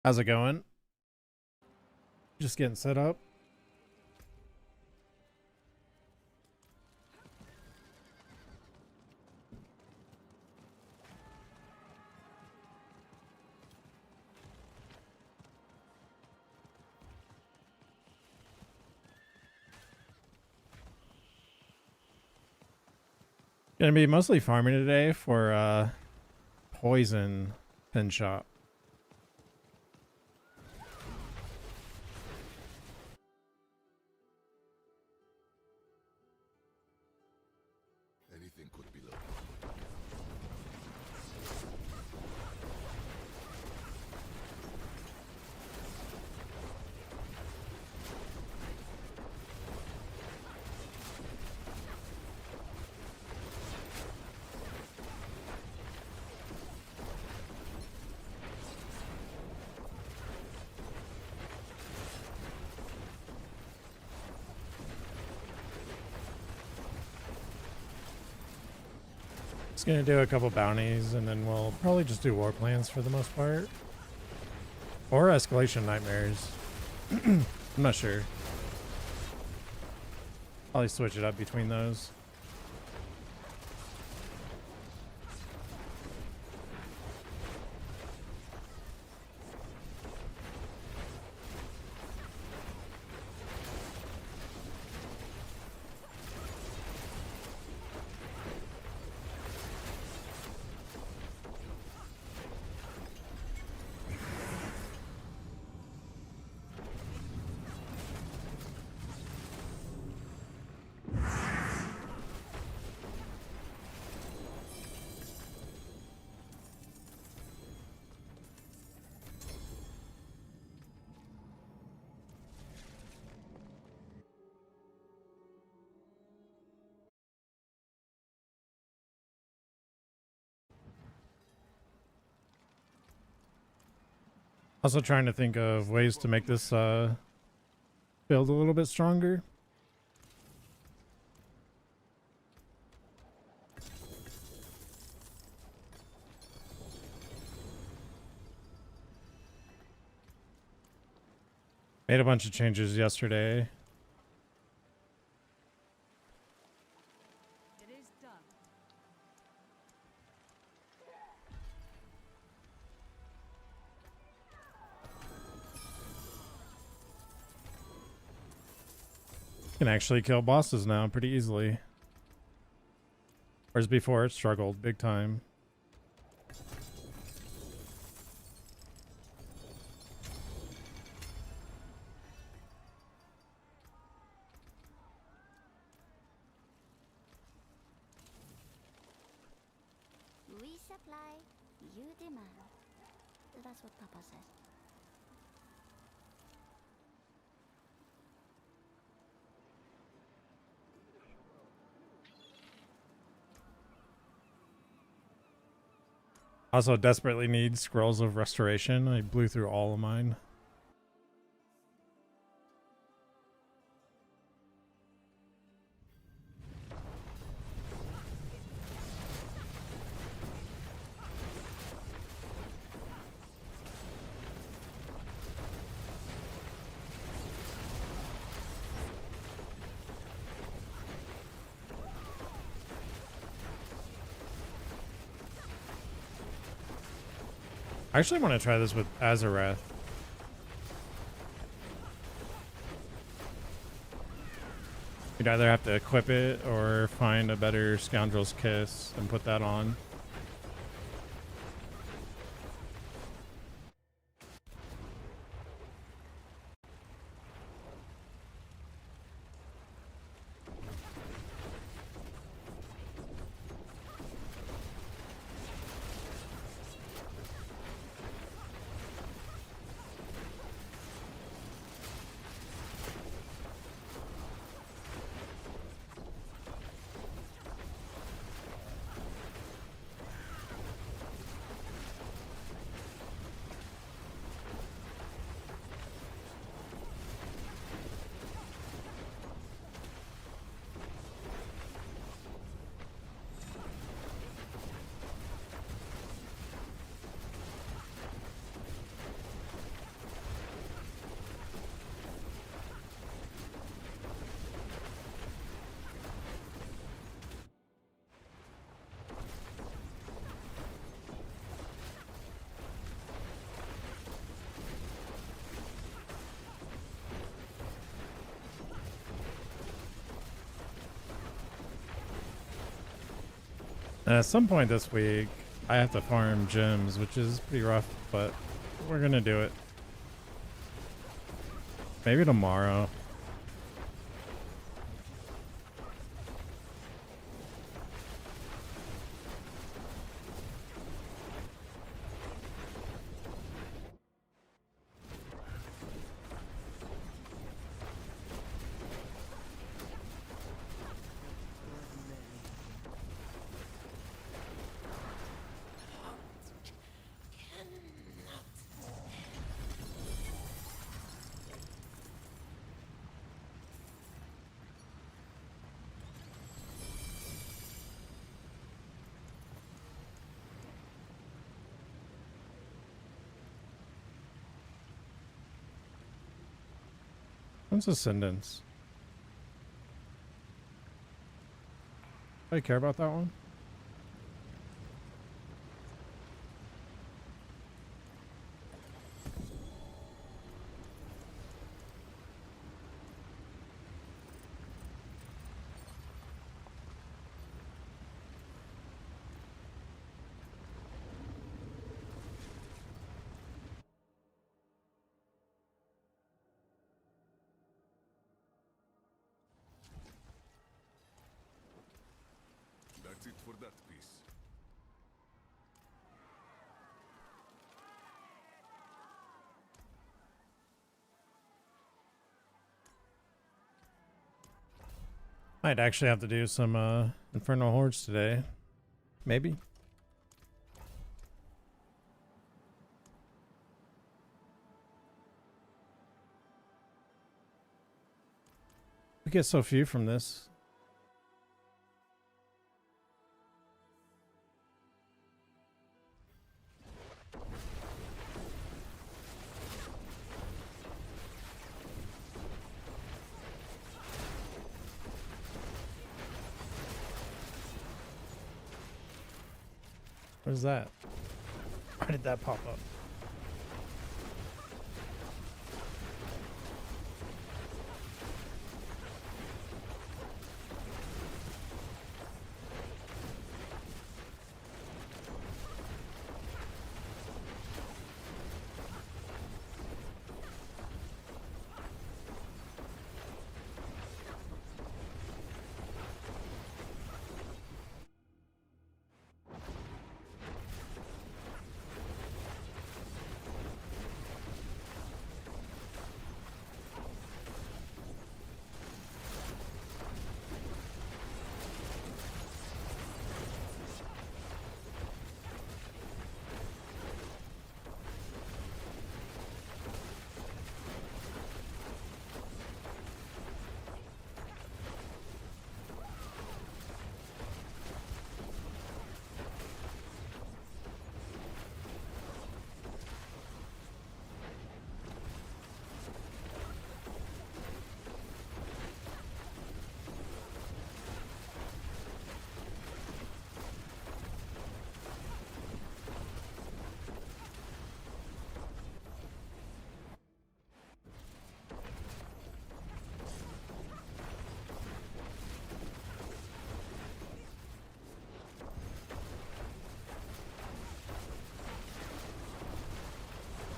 How's it going? Just getting set up. Gonna be mostly farming today for poison pin shop. Anything could be low. Just gonna do a couple bounties and then we'll probably just do war plans for the most part. Or escalation nightmares. I'm not sure. Probably switch it up between those. Also trying to think of ways to make this build a little bit stronger. Made a bunch of changes yesterday. It is done. Can actually kill bosses now pretty easily. Whereas before it struggled big time. We supply, you demand. That's what Papa says. Also desperately need scrolls of restoration. I blew through all of mine. I actually want to try this with Azareth. You'd either have to equip it or find a better Scoundrel's Kiss and put that on. And at some point this week, I have to farm gems, which is pretty rough, but we're gonna do it. Maybe tomorrow. What's Ascendance? Do I care about that one? That's it for that piece. Might actually have to do some Infernal Hordes today. Maybe. We get so few from this. What is that? Why did that pop up?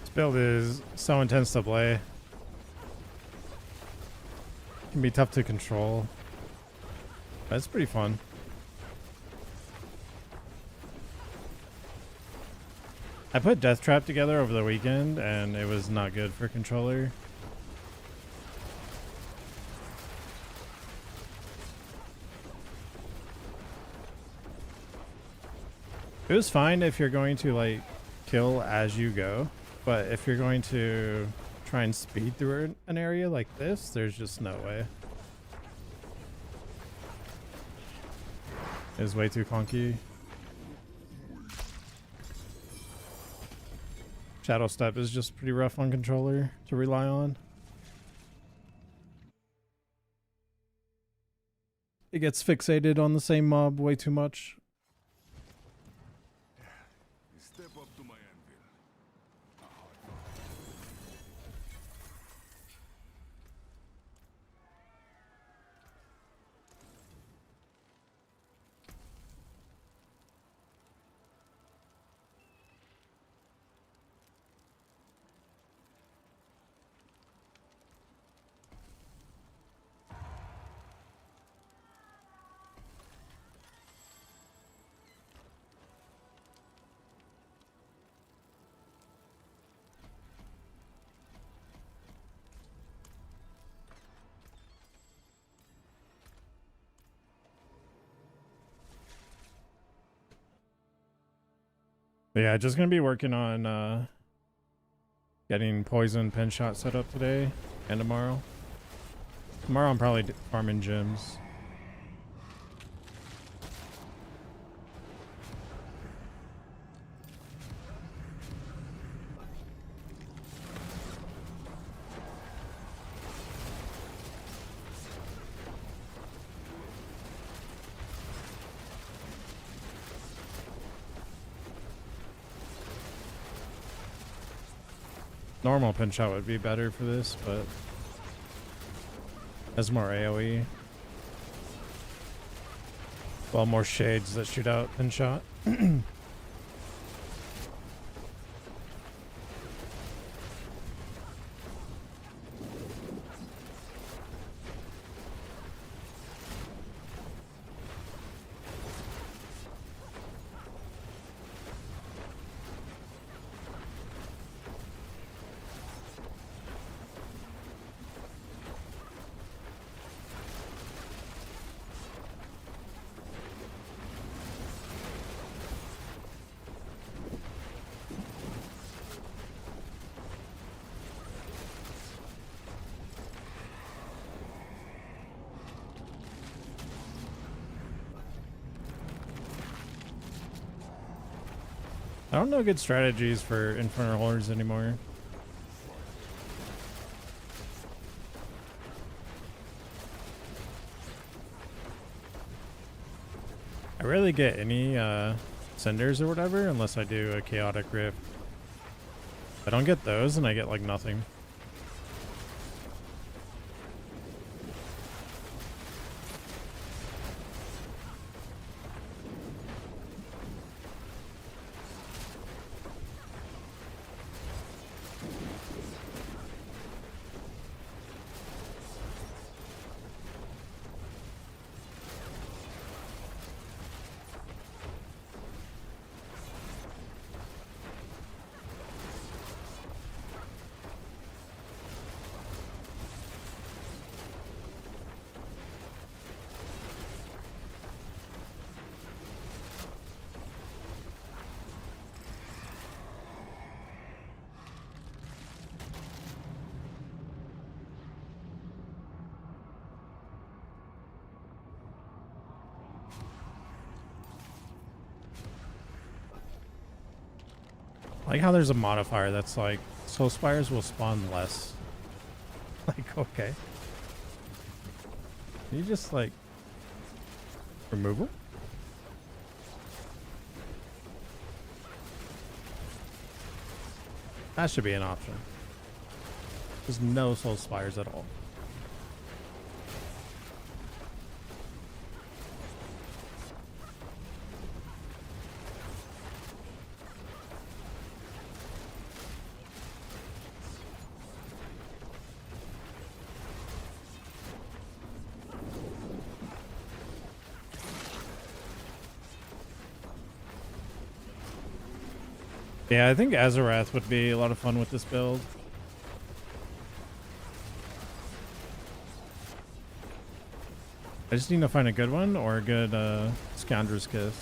This build is so intense to play. Can be tough to control. But it's pretty fun. I put Death Trap together over the weekend and it was not good for controller. It was fine if you're going to like kill as you go, but if you're going to try and speed through an area like this, there's just no way. It's way too clunky. Shadow Step is just pretty rough on controller to rely on. It gets fixated on the same mob way too much. Step up to my anvil. But yeah, just gonna be working on getting poison pin shot set up today and tomorrow. Tomorrow I'm probably farming gems. Normal pin shot would be better for this, but has more AoE. Well, more shades that shoot out pin shot. I don't know good strategies for Infernal Hordes anymore. I rarely get any cinders or whatever unless I do a chaotic rift. If I don't get those, and I get like nothing. I like how there's a modifier that's like soul spires will spawn less. Like, okay. Can you just like remove them? That should be an option. There's no soul spires at all. Yeah, I think Azarath would be a lot of fun with this build. I just need to find a good one or a good Scoundrel's Kiss.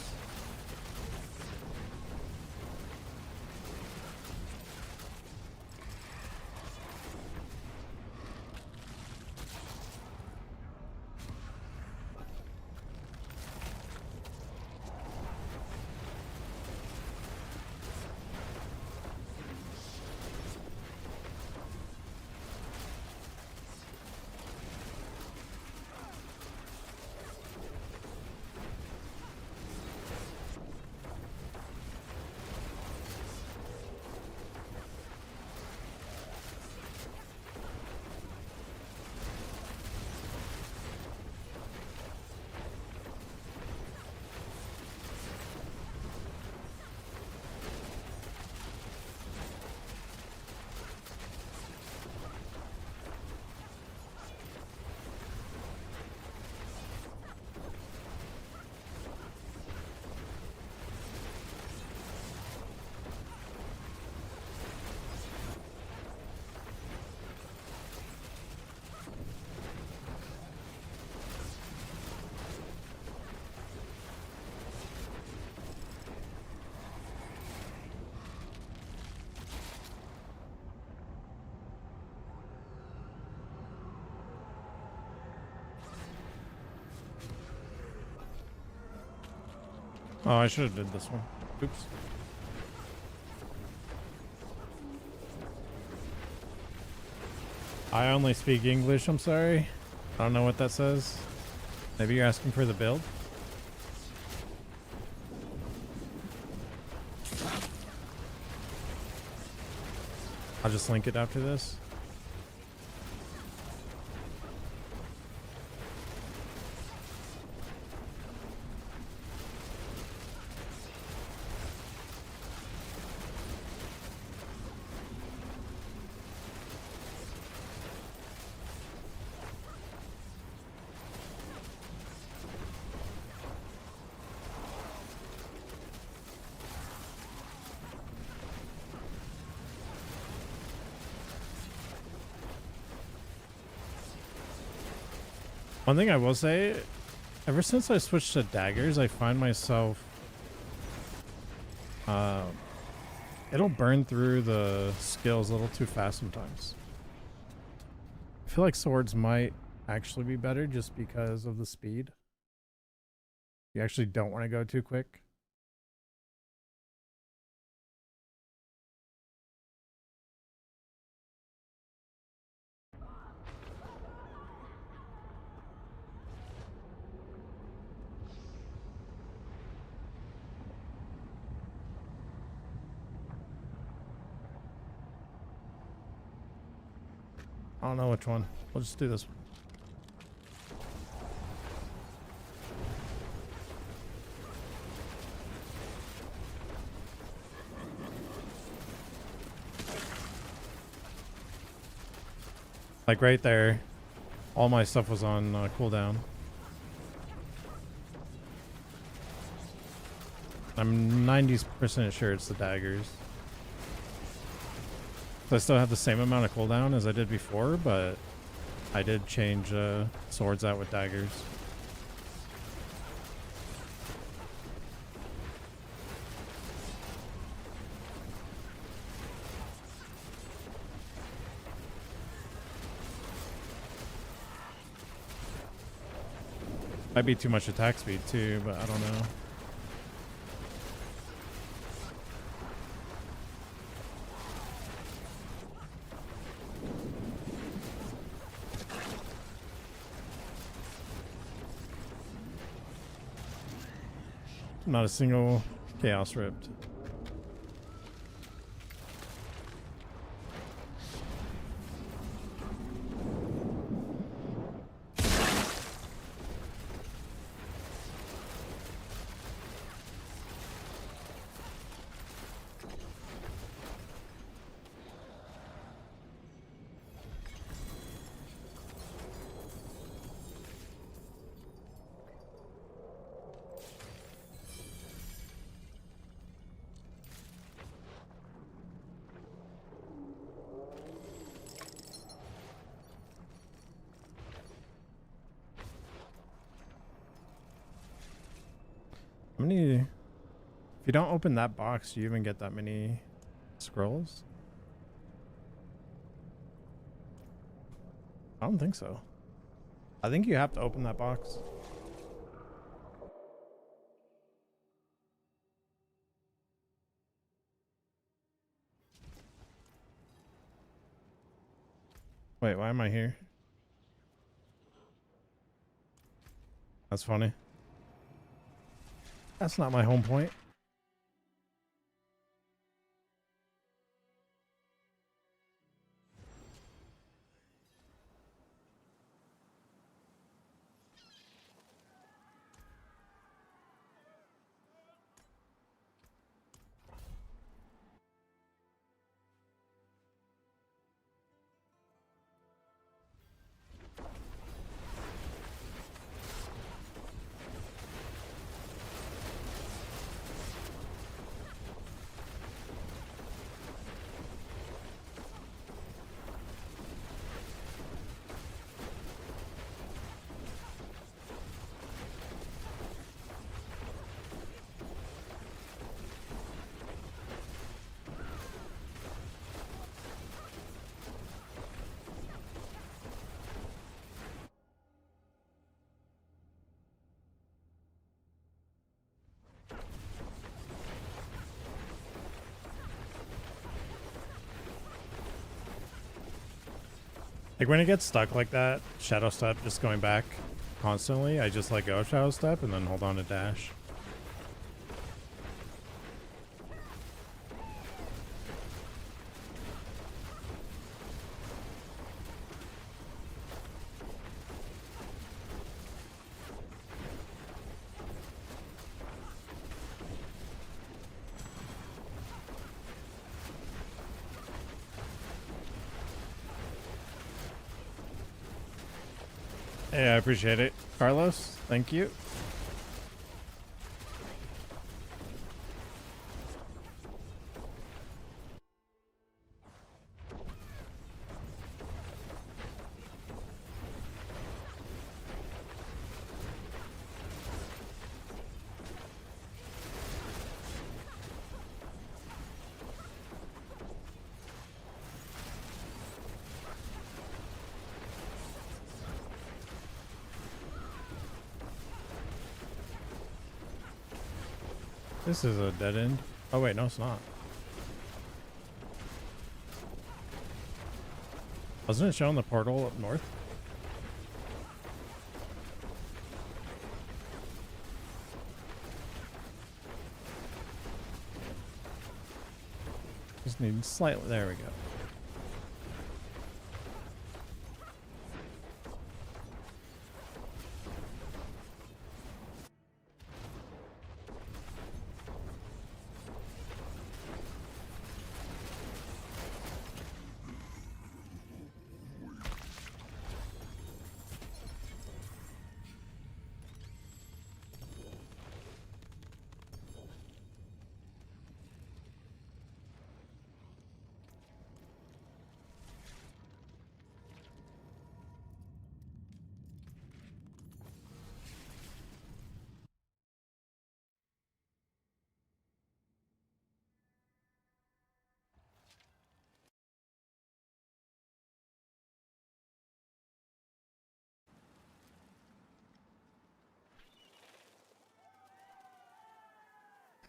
Oh, I should have did this one. Oops. I only speak English, I'm sorry. I don't know what that says. Maybe you're asking for the build? I'll just link it after this. One thing I will say, ever since I switched to daggers, I find myself, it'll burn through the skills a little too fast sometimes. I feel like swords might actually be better just because of the speed. You actually don't want to go too quick. I don't know which one. We'll just do this one. Like right there, all my stuff was on cooldown. I'm 90% sure it's the daggers. So I still have the same amount of cooldown as I did before, but I did change swords out with daggers. Might be too much attack speed too, but I don't know. Not a single chaos ripped. How many? If you don't open that box, do you even get that many scrolls? I don't think so. I think you have to open that box. Wait, why am I here? That's funny. That's not my home point. Like when it gets stuck like that, shadow step just going back constantly, I just let go of shadow step and then hold on to dash. Hey, I appreciate it. Carlos, thank you. This is a dead end. Oh wait, no it's not. Wasn't it showing the portal up north? Just need slightly, there we go.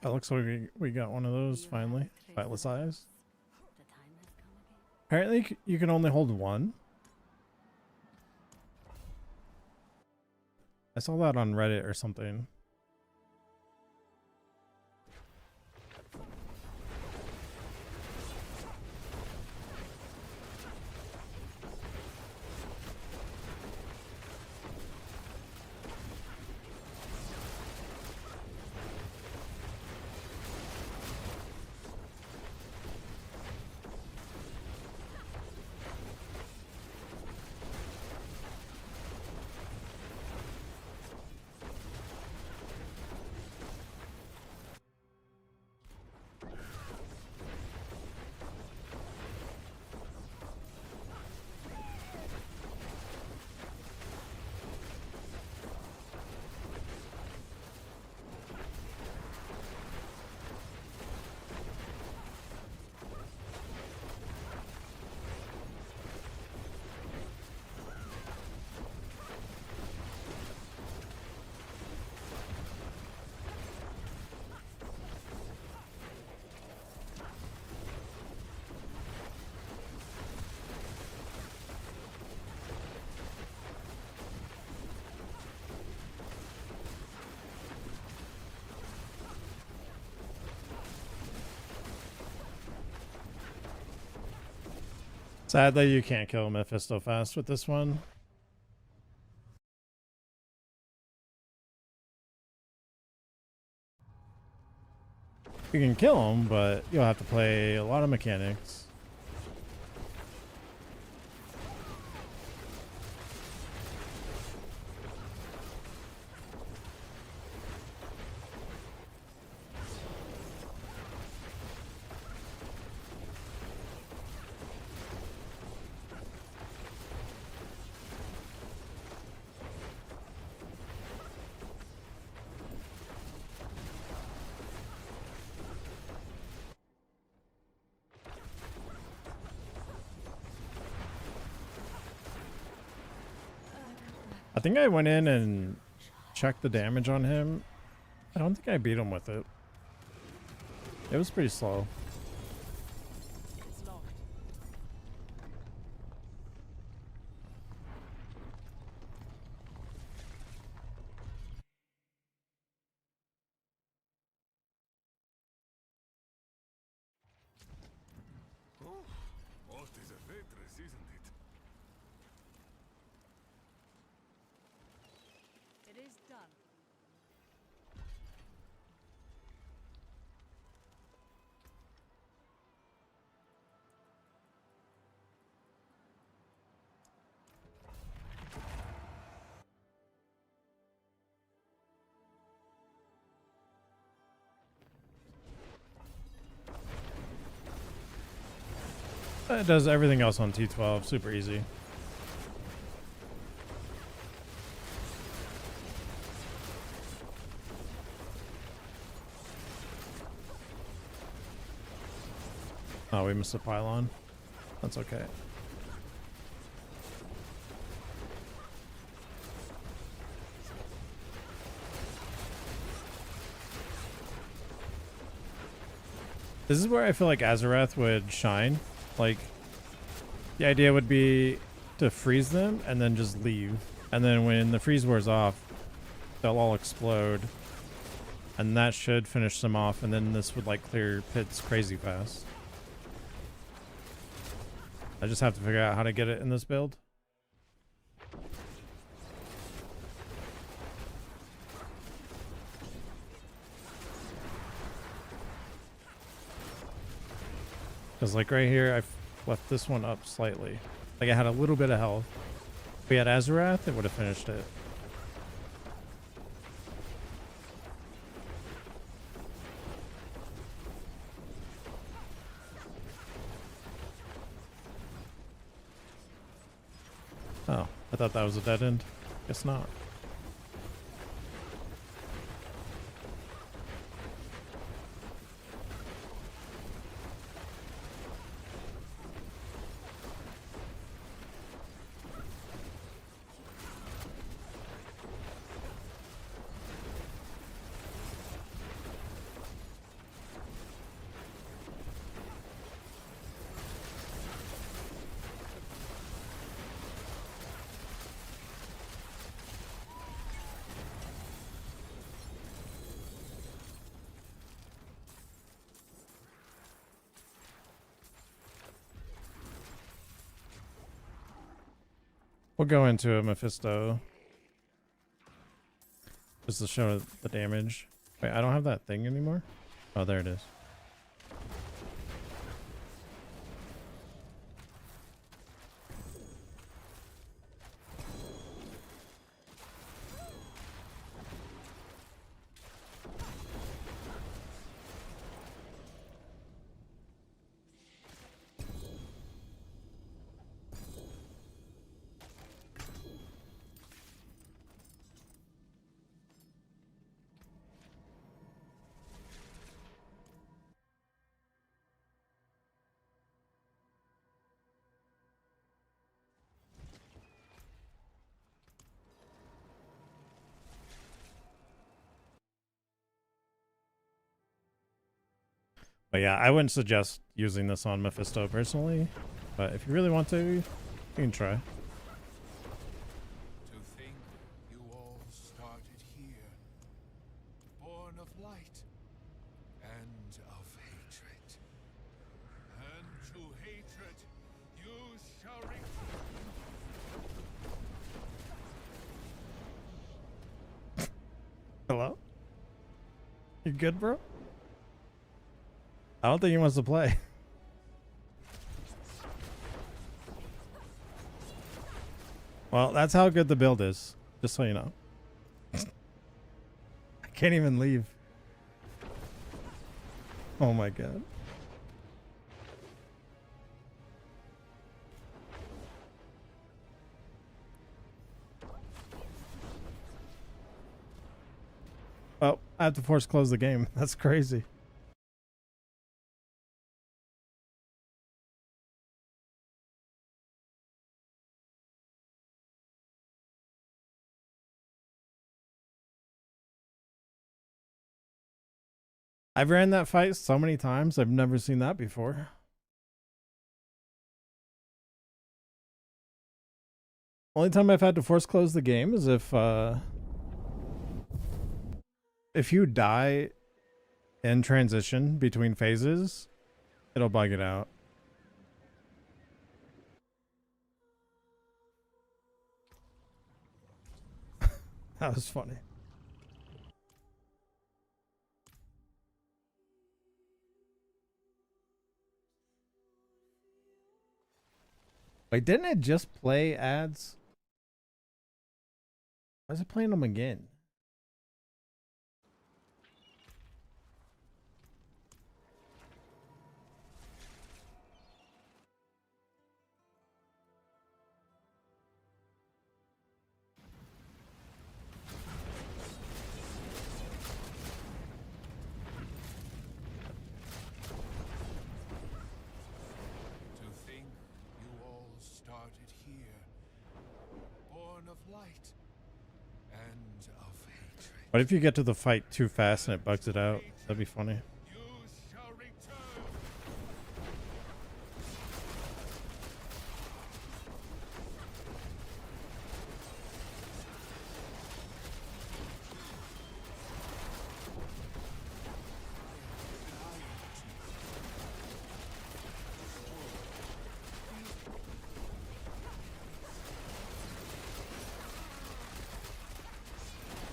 That looks like we got one of those finally. Sightless eyes. The time has come again. Apparently you can only hold one. I saw that on Reddit or something. Sad that you can't kill Mephisto fast with this one. You can kill him, but you'll have to play a lot of mechanics. I think I went in and checked the damage on him. I don't think I beat him with it. It was pretty slow. It's locked. Hot is a waitress, isn't it? It is done. It does everything else on T12, super easy. Oh, we missed a pylon. That's okay. This is where I feel like Azarath would shine. Like, the idea would be to freeze them and then just leave. And then when the freeze wears off, they'll all explode. And that should finish them off. And then this would like clear pits crazy fast. I just have to figure out how to get it in this build. Because like right here, I've left this one up slightly. Like I had a little bit of health. If we had Azarath, it would have finished it. Oh, I thought that was a dead end. Guess not. We'll go into a Mephisto. Just to show the damage. Wait, I don't have that thing anymore? Oh, there it is. But yeah, I wouldn't suggest using this on Mephisto personally. But if you really want to, you can try. To think you all started here, born of light and of hatred. And to hatred you shall Hello? You good, bro? I don't think he wants to play. Well, that's how good the build is. Just so you know. I can't even leave. Oh my god. Oh, I have to force close the game. That's crazy. I've ran that fight so many times. I've never seen that before. Only time I've had to force close the game is if you die in transition between phases, it'll bug it out. That was funny. Wait, didn't it just play ads? Why is it playing them again? To think you all started here, born of light and of hatred. What if you get to the fight too fast and it bugs it out? That'd be funny. You shall return.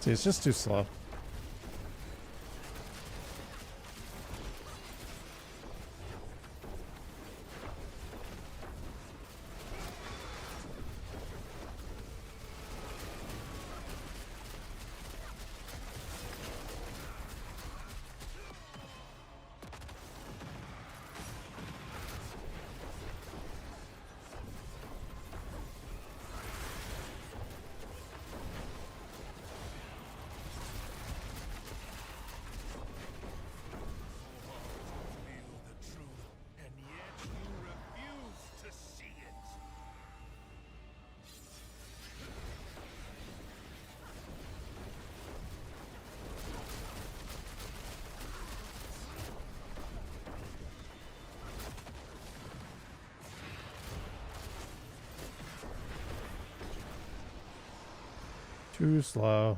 See, it's just too slow. Feel the truth, and yet you refuse to see it. Too slow.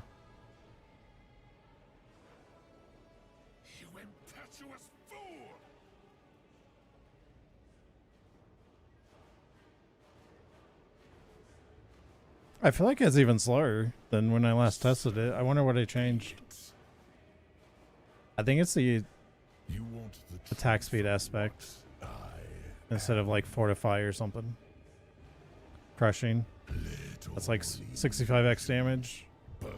You impetuous fool! I feel like it's even slower than when I last tested it. I wonder what I changed. I think it's the You want the attack speed aspect instead of like fortify or something. Crushing. That's like 65x damage. burn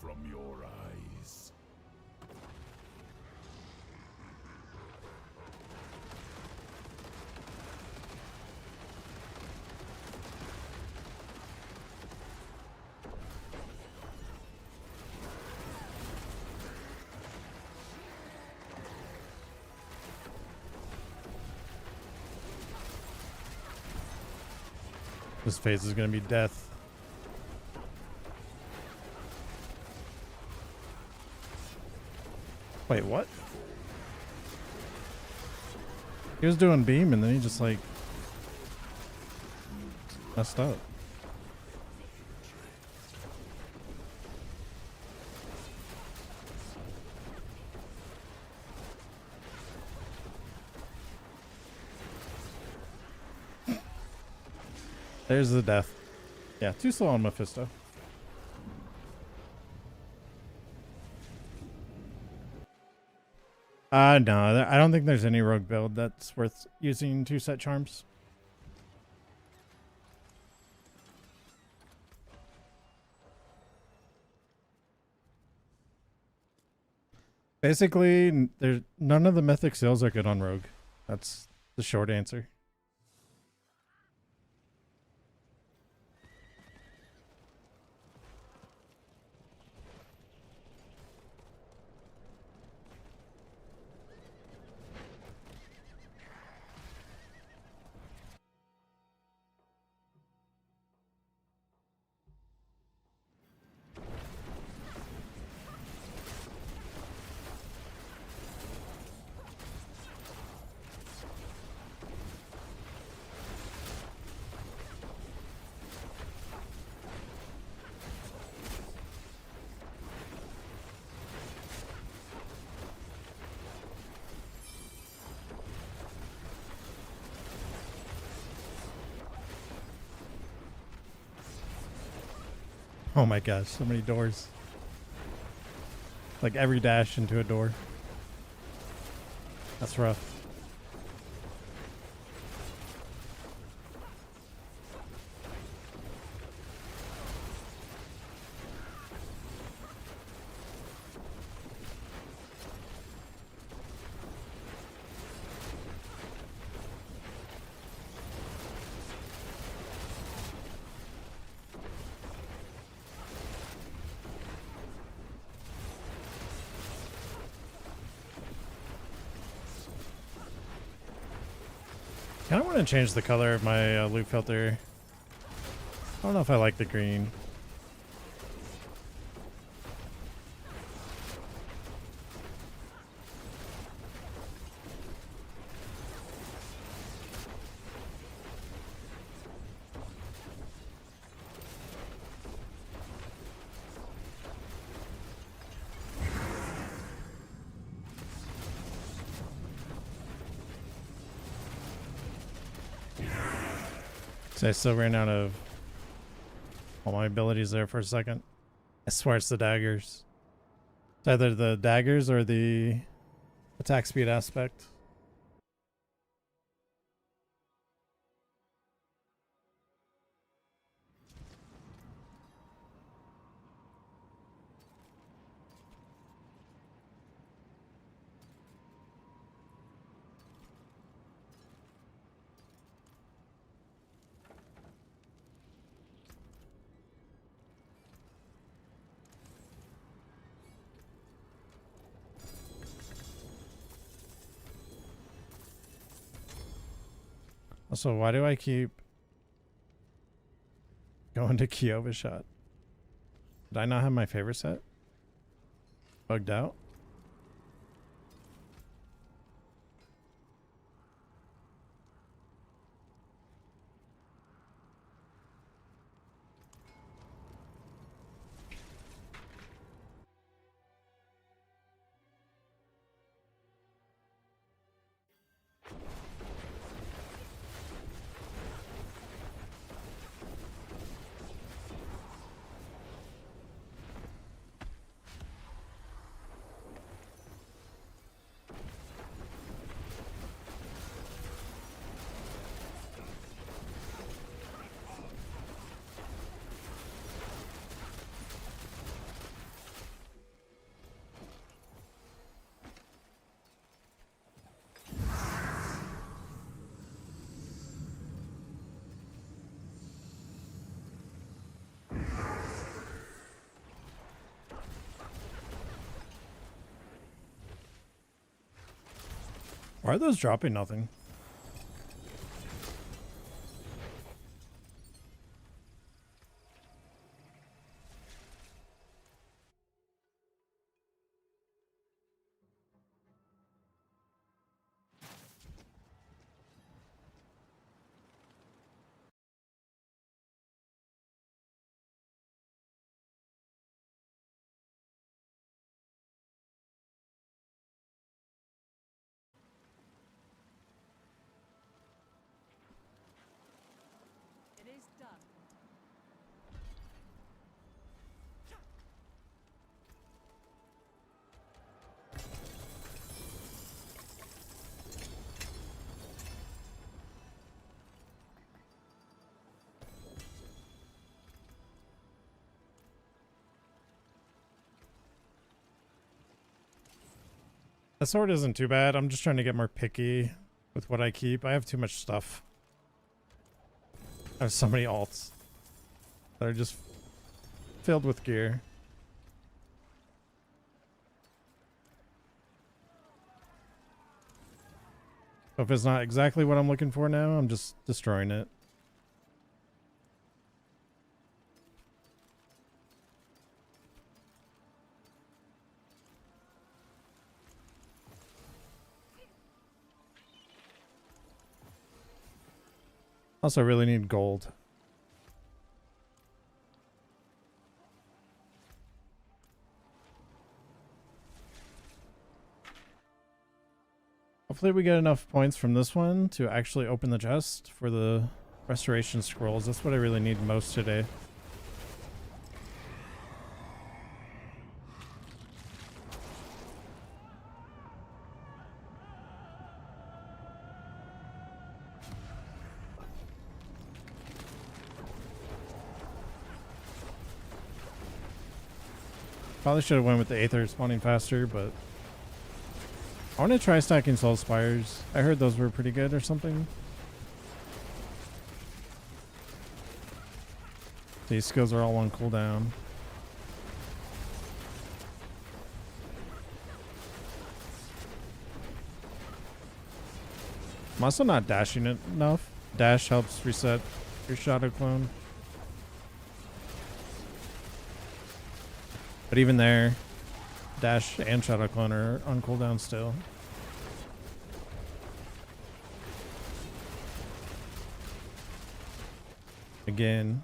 from your eyes. This phase is gonna be death. Wait, what? He was doing beam and then he just like messed up. There's the death. Yeah, too slow on Mephisto. No, I don't think there's any rogue build that's worth using 2 set charms. Basically, there's none of the mythic seals are good on rogue. That's the short answer. Oh my gosh, so many doors. Like every dash into a door. That's rough. I kind of want to change the color of my loot filter. I don't know if I like the green. So I still ran out of all my abilities there for a second. I swear it's the daggers. It's either the daggers or the attack speed aspect. Also, why do I keep going to Kyoba shot? Did I not have my favorite set? Bugged out? Why are those dropping nothing? It is done. That sword isn't too bad. I'm just trying to get more picky with what I keep. I have too much stuff. I have so many alts that are just filled with gear. So if it's not exactly what I'm looking for now, I'm just destroying it. Also, I really need gold. Hopefully we get enough points from this one to actually open the chest for the restoration scrolls. That's what I really need most today. Probably should have went with the Aether spawning faster, but I want to try stacking Soul Spires. I heard those were pretty good or something. These skills are all on cooldown. I'm also not dashing it enough. Dash helps reset your Shadow Clone. But even there, Dash and Shadow Clone are on cooldown still. Again.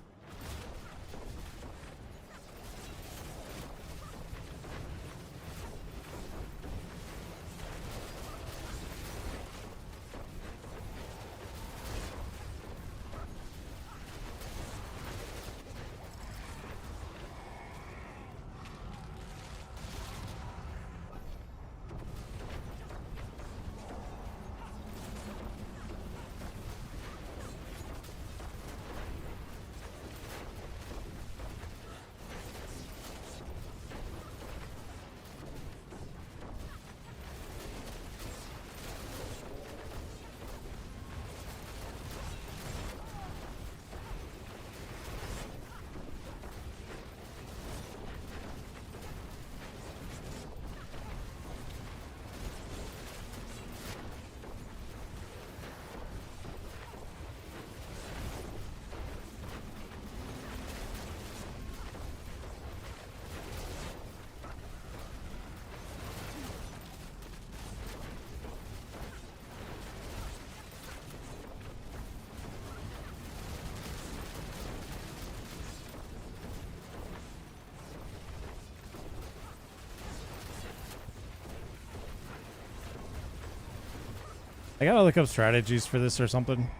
I gotta look up strategies for this or something.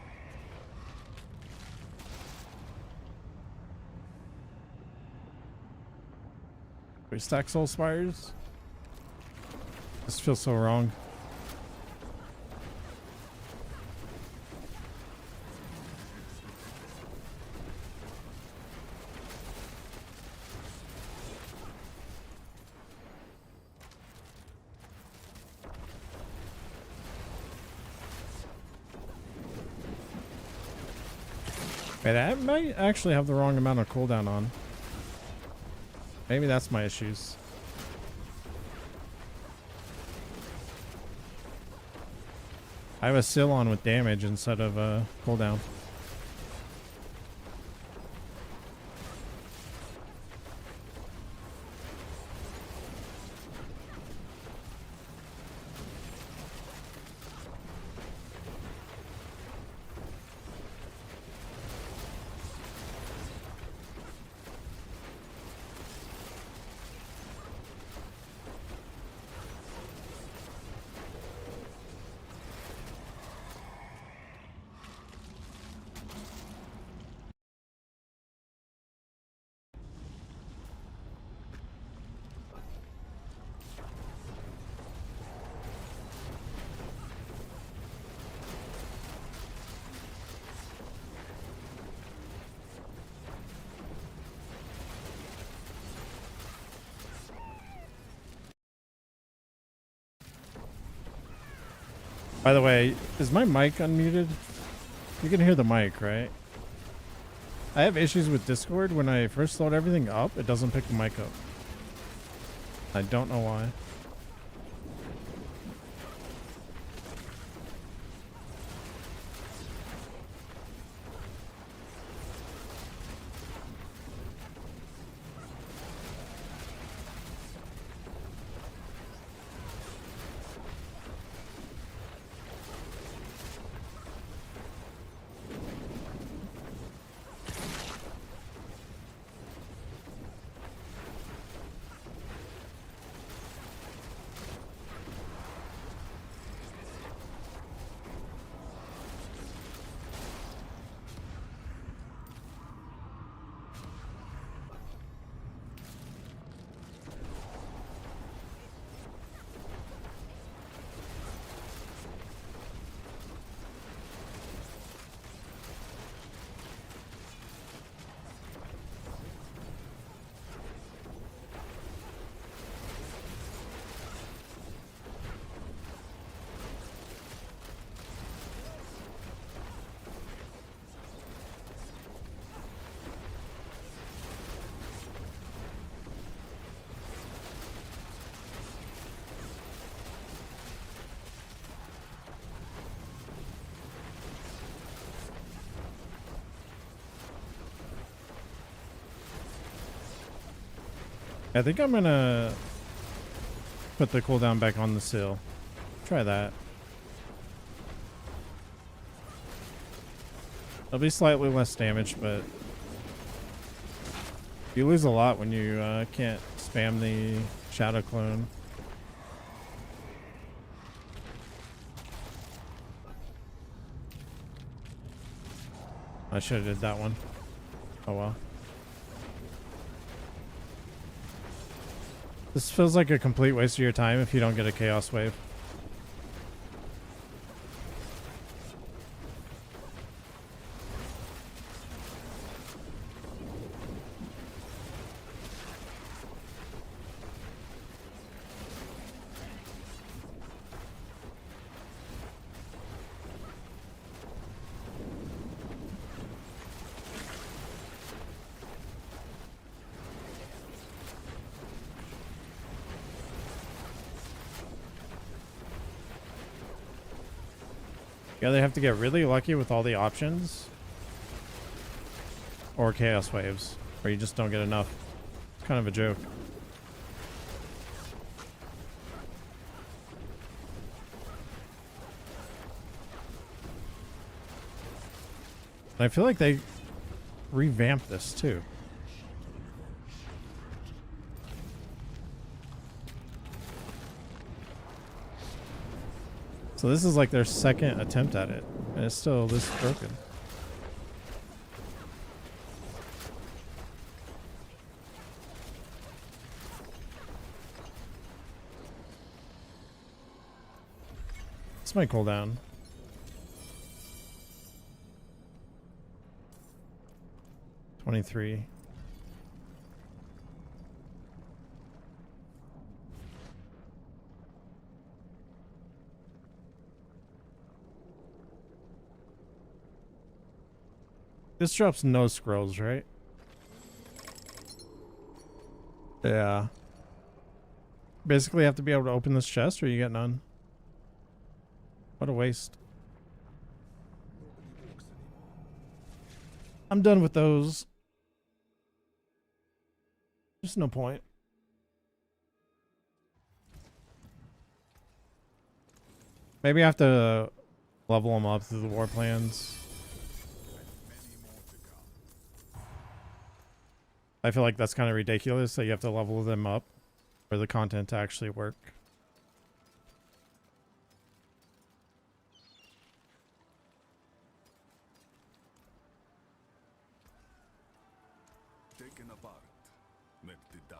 We stack Soul Spires. This feels so wrong. Wait, I might actually have the wrong amount of cooldown on. Maybe that's my issues. I have a Syl on with damage instead of cooldown. By the way, is my mic unmuted? You can hear the mic, right? I have issues with Discord. When I first load everything up, it doesn't pick the mic up. I don't know why. I think I'm gonna put the cooldown back on the seal. Try that. It'll be slightly less damage, but you lose a lot when you can't spam the shadow clone. I should have did that one. Oh well. This feels like a complete waste of your time if you don't get a chaos wave. You either have to get really lucky with all the options or chaos waves, or you just don't get enough. It's kind of a joke. And I feel like they revamped this too. So this is like their second attempt at it, and it's still this broken. This might cool down. $23. This drops no scrolls, right? Yeah. Basically have to be able to open this chest or you get none. What a waste. I'm done with those. There's no point. Maybe I have to level them up through the war plans. I feel like that's kind of ridiculous that you have to level them up for the content to actually work. Taken apart, melted down.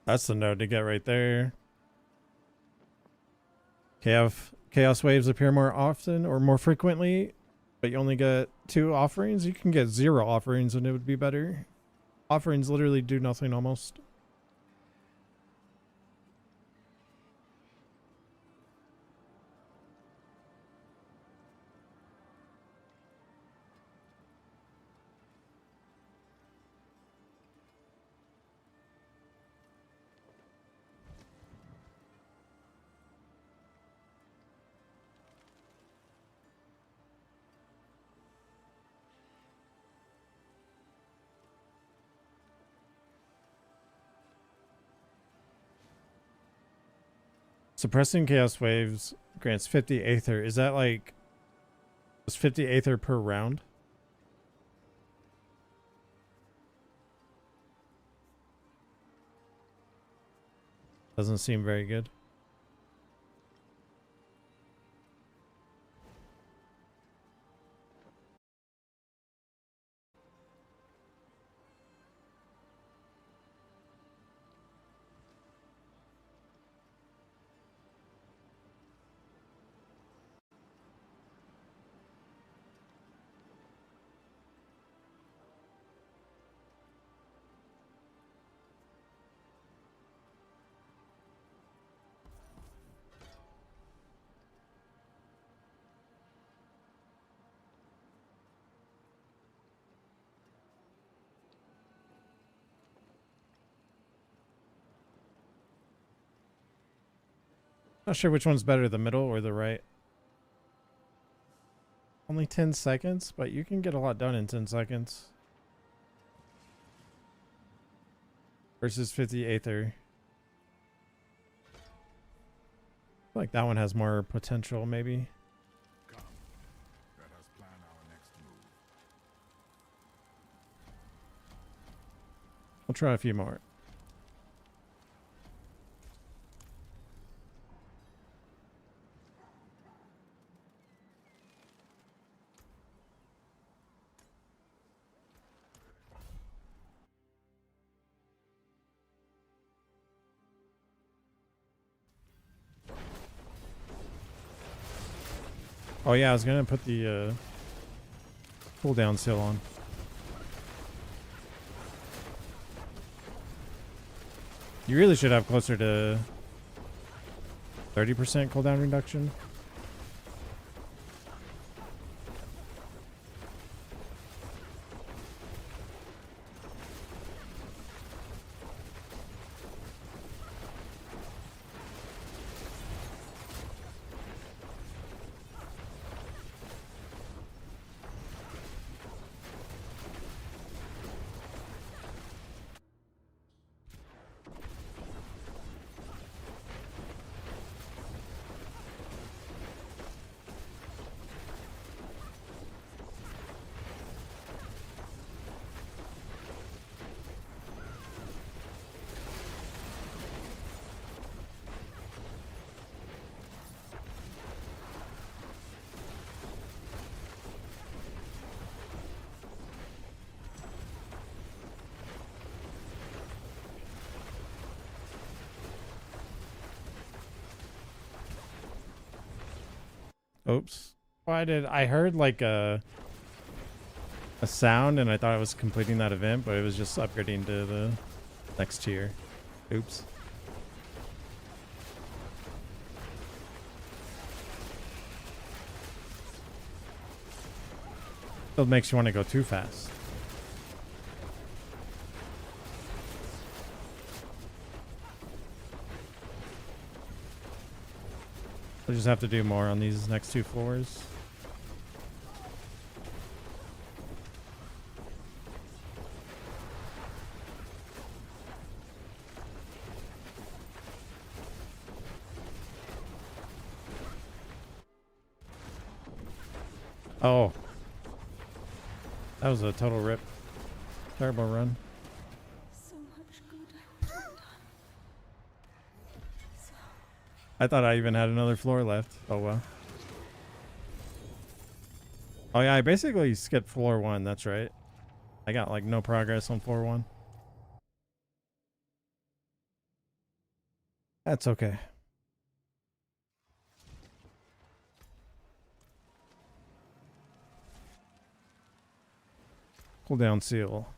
That's the node to get right there. Chaos waves appear more often or more frequently, but you only get 2 offerings. You can get 0 offerings and it would be better. Offerings literally do nothing almost. Suppressing chaos waves grants 50 Aether. Is that like... Is 50 Aether per round? Doesn't seem very good. Not sure which one's better, the middle or the right. Only 10 seconds, but you can get a lot done in 10 seconds. Versus 50 Aether. I feel like that one has more potential, maybe. Come, let us plan our next move. We'll try a few more. Oh yeah, I was gonna put the cooldown seal on. You really should have closer to 30% cooldown reduction. Oops. Why did I heard like a sound and I thought I was completing that event, but it was just upgrading to the next tier. Oops. It makes you want to go too fast. We'll just have to do more on these next two floors. Oh. That was a total rip. Terrible run. So much good I would have done. So I thought I even had another floor left. Oh well. Oh yeah, I basically skipped floor 1, that's right. I got like no progress on floor 1. That's okay. Cooldown seal.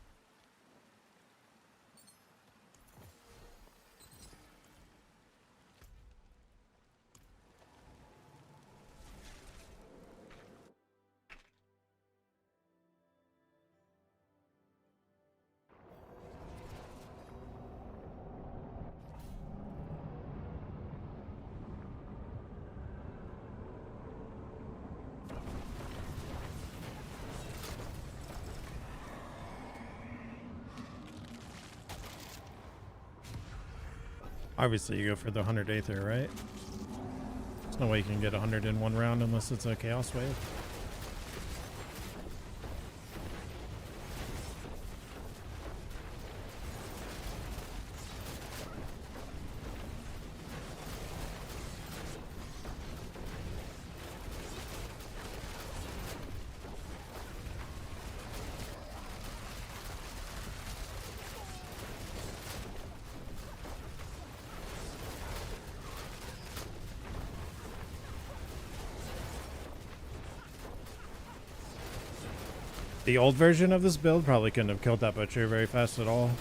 Obviously you go for the 100 Aether, right? There's no way you can get 100 in one round unless it's a Chaos Wave. The old version of this build probably couldn't have killed that butcher very fast at all.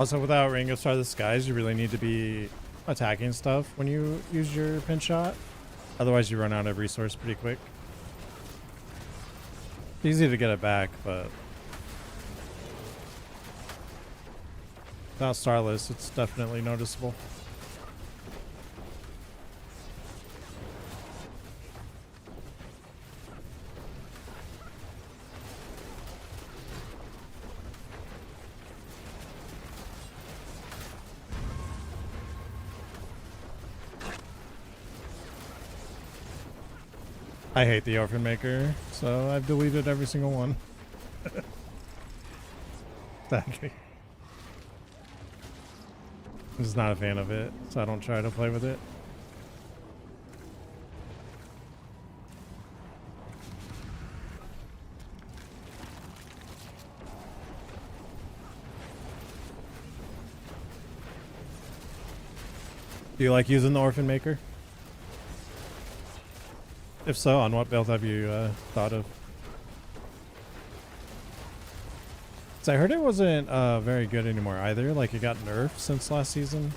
Also, without Ring of Star of the Skies, you really need to be attacking stuff when you use your pinch shot. Otherwise, you run out of resource pretty quick. Easy to get it back, but without Starless, it's definitely noticeable. I hate the Orphan Maker, so I've deleted every single one. Sadly. I'm just not a fan of it, so I don't try to play with it. Do you like using the Orphan Maker? If so, on what build have you thought of? So I heard it wasn't very good anymore either. Like it got nerfed since last season.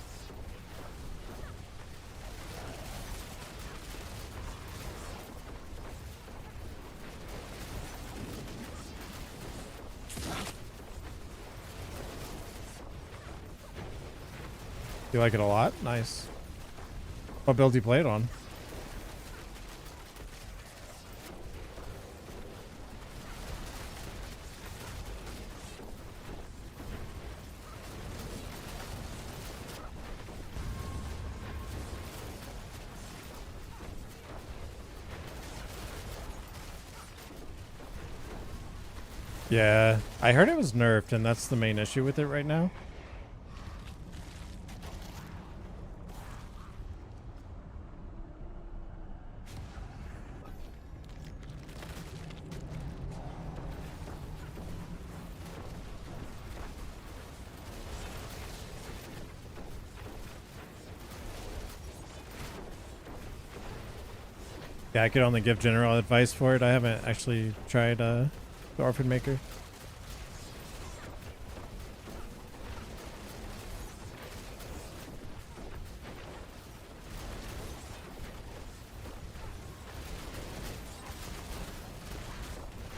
You like it a lot? Nice. What build do you play it on? Yeah, I heard it was nerfed, and that's the main issue with it right now. Yeah, I could only give general advice for it. I haven't actually tried the Orphan Maker.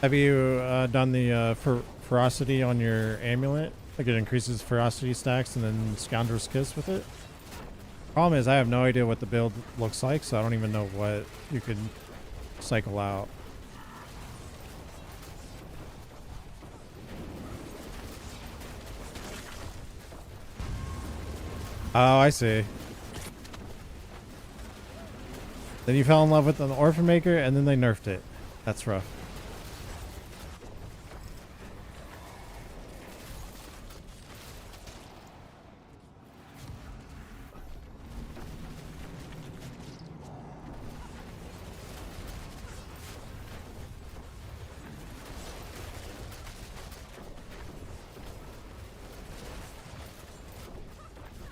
Have you done the ferocity on your amulet? Like it increases ferocity stacks and then Scoundrel's Kiss with it? Problem is I have no idea what the build looks like, so I don't even know what you could cycle out. Oh, I see. Then you fell in love with an Orphan Maker and then they nerfed it. That's rough.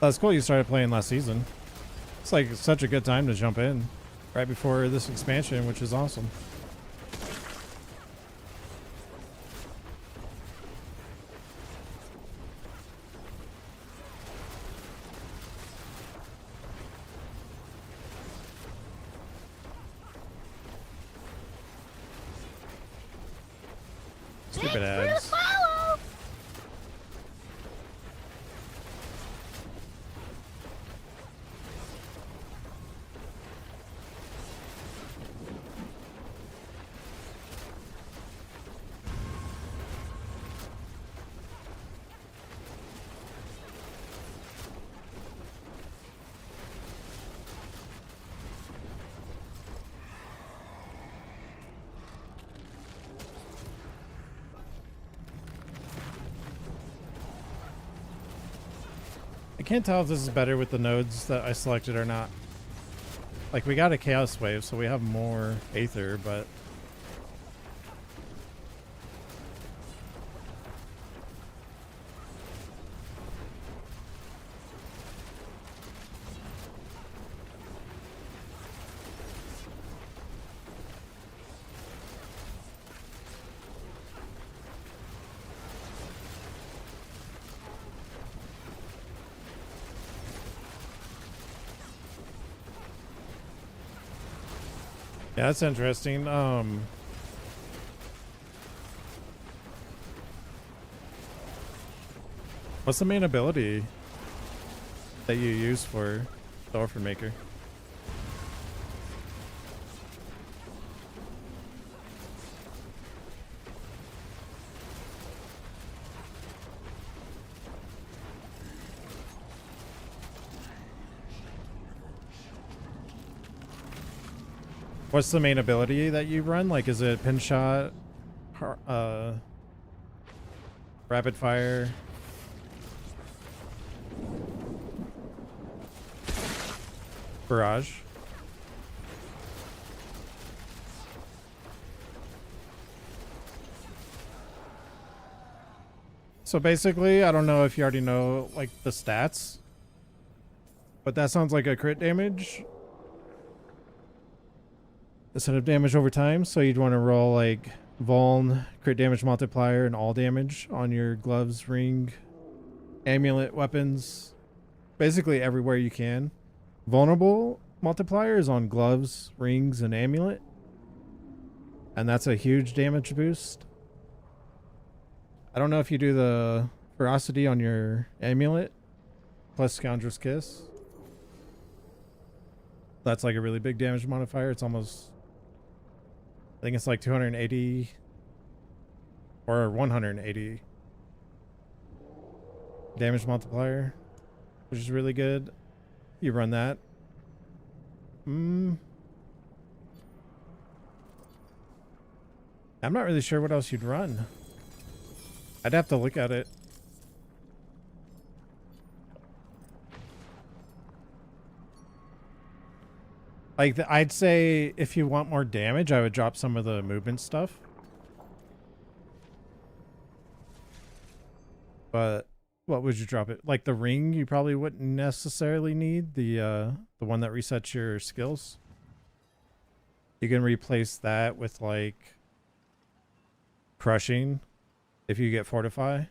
That's cool you started playing last season. It's like such a good time to jump in right before this expansion, which is awesome. Stupid ads. I can't tell if this is better with the nodes that I selected or not. Like, we got a Chaos Wave, so we have more Aether, but... Yeah, that's interesting. What's the main ability that you use for the Orphan Maker? What's the main ability that you run? Like, is it pin shot, rapid fire? Barrage? So basically, I don't know if you already know, like, the stats, but that sounds like a crit damage instead of damage over time. So you'd want to roll like Vuln, crit damage multiplier, and all damage on your gloves, ring, amulet, weapons, basically everywhere you can. Vulnerable multiplier is on gloves, rings, and amulet, and that's a huge damage boost. I don't know if you do the ferocity on your amulet plus Scoundrel's Kiss. That's like a really big damage modifier. It's almost, I think it's like 280 or 180 damage multiplier, which is really good. You run that. I'm not really sure what else you'd run. I'd have to look at it. Like, I'd say if you want more damage, I would drop some of the movement stuff. But what would you drop it? Like the ring, you probably wouldn't necessarily need the one that resets your skills. You can replace that with like crushing if you get fortify.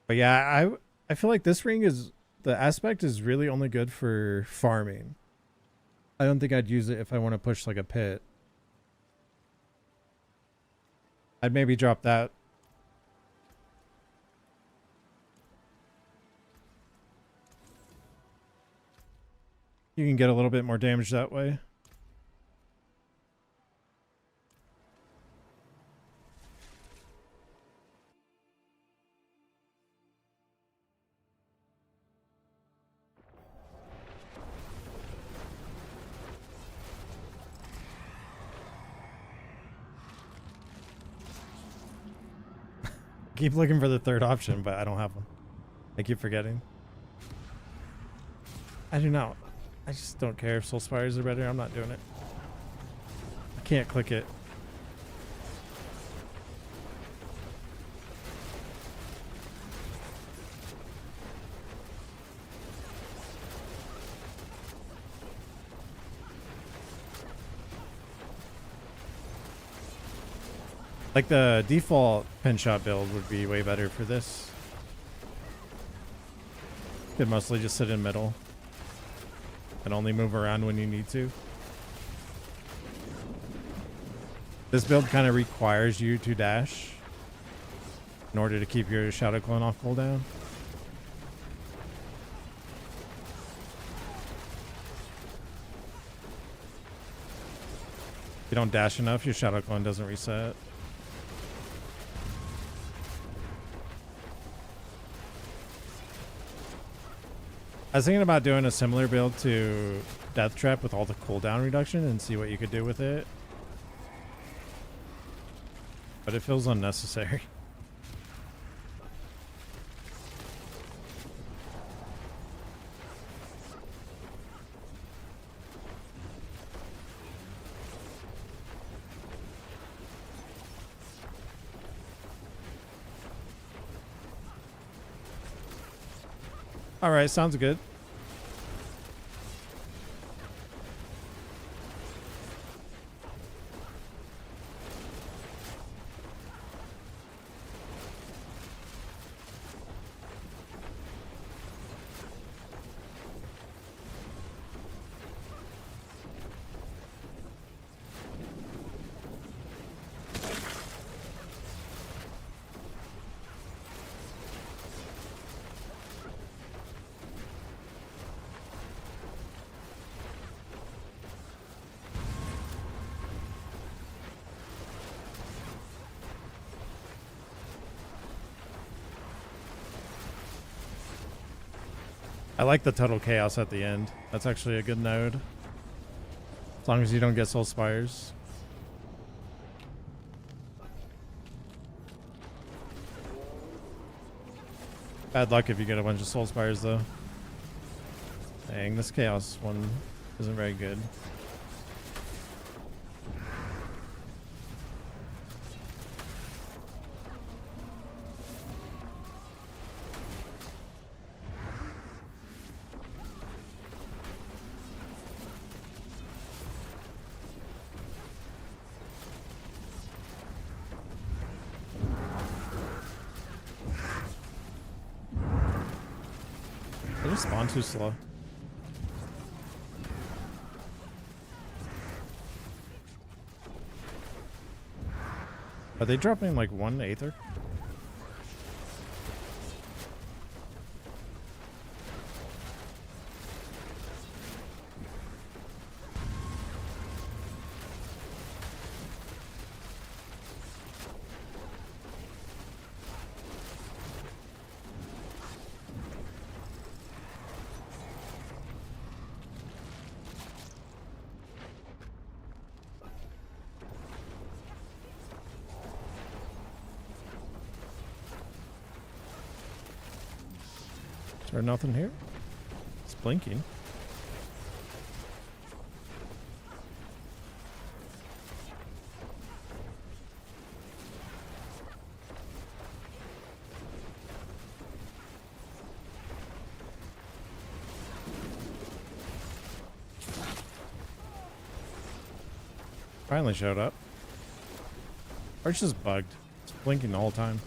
But yeah, I feel like this ring is, the aspect is really only good for farming. I don't think I'd use it if I want to push like a pit. I'd maybe drop that. You can get a little bit more damage that way. Keep looking for the third option, but I don't have one. I keep forgetting. I do not. I just don't care if Soul Spires are better. I'm not doing it. I can't click it. Like the default pin shot build would be way better for this. Could mostly just sit in middle and only move around when you need to. This build kind of requires you to dash in order to keep your Shadow Clone off cooldown. If you don't dash enough, your Shadow Clone doesn't reset. I was thinking about doing a similar build to Death Trap with all the cooldown reduction and see what you could do with it. But it feels unnecessary. All right, sounds good. I like the total chaos at the end. That's actually a good node. As long as you don't get soul spires. Bad luck if you get a bunch of soul spires though. Dang, this chaos one isn't very good. They just spawn too slow. Are they dropping like one Aether? Is there nothing here? It's blinking. Finally showed up. Or it's just bugged. It's blinking the whole time.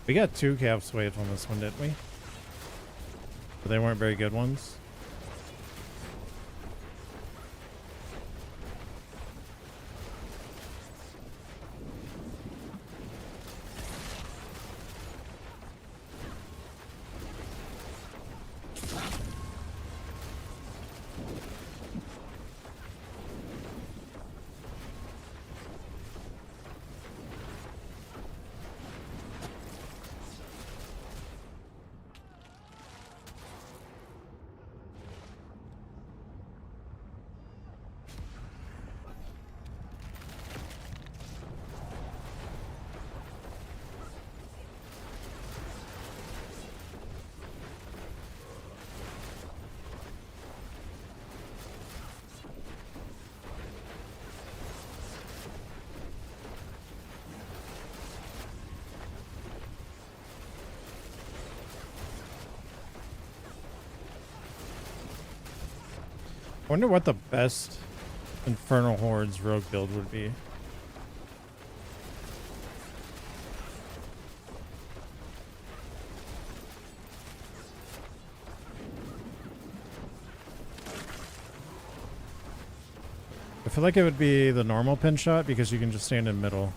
We got 2 caps wave on this one, didn't we? But they weren't very good ones. I wonder what the best Infernal Hordes rogue build would be. I feel like it would be the normal pin shot because you can just stand in middle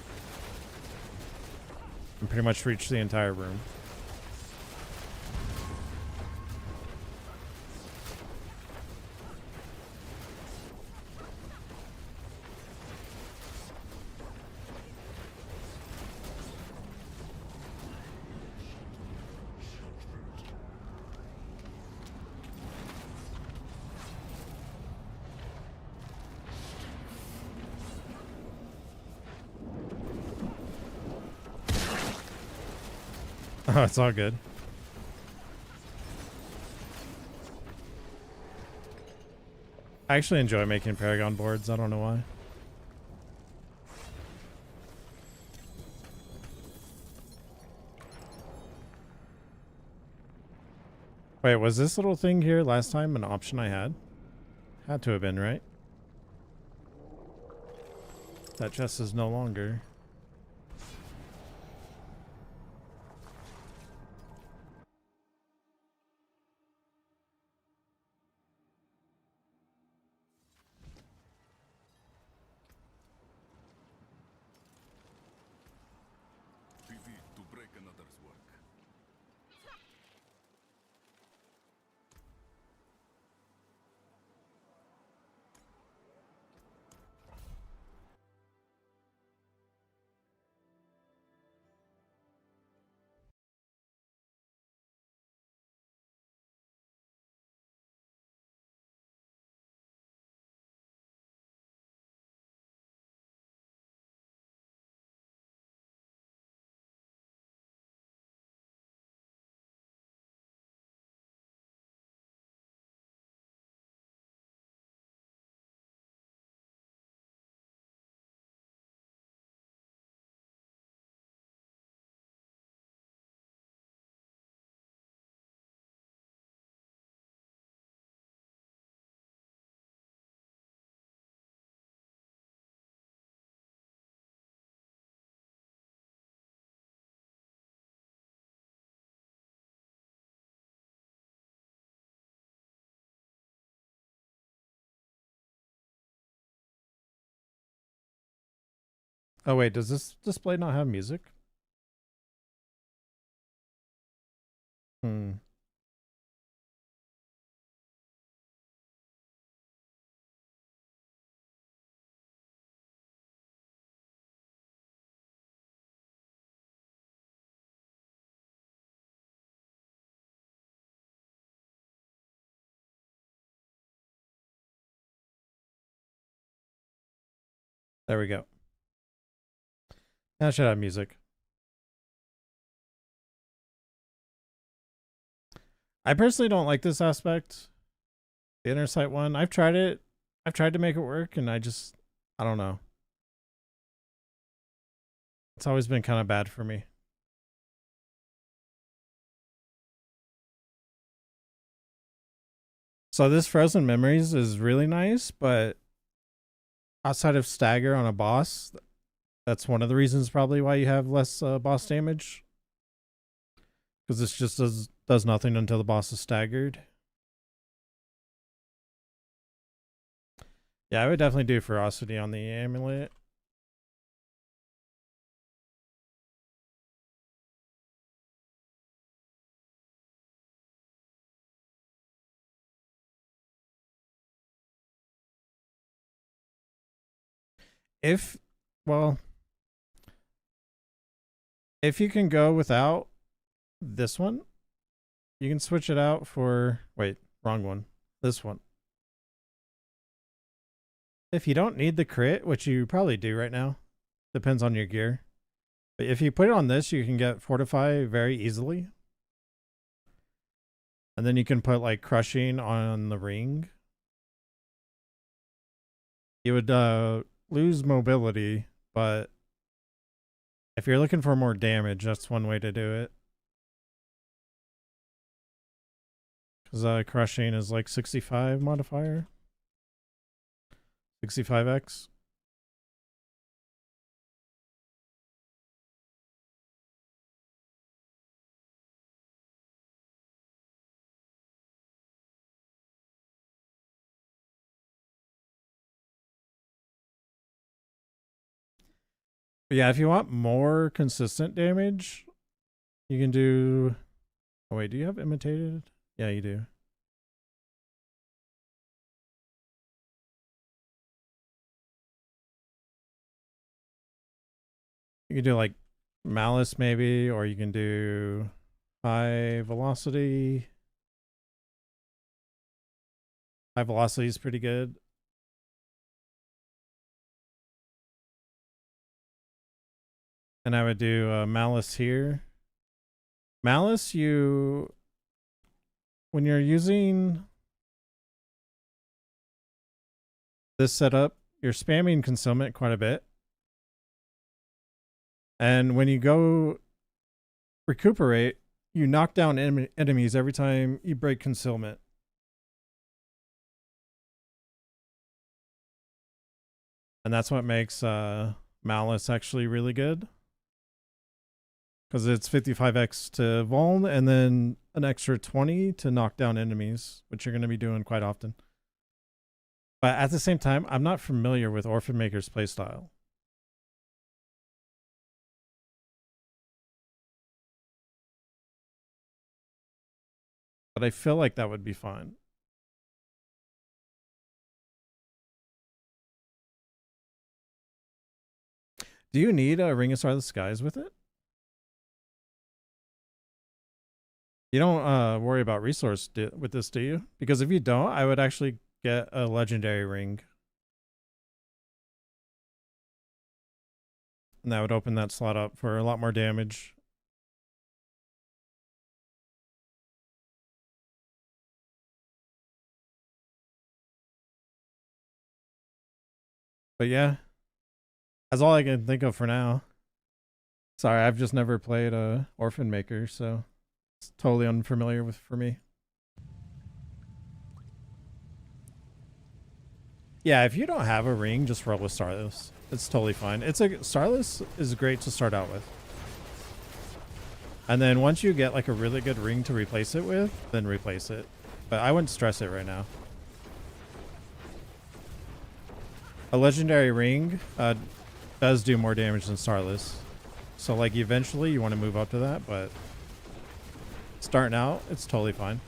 and pretty much reach the entire room. Oh, it's all good. I actually enjoy making Paragon boards. I don't know why. Wait, was this little thing here last time an option I had? Had to have been, right? That chest is no longer. PV to break another's work. Oh wait, does this display not have music? Hmm. There we go. That should have music. I personally don't like this aspect. The inner sight one. I've tried it. I've tried to make it work and I don't know. It's always been kind of bad for me. So this Frozen Memories is really nice, but outside of stagger on a boss, that's one of the reasons probably why you have less boss damage. Because this just does nothing until the boss is staggered. Yeah, I would definitely do ferocity on the amulet. If, well, if you can go without this one, you can switch it out for, wait, wrong one. This one. If you don't need the crit, which you probably do right now, depends on your gear. But if you put it on this, you can get Fortify very easily. And then you can put like Crushing on the ring. You would lose mobility, but if you're looking for more damage, that's one way to do it. Because Crushing is like 65 modifier. 65x. But yeah, if you want more consistent damage, you can do... Oh wait, do you have imitated? Yeah, you do. You can do like Malice maybe, or you can do High Velocity. High Velocity is pretty good. And I would do Malice here. Malice, when you're using this setup, you're spamming concealment quite a bit. And when you go recuperate, you knock down enemies every time you break concealment. And that's what makes Malice actually really good. Because it's 55x to vuln and then an extra 20 to knock down enemies, which you're going to be doing quite often. But at the same time, I'm not familiar with Orphan Maker's playstyle. But I feel like that would be fine. Do you need a Ring of Starless Skies with it? You don't worry about resource with this, do you? Because if you don't, I would actually get a legendary ring. And that would open that slot up for a lot more damage. But yeah, that's all I can think of for now. Sorry, I've just never played Orphan Maker, so it's totally unfamiliar for me. Yeah, if you don't have a ring, just roll with Starless. It's totally fine. Starless is great to start out with. And then once you get like a really good ring to replace it with, then replace it. But I wouldn't stress it right now. A legendary ring does do more damage than Starless. So like eventually you want to move up to that, but starting out, it's totally fine.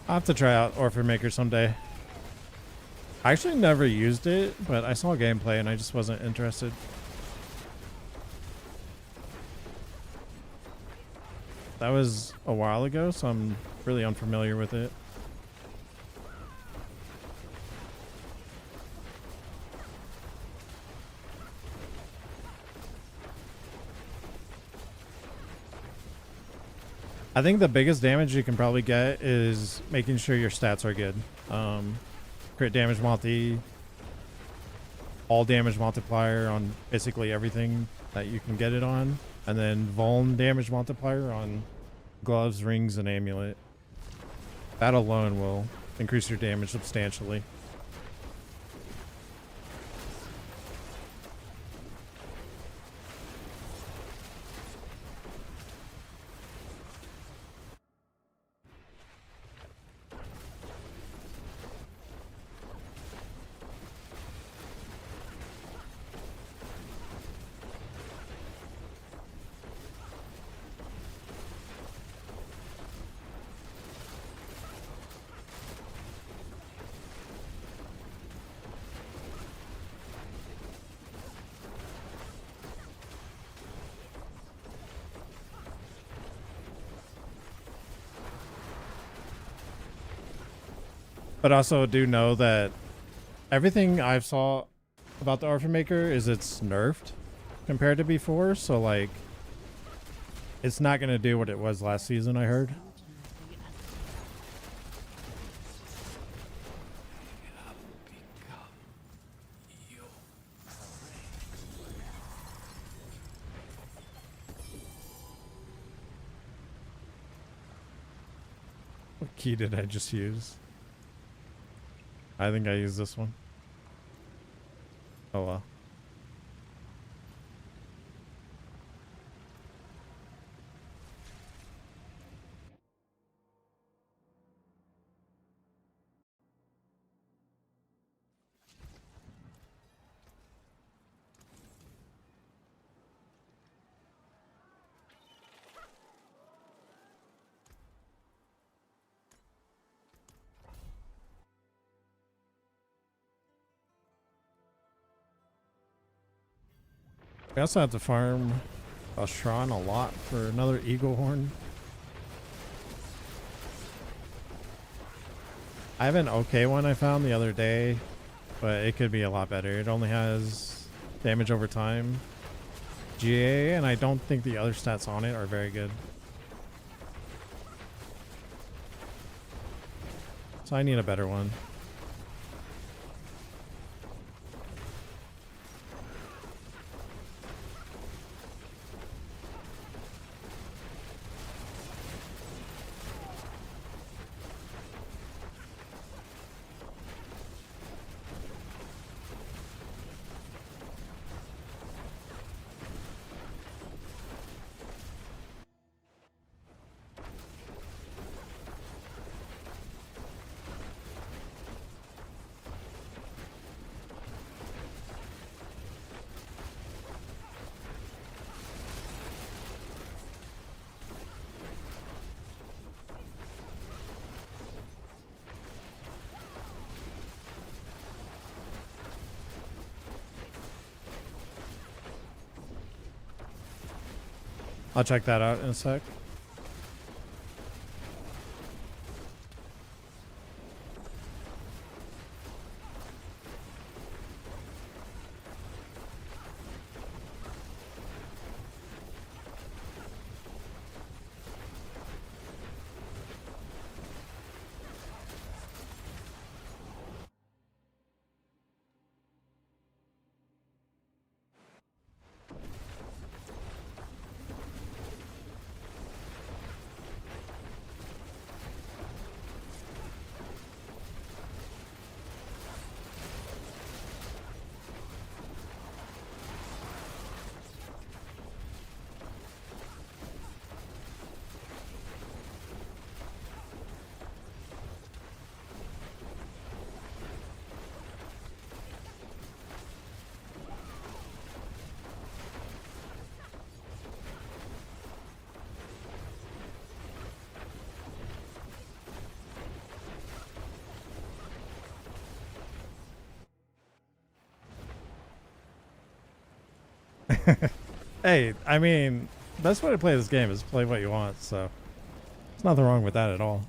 I'll have to try out Orphan Maker someday. I actually never used it, but I saw gameplay and I just wasn't interested. That was a while ago, so I'm really unfamiliar with it. I think the biggest damage you can probably get is making sure your stats are good. Crit damage multi, all damage multiplier on basically everything that you can get it on, and then vuln damage multiplier on gloves, rings, and amulet. That alone will increase your damage substantially. But also do know that everything I've saw about the Orphan Maker is it's nerfed compared to before, so like it's not going to do what it was last season, I heard. What key did I just use? I think I used this one. Oh well. We also have to farm Ashran a lot for another eagle horn. I have an okay one I found the other day, but it could be a lot better. It only has damage over time, GA, and I don't think the other stats on it are very good. So I need a better one. I'll check that out in a sec. Hey, I mean, best way to play this game is play what you want, so there's nothing wrong with that at all.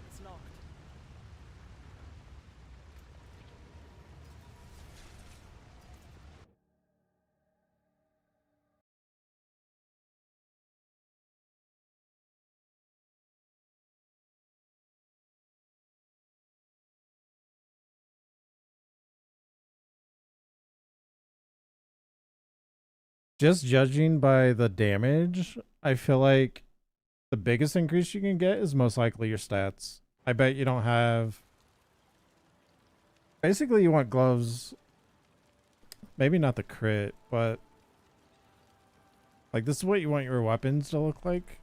It's locked. Just judging by the damage, I feel like the biggest increase you can get is most likely your stats. I bet you don't have... Basically, you want gloves. Maybe not the crit, but... Like, this is what you want your weapons to look like.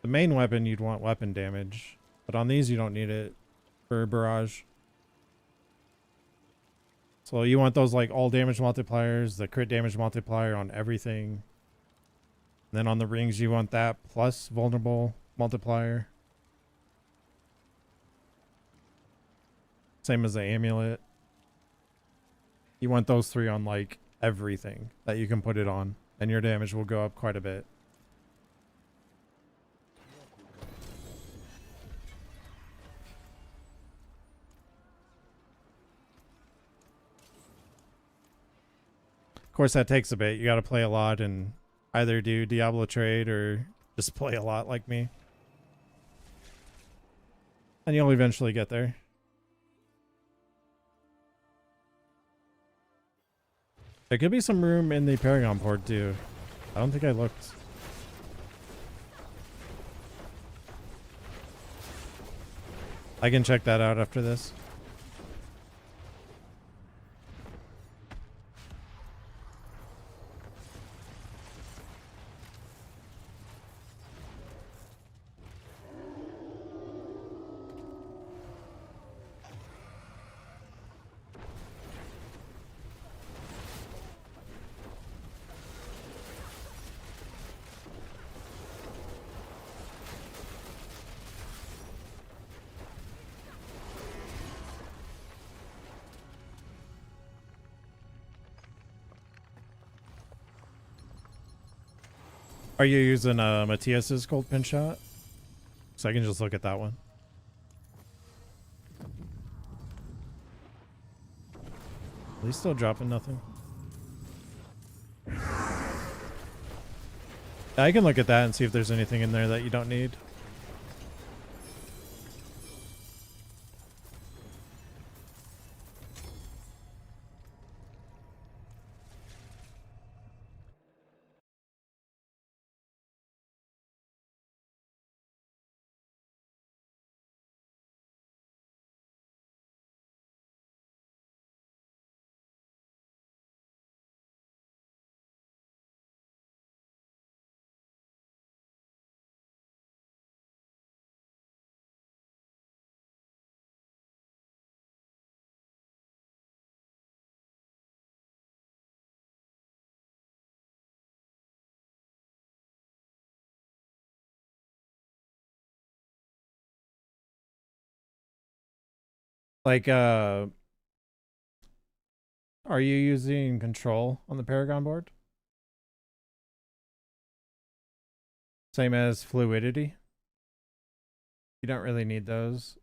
The main weapon, you'd want weapon damage. But on these, you don't need it for barrage. So you want those like all damage multipliers, the crit damage multiplier on everything. And then on the rings, you want that plus vulnerable multiplier. Same as the amulet. You want those three on like everything that you can put it on, and your damage will go up quite a bit. Of course, that takes a bit. You got to play a lot and either do Diablo trade or just play a lot like me. And you'll eventually get there. There could be some room in the Paragon port too. I don't think I looked. I can check that out after this. Are you using Matthias's gold pin shot? So I can just look at that one. Are they still dropping nothing? I can look at that and see if there's anything in there that you don't need. Like, are you using control on the Paragon board? Same as fluidity? You don't really need those.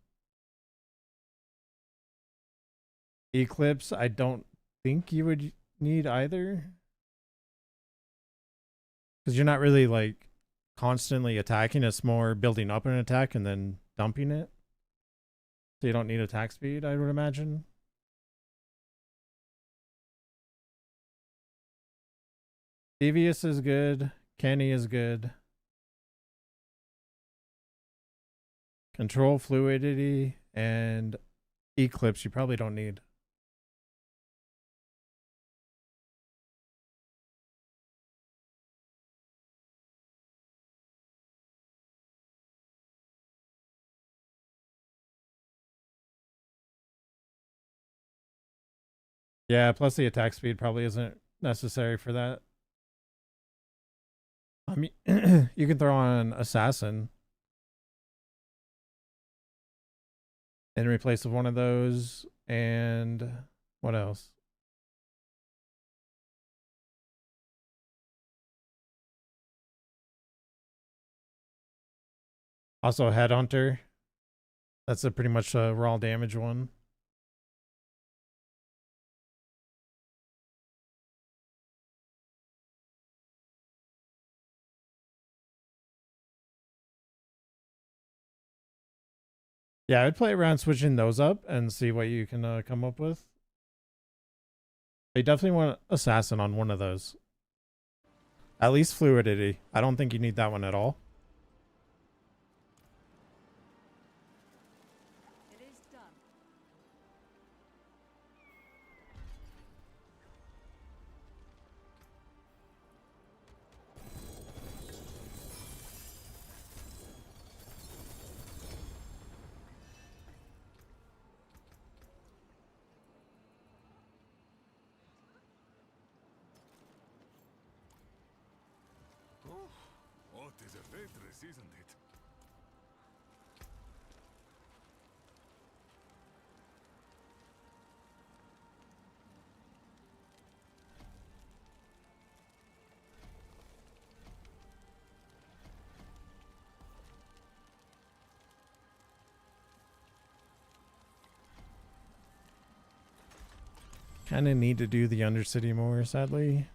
Eclipse, I don't think you would need either. Because you're not really like constantly attacking. It's more building up an attack and then dumping it. So you don't need attack speed, I would imagine. Devious is good. Kenny is good. Control, fluidity, and Eclipse you probably don't need. Yeah, plus the attack speed probably isn't necessary for that. I mean, you can throw on Assassin and replace with one of those. And what else? Also, Headhunter. That's a pretty much a raw damage one. Yeah, I'd play around switching those up and see what you can come up with. You definitely want Assassin on one of those. At least Fluidity. I don't think you need that one at all. It is done. What is a waitress, isn't it? Kind of need to do the Undercity more, sadly.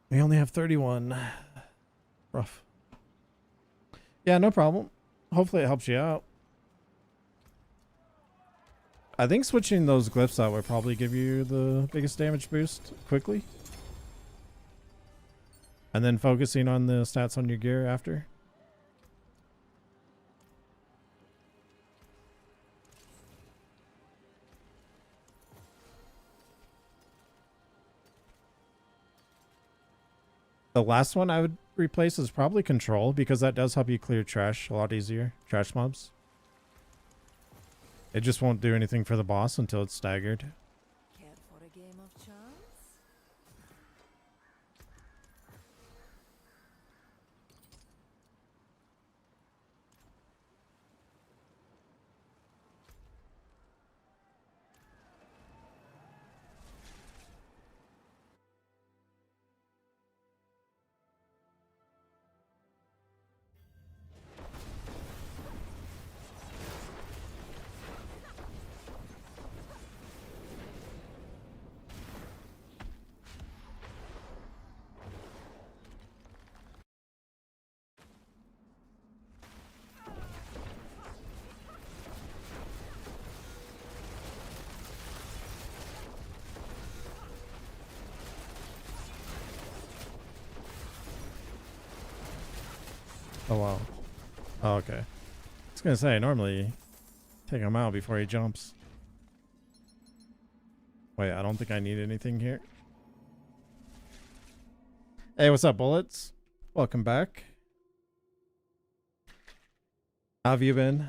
We only have 31. Rough. Yeah, no problem. Hopefully it helps you out. I think switching those glyphs out would probably give you the biggest damage boost quickly. And then focusing on the stats on your gear after. The last one I would replace is probably Control, because that does help you clear trash a lot easier. Trash mobs. It just won't do anything for the boss until it's staggered. Care for a game of chance? Oh wow. Oh, okay. I was gonna say normally take him out before he jumps. Wait, I don't think I need anything here. Hey, what's up, bullets? Welcome back. How have you been?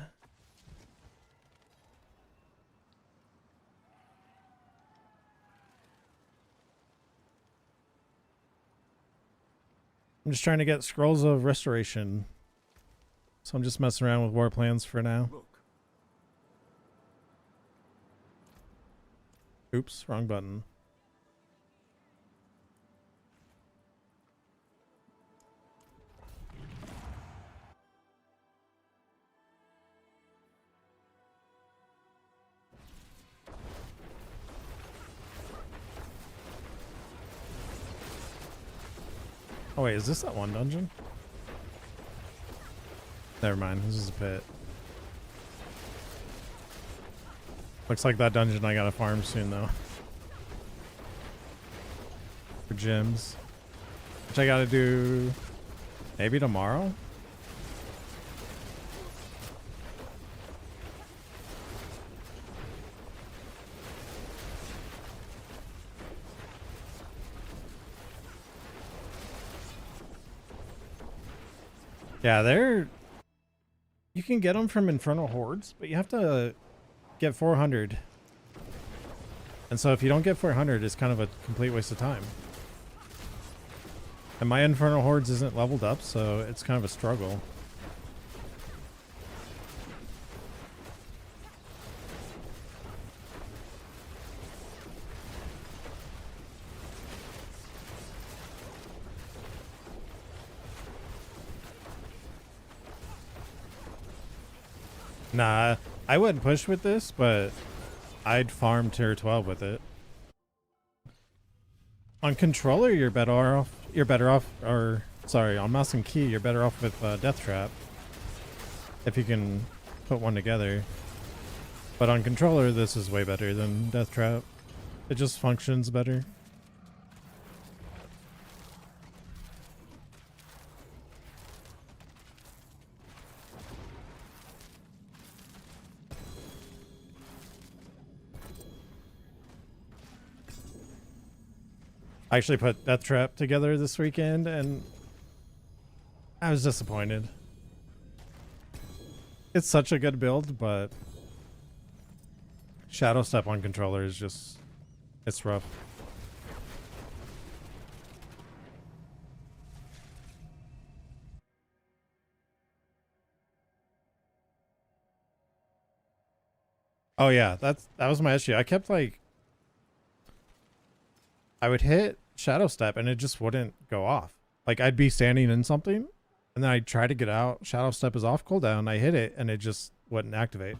I'm just trying to get scrolls of restoration. So I'm just messing around with war plans for now. Look, Oops, wrong button. Oh wait, is this that one dungeon? Never mind, this is a pit. Looks like that dungeon I gotta farm soon though. For gems. Which I gotta do maybe tomorrow? Yeah, you can get them from Infernal Hordes, but you have to get 400. And so if you don't get 400, it's kind of a complete waste of time. And my Infernal Hordes isn't leveled up, so it's kind of a struggle. Nah, I wouldn't push with this, but I'd farm tier 12 with it. On controller, you're better off. Or sorry, on mouse and key, you're better off with Death Trap. If you can put one together. But on controller, this is way better than Death Trap. It just functions better. I actually put Death Trap together this weekend and I was disappointed. It's such a good build, but Shadow Step on controller is just, it's rough. Oh yeah, that was my issue. I kept like, I would hit Shadow Step and it just wouldn't go off. Like I'd be standing in something and then I'd try to get out. Shadow Step is off cooldown. I hit it and it just wouldn't activate.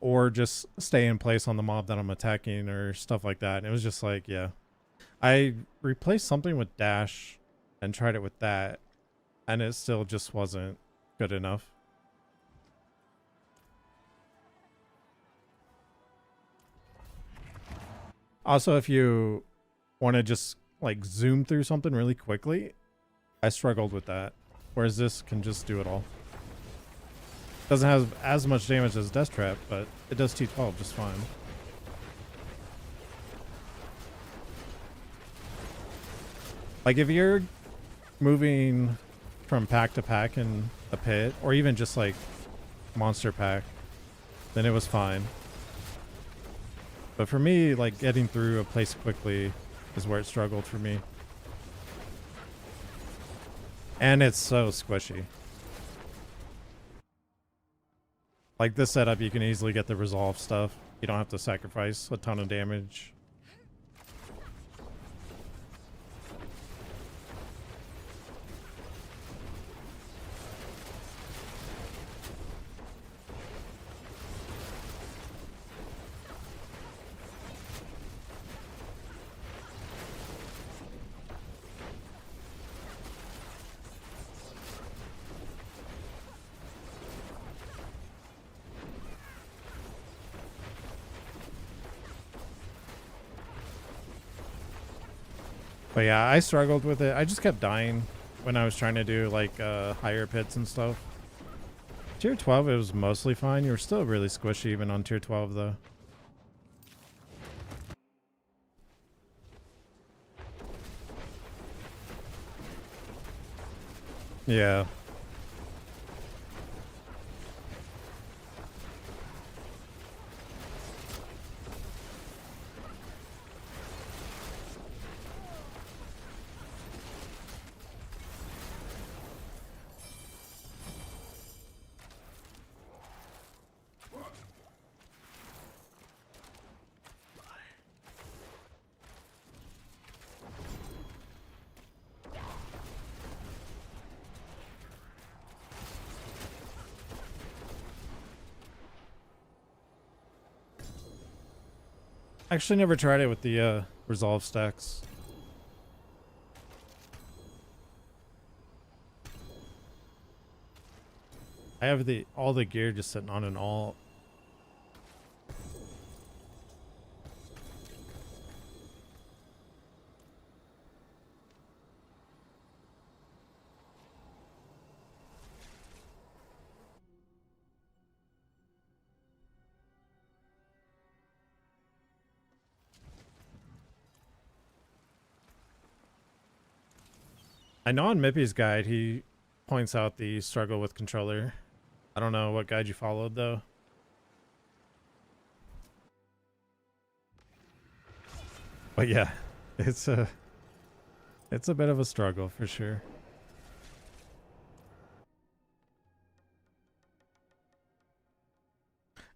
Or just stay in place on the mob that I'm attacking or stuff like that. And it was just like, yeah. I replaced something with dash and tried it with that and it still just wasn't good enough. Also, if you want to just like zoom through something really quickly, I struggled with that. Whereas this can just do it all. Doesn't have as much damage as Death Trap, but it does T12 just fine. Like if you're moving from pack to pack in a pit, or even just like monster pack, then it was fine. But for me, like getting through a place quickly is where it struggled for me. And it's so squishy. Like this setup, you can easily get the resolve stuff. You don't have to sacrifice a ton of damage. But yeah, I struggled with it. I just kept dying. when I was trying to do like higher pits and stuff. Tier 12 it was mostly fine. You were still really squishy even on tier 12 though. Yeah. Actually never tried it with the resolve stacks. I have all the gear just sitting on an alt. I know on Mippy's guide he points out the struggle with controller. I don't know what guide you followed though. But yeah, it's a bit of a struggle for sure.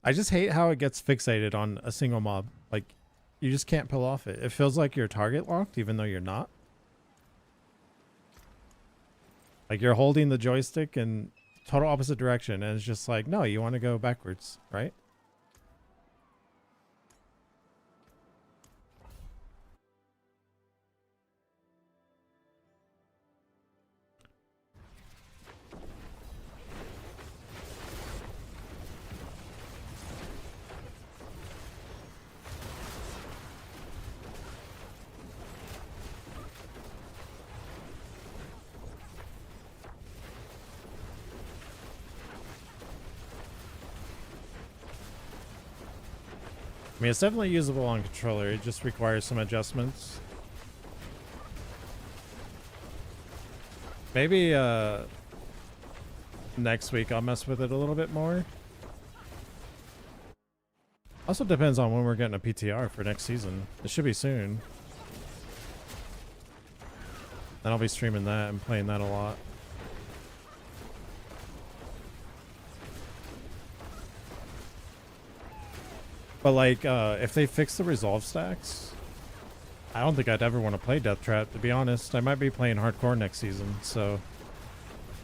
I just hate how it gets fixated on a single mob. Like, you just can't pull off it. It feels like you're target locked even though you're not. Like you're holding the joystick in total opposite direction and it's just like, no, you want to go backwards, right? I mean, it's definitely usable on controller. It just requires some adjustments. Maybe next week I'll mess with it a little bit more. Also depends on when we're getting a PTR for next season. It should be soon. And I'll be streaming that and playing that a lot. But like, if they fix the resolve stacks, I don't think I'd ever want to play Death Trap, to be honest. I might be playing hardcore next season, so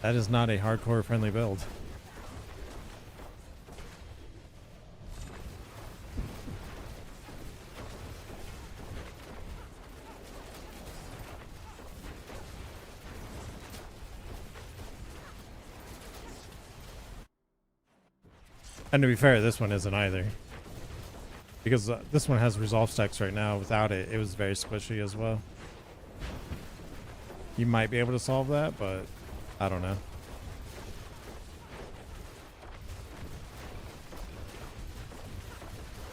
that is not a hardcore friendly build. And to be fair, this one isn't either. Because this one has resolve stacks right now. Without it, it was very squishy as well. You might be able to solve that, but I don't know.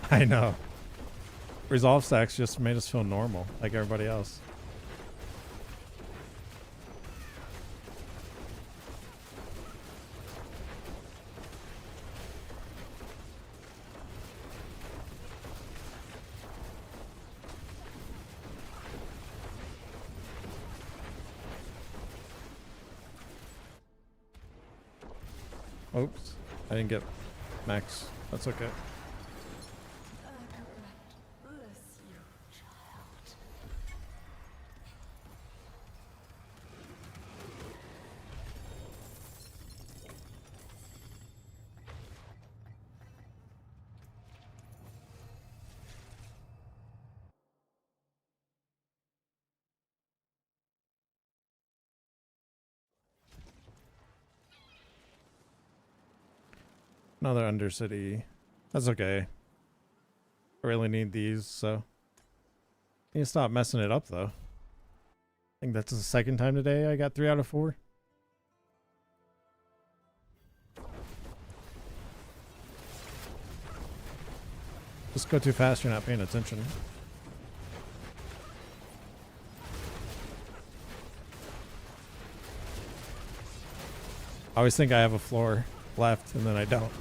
I know. Resolve stacks just made us feel normal, like everybody else. Oops, I didn't get max. That's okay. Bless you, child. Another Undercity. That's okay. I really need these, so. I need to stop messing it up, though. I can think that's the second time today I got 3 out of 4. Just go too fast, you're not paying attention. I always think I have a floor left, and then I don't.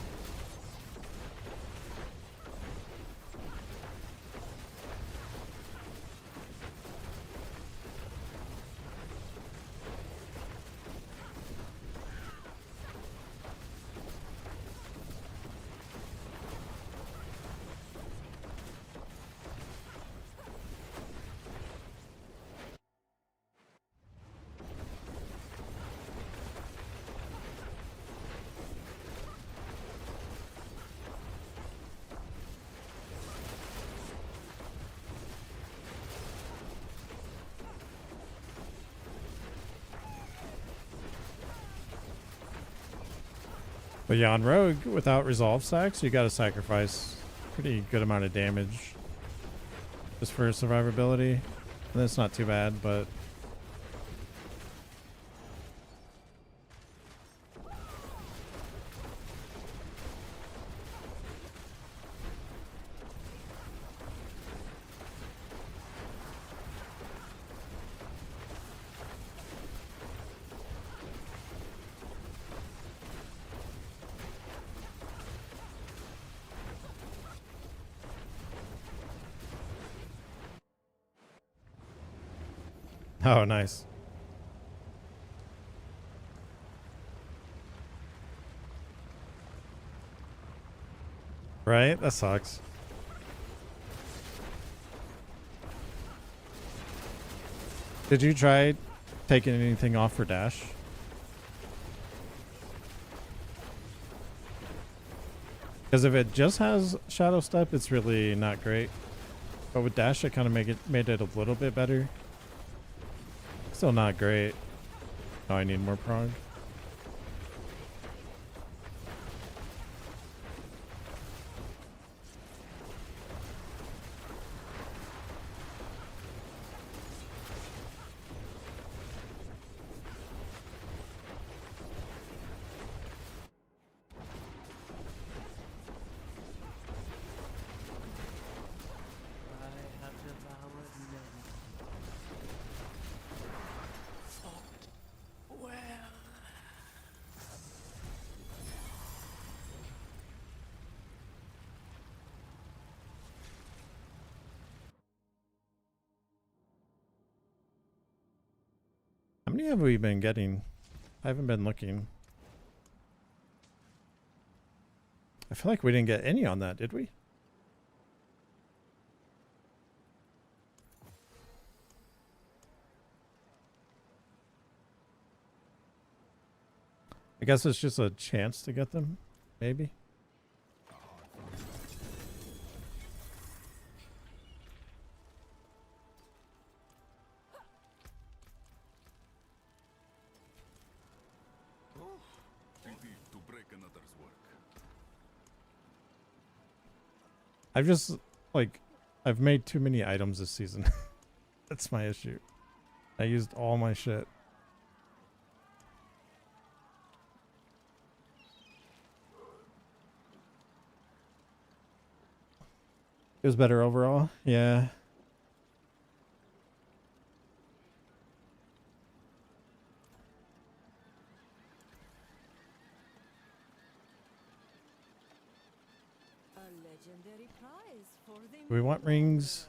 But yeah, on Rogue, without resolve stacks, you gotta sacrifice pretty good amount of damage just for survivability. And that's not too bad, but oh, nice. Right? That sucks. Did you try taking anything off for dash? Because if it just has Shadow Step, it's really not great. But with dash, it kind of made it a little bit better. Still not great. Oh, I need more prog. I have devoured many. Well, How many have we been getting? I haven't been looking. I feel like we didn't get any on that, did we? I guess it's just a chance to get them, maybe. pity to break another's work. I've just, like, I've made too many items this season. That's my issue. I used all my shit. It was better overall. Yeah. A legendary prize for the Do we want rings?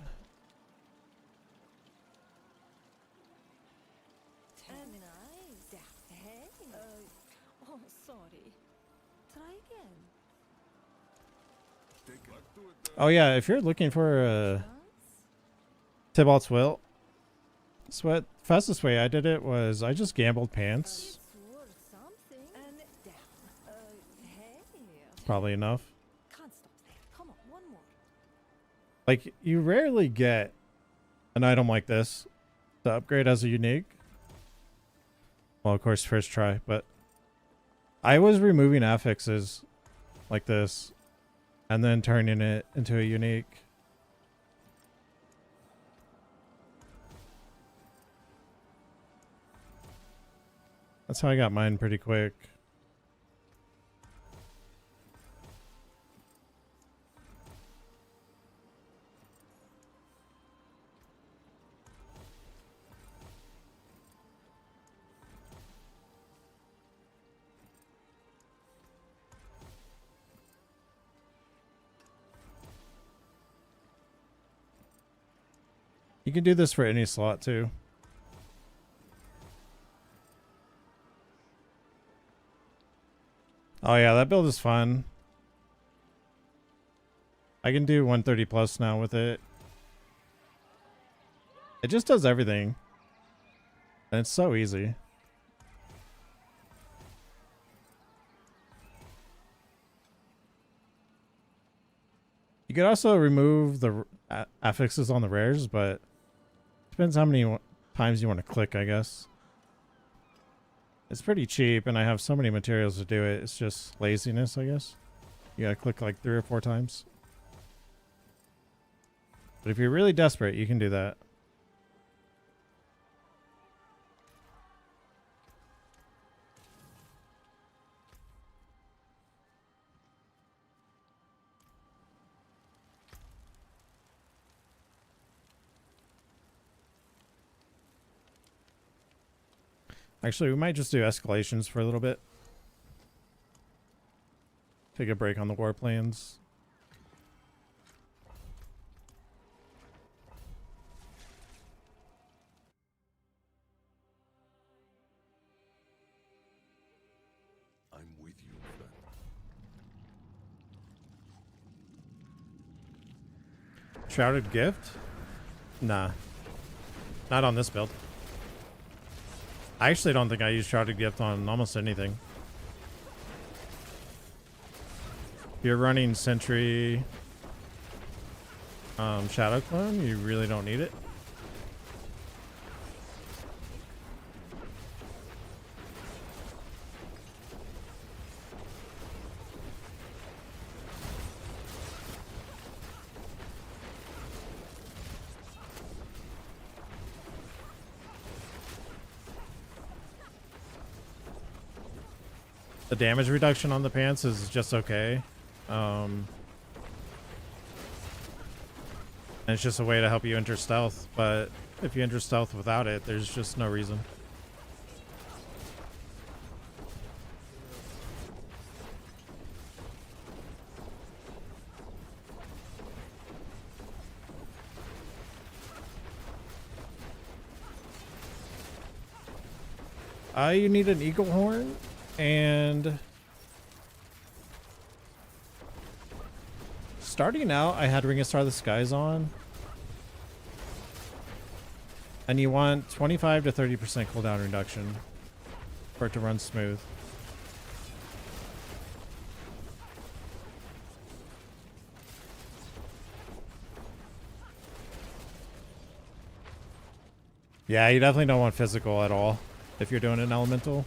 nice. Hey. Oh, sorry. Try again. Take it. Back to it. Oh yeah, if you're looking for a Once. Tybalt's Will Sweat, fastest way I did it was I just gambled pants. It's worth something. And down. Hey. Probably enough. Can't stop there. Come on, one more. Like, you rarely get an item like this to upgrade as a unique. Well, of course, first try, but I was removing affixes like this and then turning it into a unique. That's how I got mine pretty quick. You can do this for any slot too. Oh yeah, that build is fun. I can do 130 plus now with it. It just does everything. And it's so easy. You could also remove the affixes on the rares, but depends how many times you want to click, I guess. It's pretty cheap, and I have so many materials to do it. It's just laziness, I guess. You gotta click like 3 or 4 times. But if you're really desperate, you can do that. Actually, we might just do escalations for a little bit. Take a break on the war plans. I'm with you, friend. Shrouded Gift? Nah. Not on this build. I actually don't think I use Shrouded Gift on almost anything. If you're running Sentry Shadow Clone, you really don't need it. The damage reduction on the pants is just okay. And it's just a way to help you enter stealth, but if you enter stealth without it, there's just no reason. You need an eagle horn, and starting out, I had Ring of Star the Skies on. And you want 25 to 30% cooldown reduction for it to run smooth. Yeah, you definitely don't want physical at all if you're doing an elemental.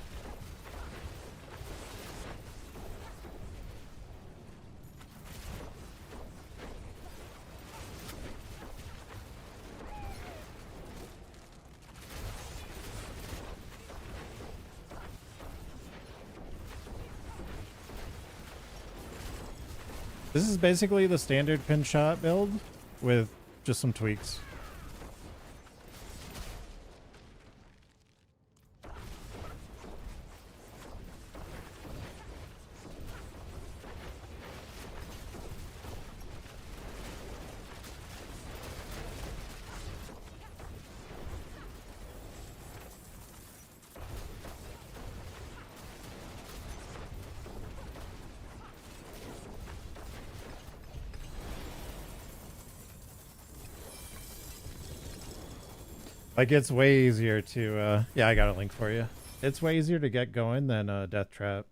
This is basically the standard pin shot build with just some tweaks. Like, it's way easier to, yeah, I got a link for you. It's way easier to get going than Death Trap.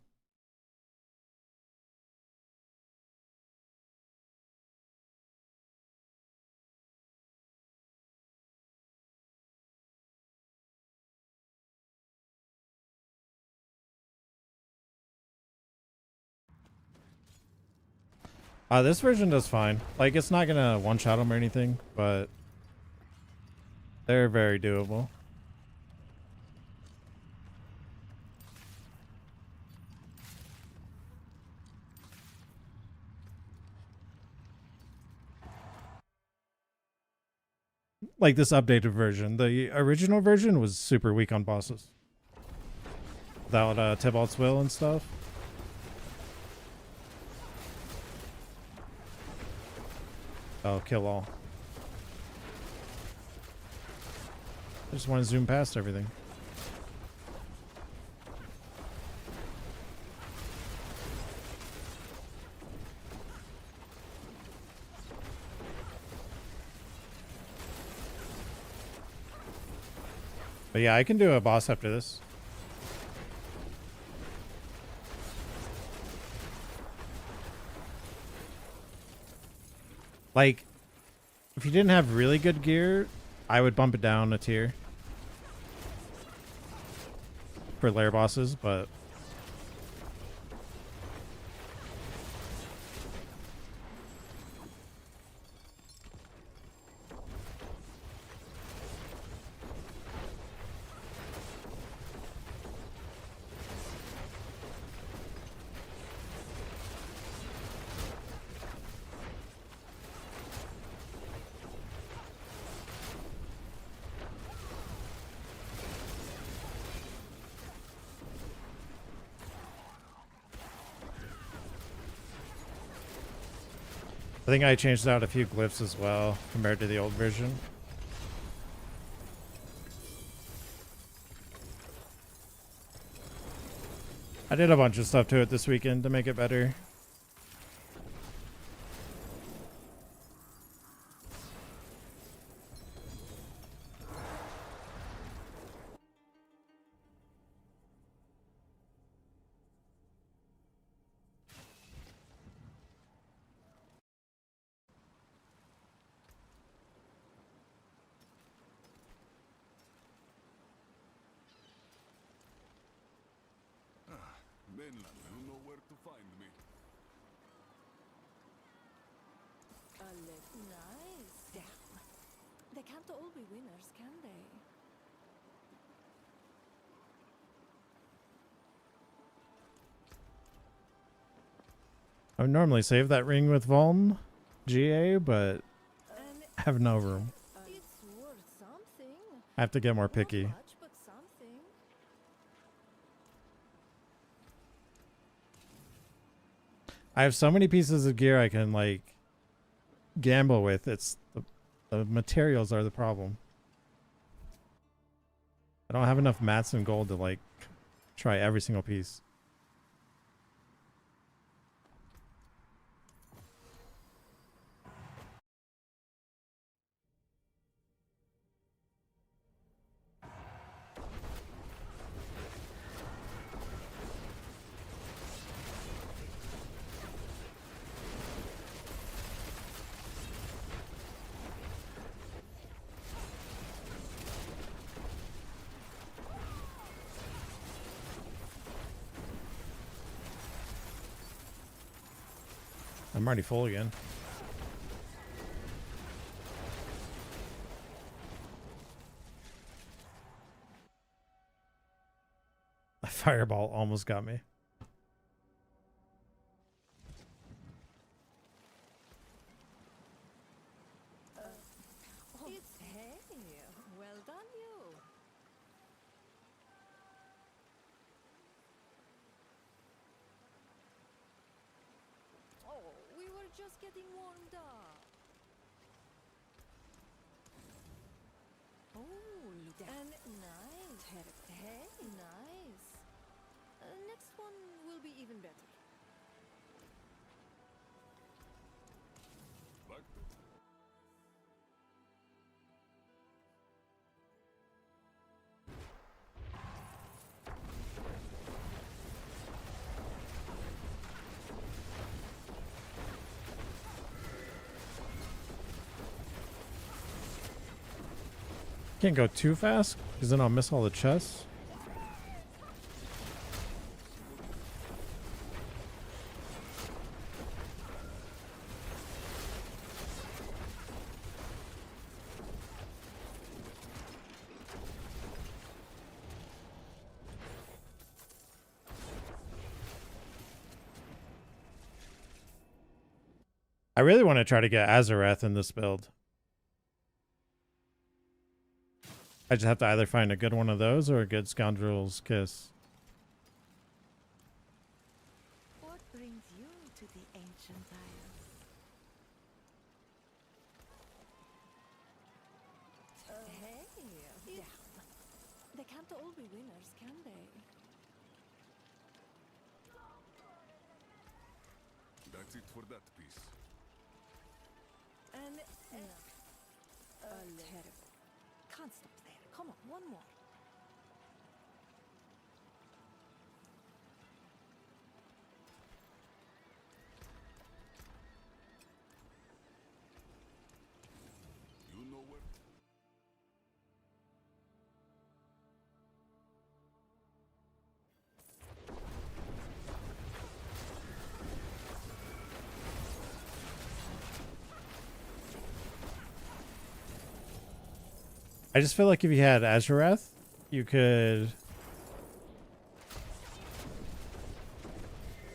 This version does fine. Like, it's not gonna one-shot them or anything, but they're very doable. Like this updated version. The original version was super weak on bosses. Without Tybalt's Will and stuff. Oh, kill all. I just want to zoom past everything. But yeah, I can do a boss after this. Like, if you didn't have really good gear, I would bump it down a tier for lair bosses, but I think I changed out a few glyphs as well compared to the old version. I did a bunch of stuff to it this weekend to make it better. Mainland, you know where to find me. Nice. Down. They can't all be winners, can they? I would normally save that ring with Vuln GA, but And I have no room. it's worth something. I have to get more Not picky. much, but something. I have so many pieces of gear I can like gamble with. It's the materials are the problem. I don't have enough mats and gold to like try every single piece. I'm already full again. A fireball almost got me. It's hey, well done you. Oh, we were just getting warmed up. Oh, look and nice. Hey, nice. Next one will be even better. Back Can't go too fast because then I'll miss all the chests. I really want to try to get Azareth in this build. I just have to either find a good one of those or a good scoundrel's kiss. What brings you to the ancient isles? Hey, damn. They can't all be winners, can they? That's it for that piece. And terrible. Can't stop there. Come on, one more. You know where. I just feel like if you had Azurath, you could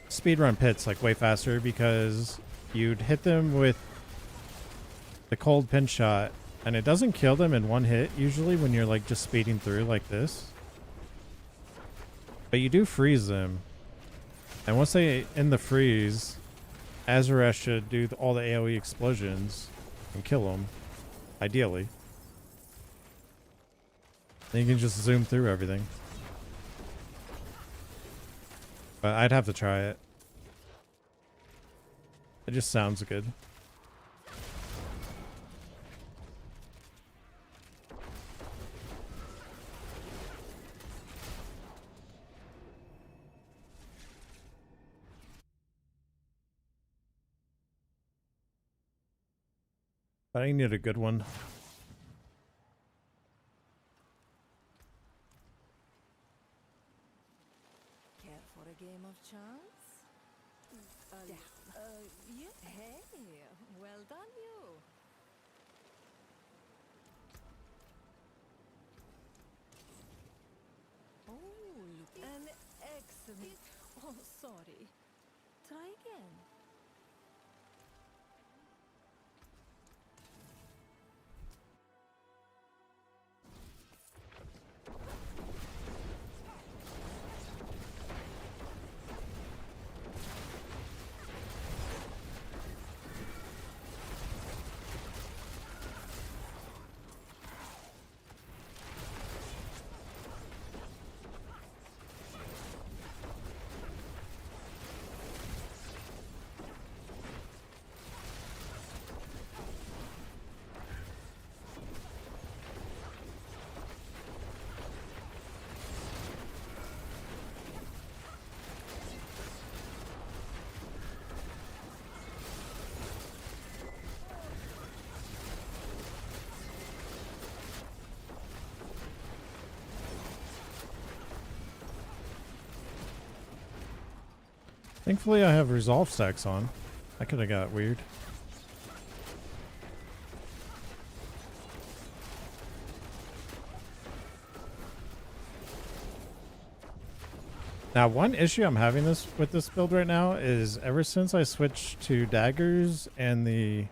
speedrun pits like way faster because you'd hit them with the cold pin shot and it doesn't kill them in one hit usually when you're like just speeding through like this. But you do freeze them. And once they end the freeze, Azurath should do all the AoE explosions and kill them, ideally. Then you can just zoom through everything. But I'd have to try it. It just sounds good. But I need a good one. Care for a game of chance? Yeah. Yeah. Hey, well done, you. Oh, look. An excellent. Oh, sorry. Try again. Thankfully I have resolve stacks on. I could have got weird. Now, one issue I'm having with this build right now is ever since I switched to daggers and the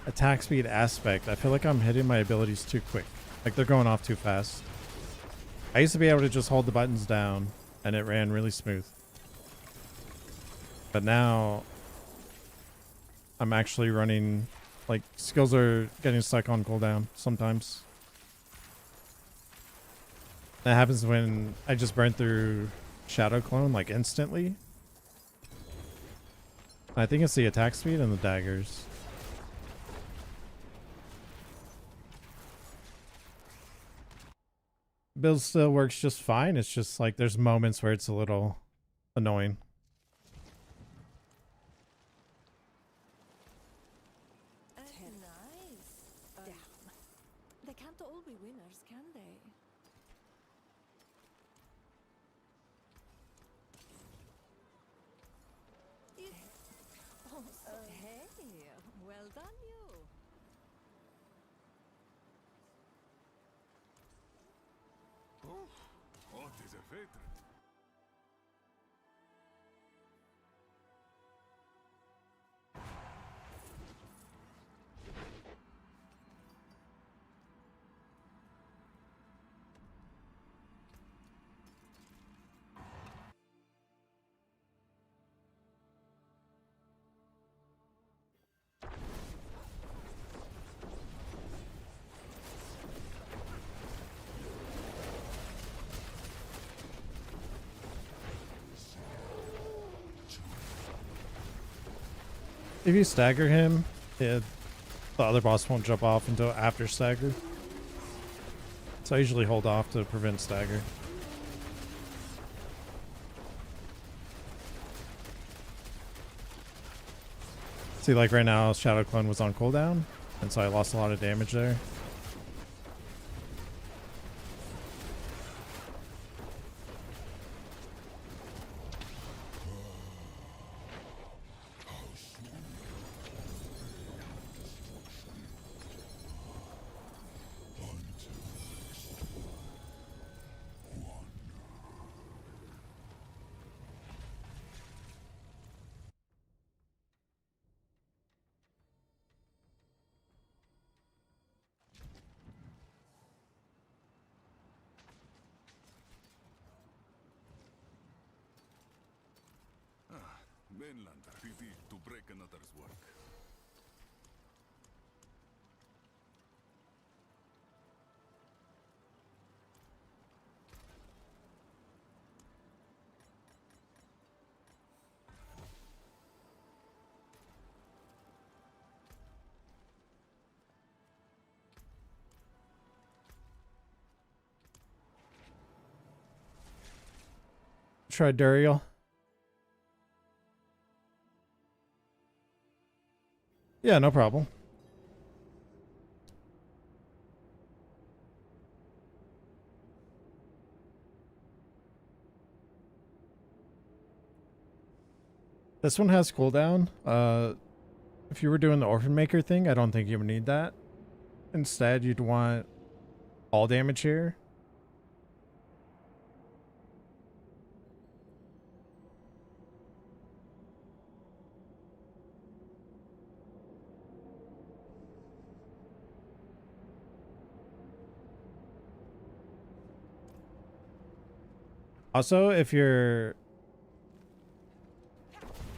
attack speed aspect, I feel like I'm hitting my abilities too quick. Like they're going off too fast. I used to be able to just hold the buttons down and it ran really smooth. But now I'm actually running, like skills are getting stuck on cooldown sometimes. That happens when I just burn through Shadow Clone like instantly. I think it's the attack speed and the daggers. Build still works just fine. It's just like there's moments where it's a little annoying. Nice. Damn. They can't all be winners, can they? Oh, hey, well done, you. Oh, what is a veteran? if you stagger him, the other boss won't jump off until after stagger. So I usually hold off to prevent stagger. See, like right now, Shadow Clone was on cooldown, and so I lost a lot of damage there. Mainlander, revealed to break another's work. Try Duriel. Yeah, no problem. This one has cooldown. If you were doing the Orphan Maker thing, I don't think you would need that. Instead, you'd want all damage here. Also, if you're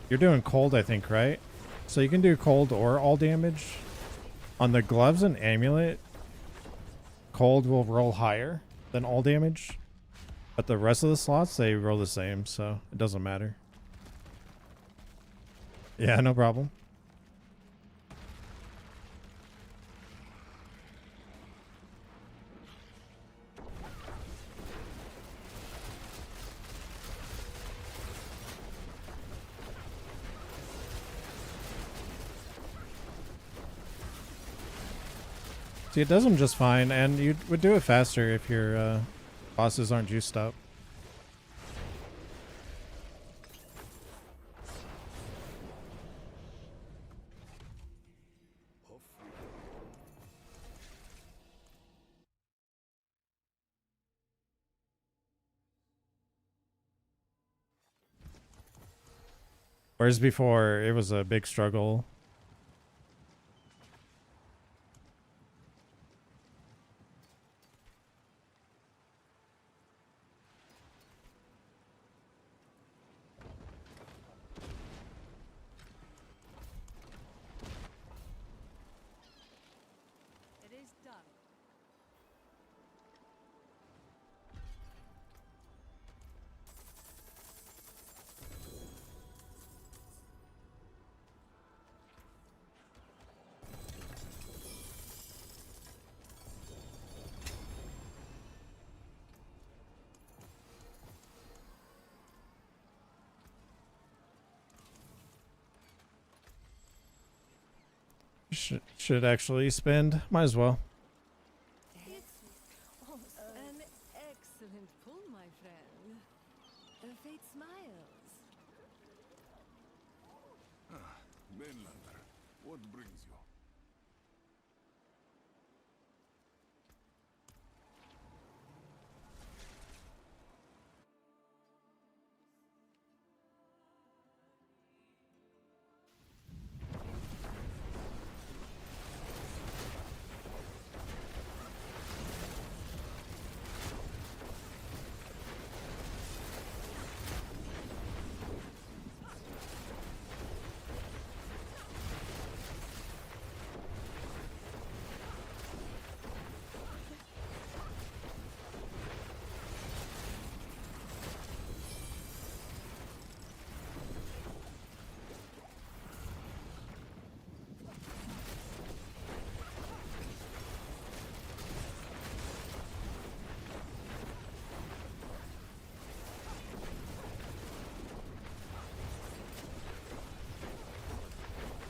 doing cold, I think, right? So you can do cold or all damage. On the gloves and amulet, cold will roll higher than all damage. But the rest of the slots, they roll the same, so it doesn't matter. Yeah, no problem. See, it does them just fine, and you would do it faster if your bosses aren't juiced up. Whereas before, it was a big struggle. It is done. Should actually spend. Might as well. An excellent pull, my friend. Fate smiles. Mainlander, what brings you?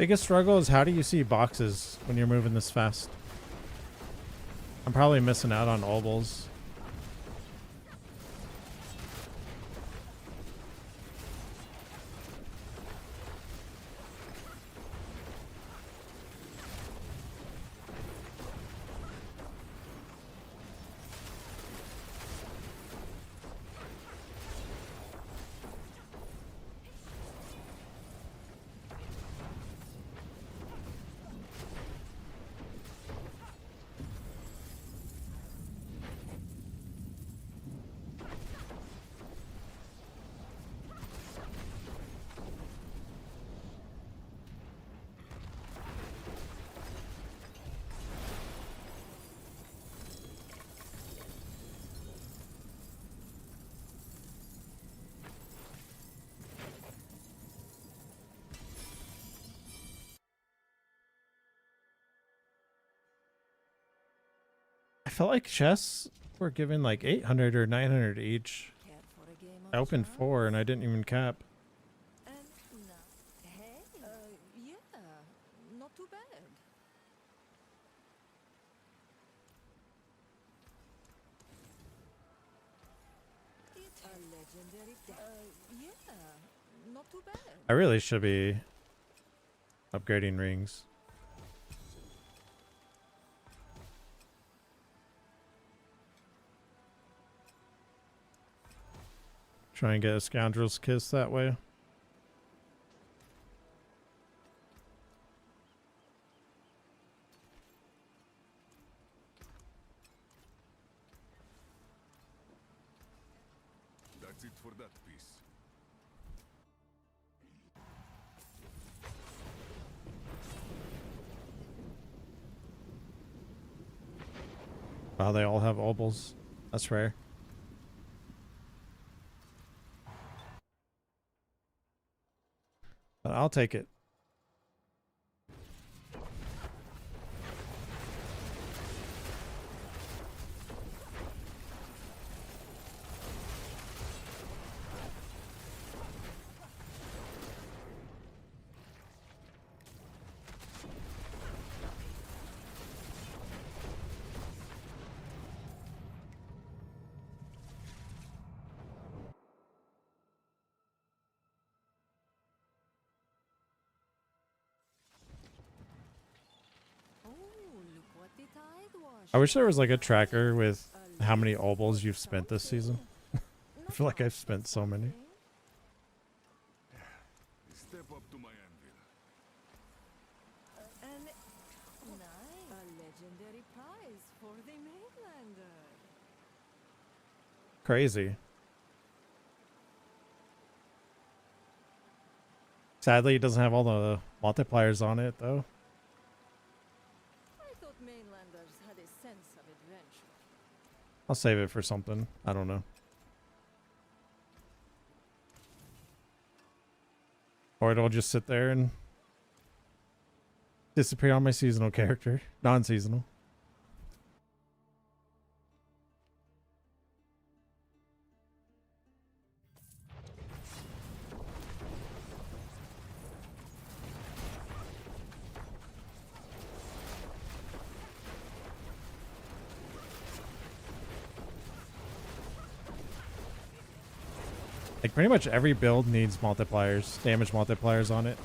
Biggest struggle is how do you see boxes when you're moving this fast? I'm probably missing out on obols. I felt like chests were given like 800 or 900 each. Care for a game I of opened chance? 4 and I didn't even cap. And no. Hey. Yeah. Not too bad. It's a legendary yeah. Not too bad. I really should be upgrading rings. Try and get a scoundrel's kiss that way. That's it for that piece. Wow, they all have obols. That's rare. But I'll take it. Oh, look what the tide wash. I wish there was like a tracker with how many obols you've spent this season. I feel like I've spent so many. Step up to my anvil. And nice. A legendary prize for the mainlander. Crazy. Sadly, it doesn't have all the multipliers on it, though. I thought mainlanders had a sense of adventure. I'll save it for something. I don't know. Or it'll just sit there and disappear on my seasonal character. Non-seasonal. Like pretty much every build needs multipliers, damage multipliers on it.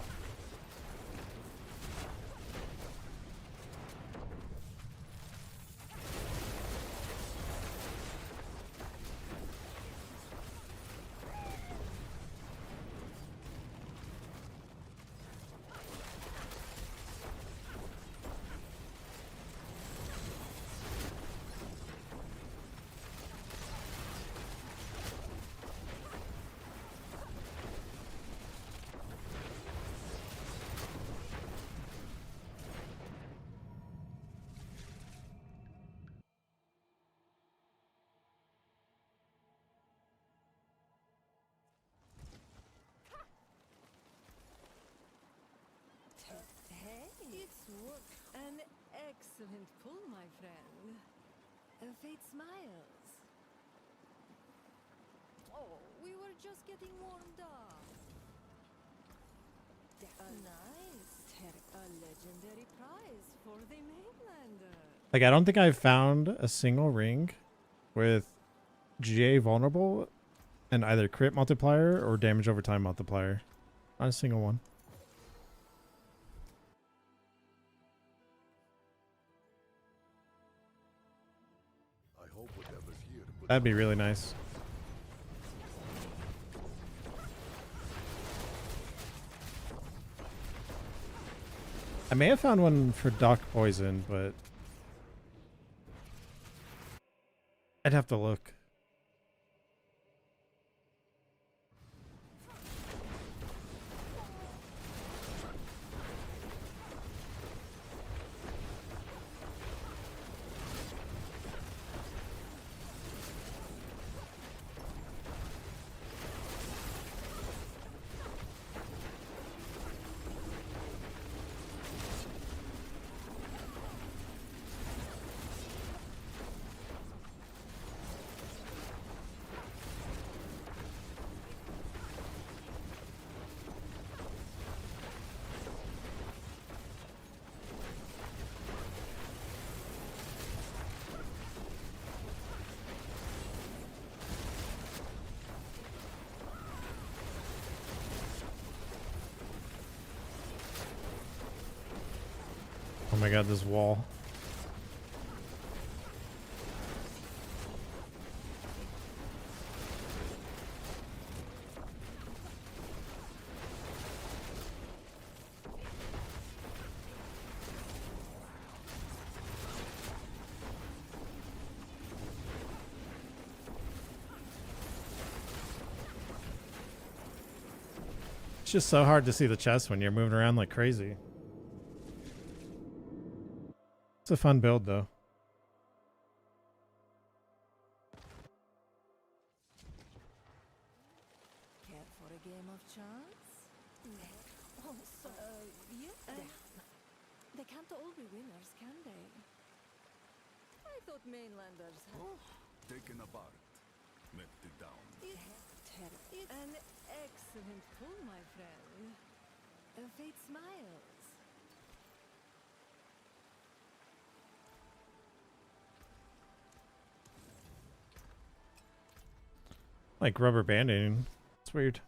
Hey, it's work. An excellent pull, my friend. Fate smiles. Oh, we were just getting warmed up. Nice. A legendary prize for the mainlander. Like, I don't think I've found a single ring with GA vulnerable and either crit multiplier or damage over time multiplier. Not a single one. I hope whatever's here will That'd be really nice. I may have found one for Doc Poison, but I'd have to look. Oh my god, this wall. It's just so hard to see the chest when you're moving around like crazy. It's a fun build, though. Care for a game of chance? Oh, so yeah. They can't all be winners, can they? I thought mainlanders had taken apart. Melted down. It's an excellent pull, my friend. Fate smiles. Like rubber banding. It's weird.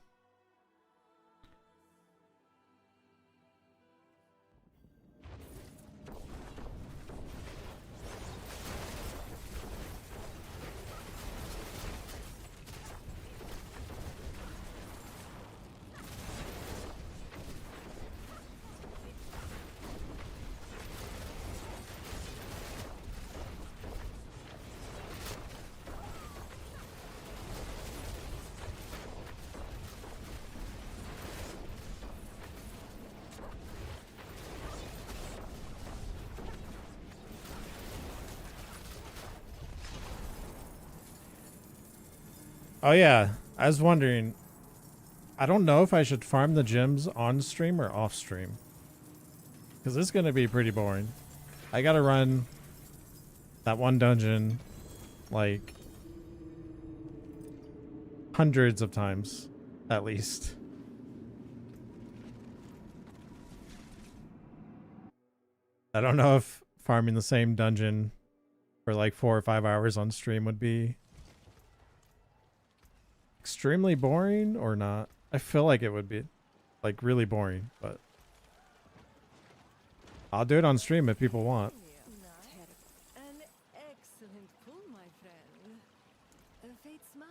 Oh yeah, I was wondering. I don't know if I should farm the gems on stream or off stream. Because it's going to be pretty boring. I got to run that one dungeon like hundreds of times at least. I don't know if farming the same dungeon for like 4 or 5 hours on stream would be extremely boring or not. I feel like it would be like really boring, but I'll do it on stream if people want. An excellent pull, my friend. Fate smiles.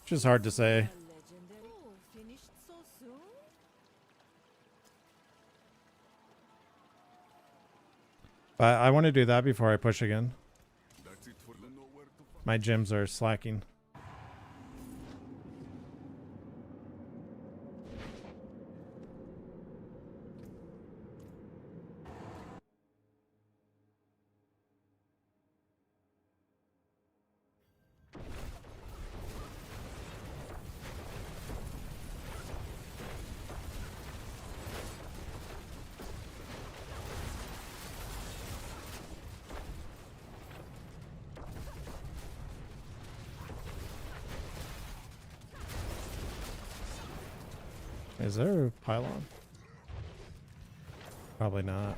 It's just hard to say. A legendary. Oh, finished so soon? But I want to do that before I push again. That's it for the nowhere to find. My gems are slacking. Is there a pylon? Probably not.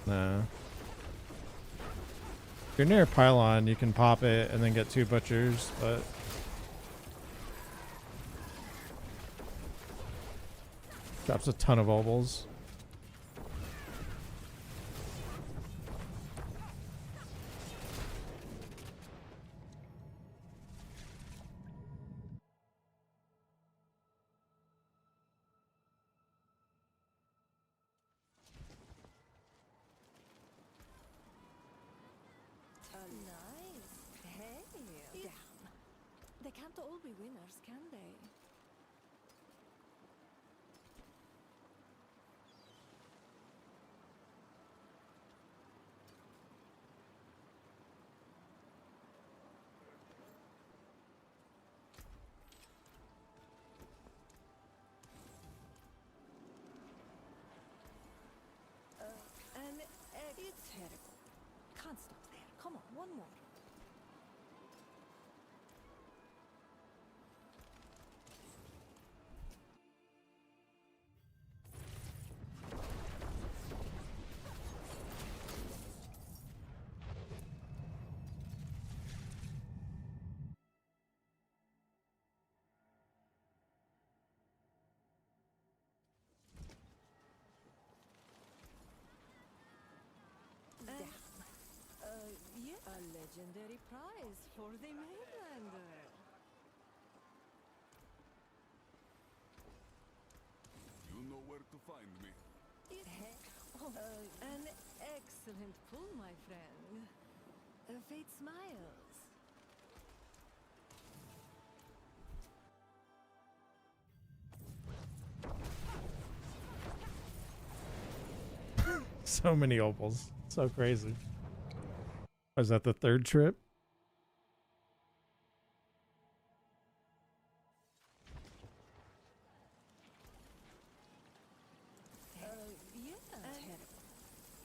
Nah. If you're near a pylon, you can pop it and then get 2 butchers, but drops a ton of obols. Nice. Hey, damn. They can't all be winners, can they? And it's terrible. Can't stop there. Come on, one more. Yeah. A legendary prize for the mainlander. You know where to find me. An excellent pull, my friend. Fate smiles. So many opals. So crazy. Was that the 3rd trip? Yeah. Terrible.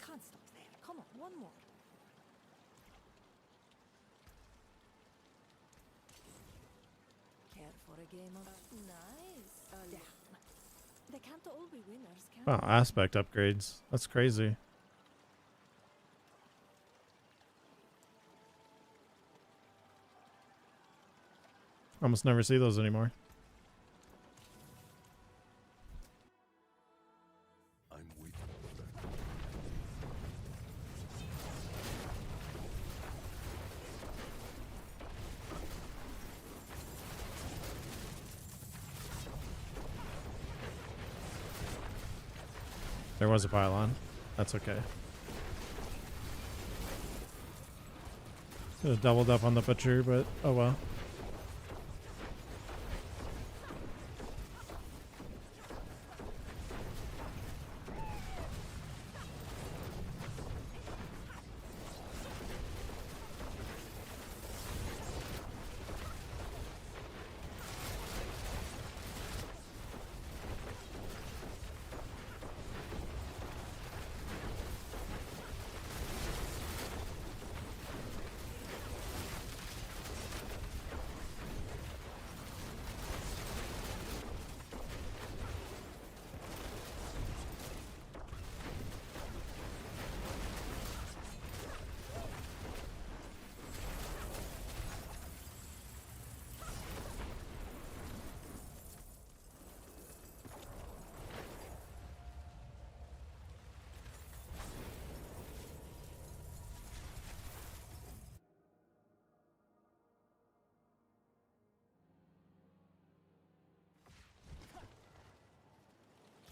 Can't stop there. Come on, one more. Care for a game of nice. Damn. They can't all be winners, can Wow, aspect upgrades. That's crazy. Almost never see those anymore. I'm waiting for that. There was a pylon. That's okay. Could have doubled up on the butcher, but oh well.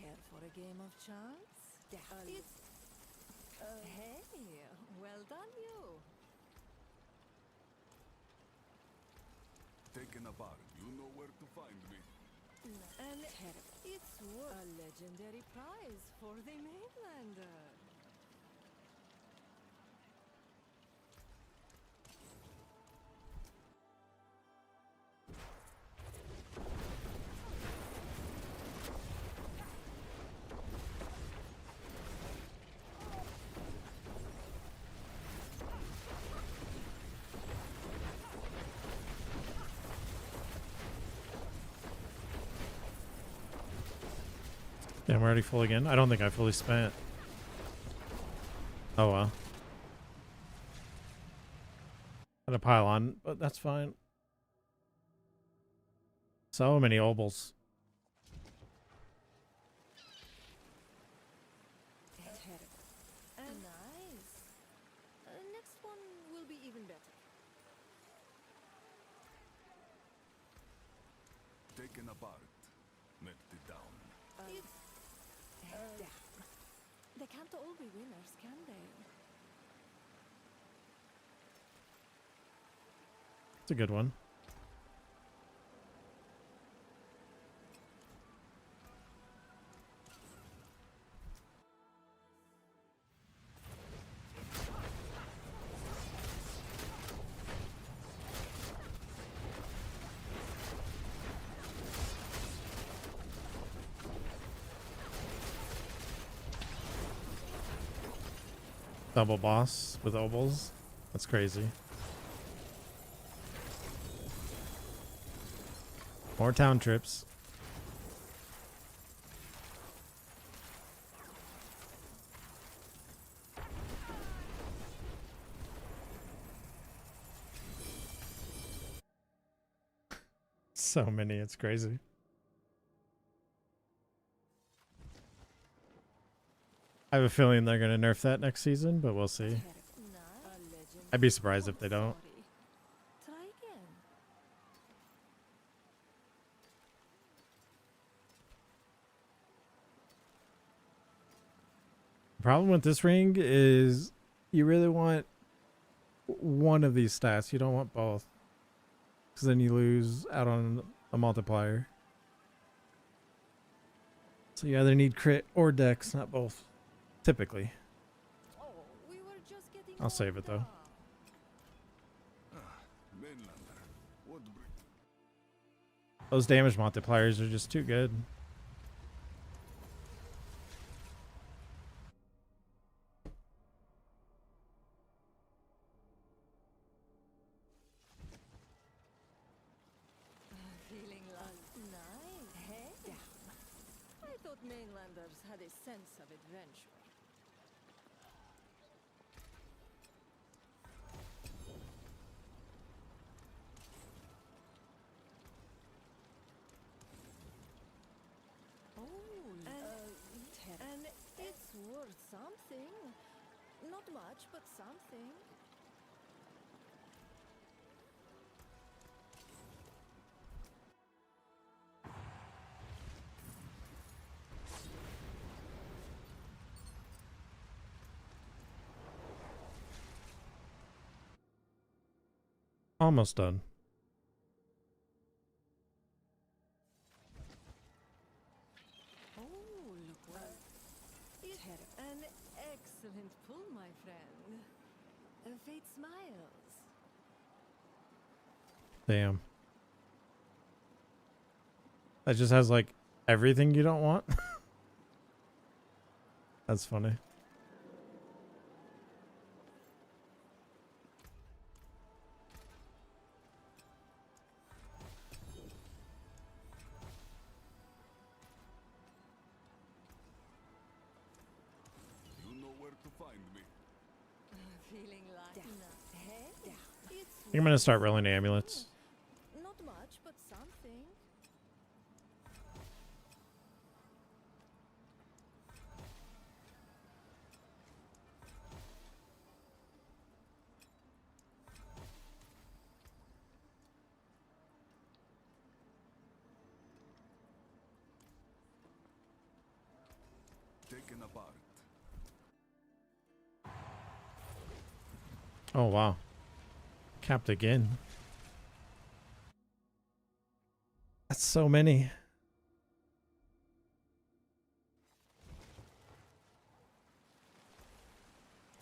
Care for a game of chance? It's hey, well done, you. Taking a bar. You know where to find me. And it's worth a legendary prize for the mainlander. Yeah, I'm already full again. I don't think I fully spent. Oh well. Had a pile on, but that's fine. So many obols. Nice. Next one will be even better. Taken apart, melted down. Damn. They can't all be winners, can they? It's a good one. Double boss with obols. That's crazy. More town trips. So many, it's crazy. I have a feeling they're gonna nerf that next season, but we'll see. I'd be surprised if they don't. Try again. The problem with this ring is you really want one of these stats. You don't want both. Because then you lose out on a multiplier. So you either need crit or dex, not both. Typically. Oh, we were just getting I'll save it, though. Mainlander, what bring? Those damage multipliers are just too good. Feeling like nice. Hey, damn. I thought mainlanders had a sense of adventure. Oh, and it's worth something. Not much, but something. Almost done. Oh, look what an excellent pull, my friend. Fate smiles. Damn. That just has like everything you don't want. That's funny. You know where to find me. Feeling like hey, it's I think I'm gonna start rolling amulets. not much, but something. Taken apart. Oh wow. Capped again. That's so many.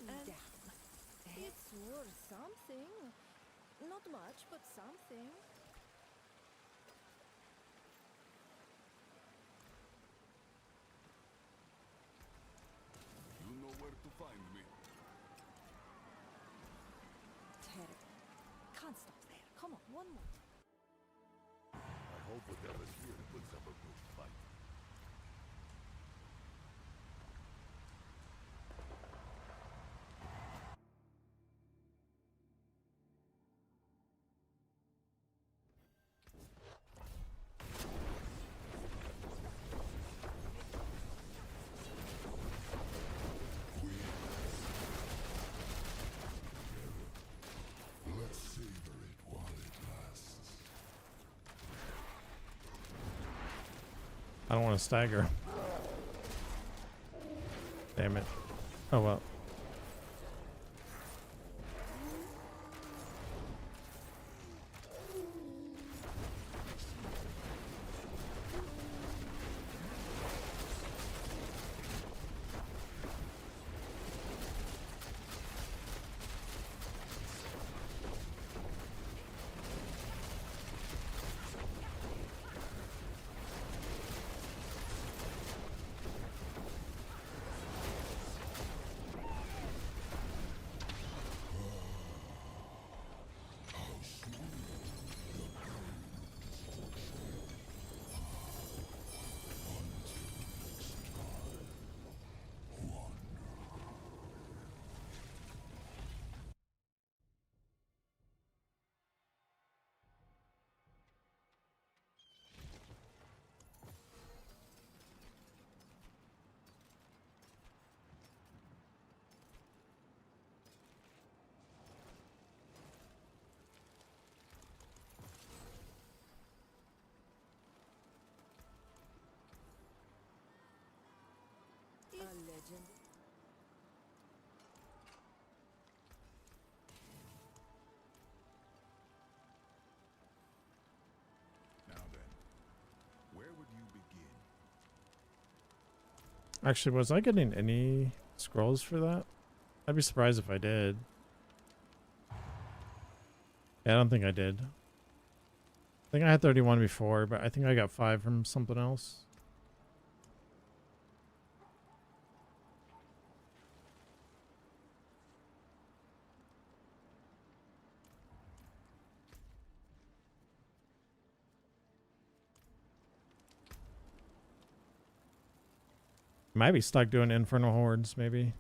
And it's worth something. Not much, but something. You know where to find me. Terrible. Can't stop there. Come on, one more. I hope whatever's here puts up a good fight. I don't want to stagger. Damn it. Oh well. A legend. Now then, where would you begin? Actually, was I getting any scrolls for that? I'd be surprised if I did. Yeah, I don't think I did. I think I had 31 before, but I think I got 5 from something else. Might be stuck doing Infernal Hordes, maybe.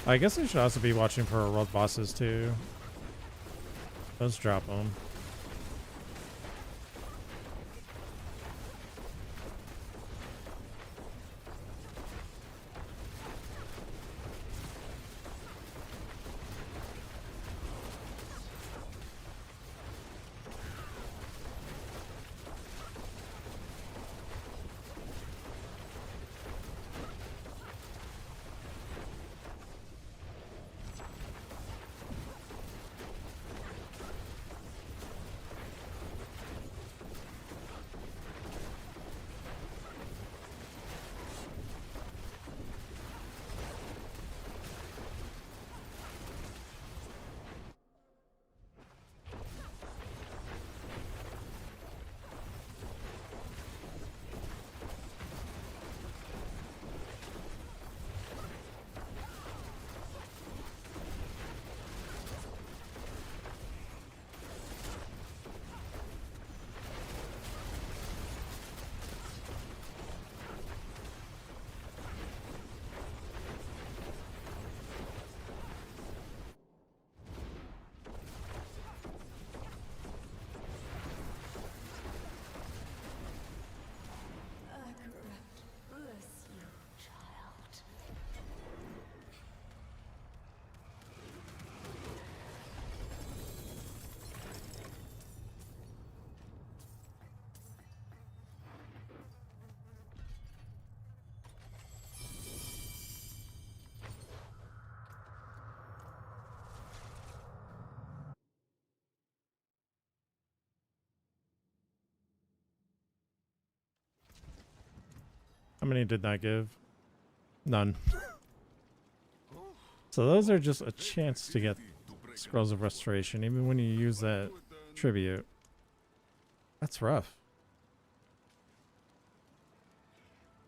I guess I should also be watching for world bosses too. Let's drop them. many did that give? None. So those are just a chance to get Scrolls of Restoration, even when you use that tribute. That's rough.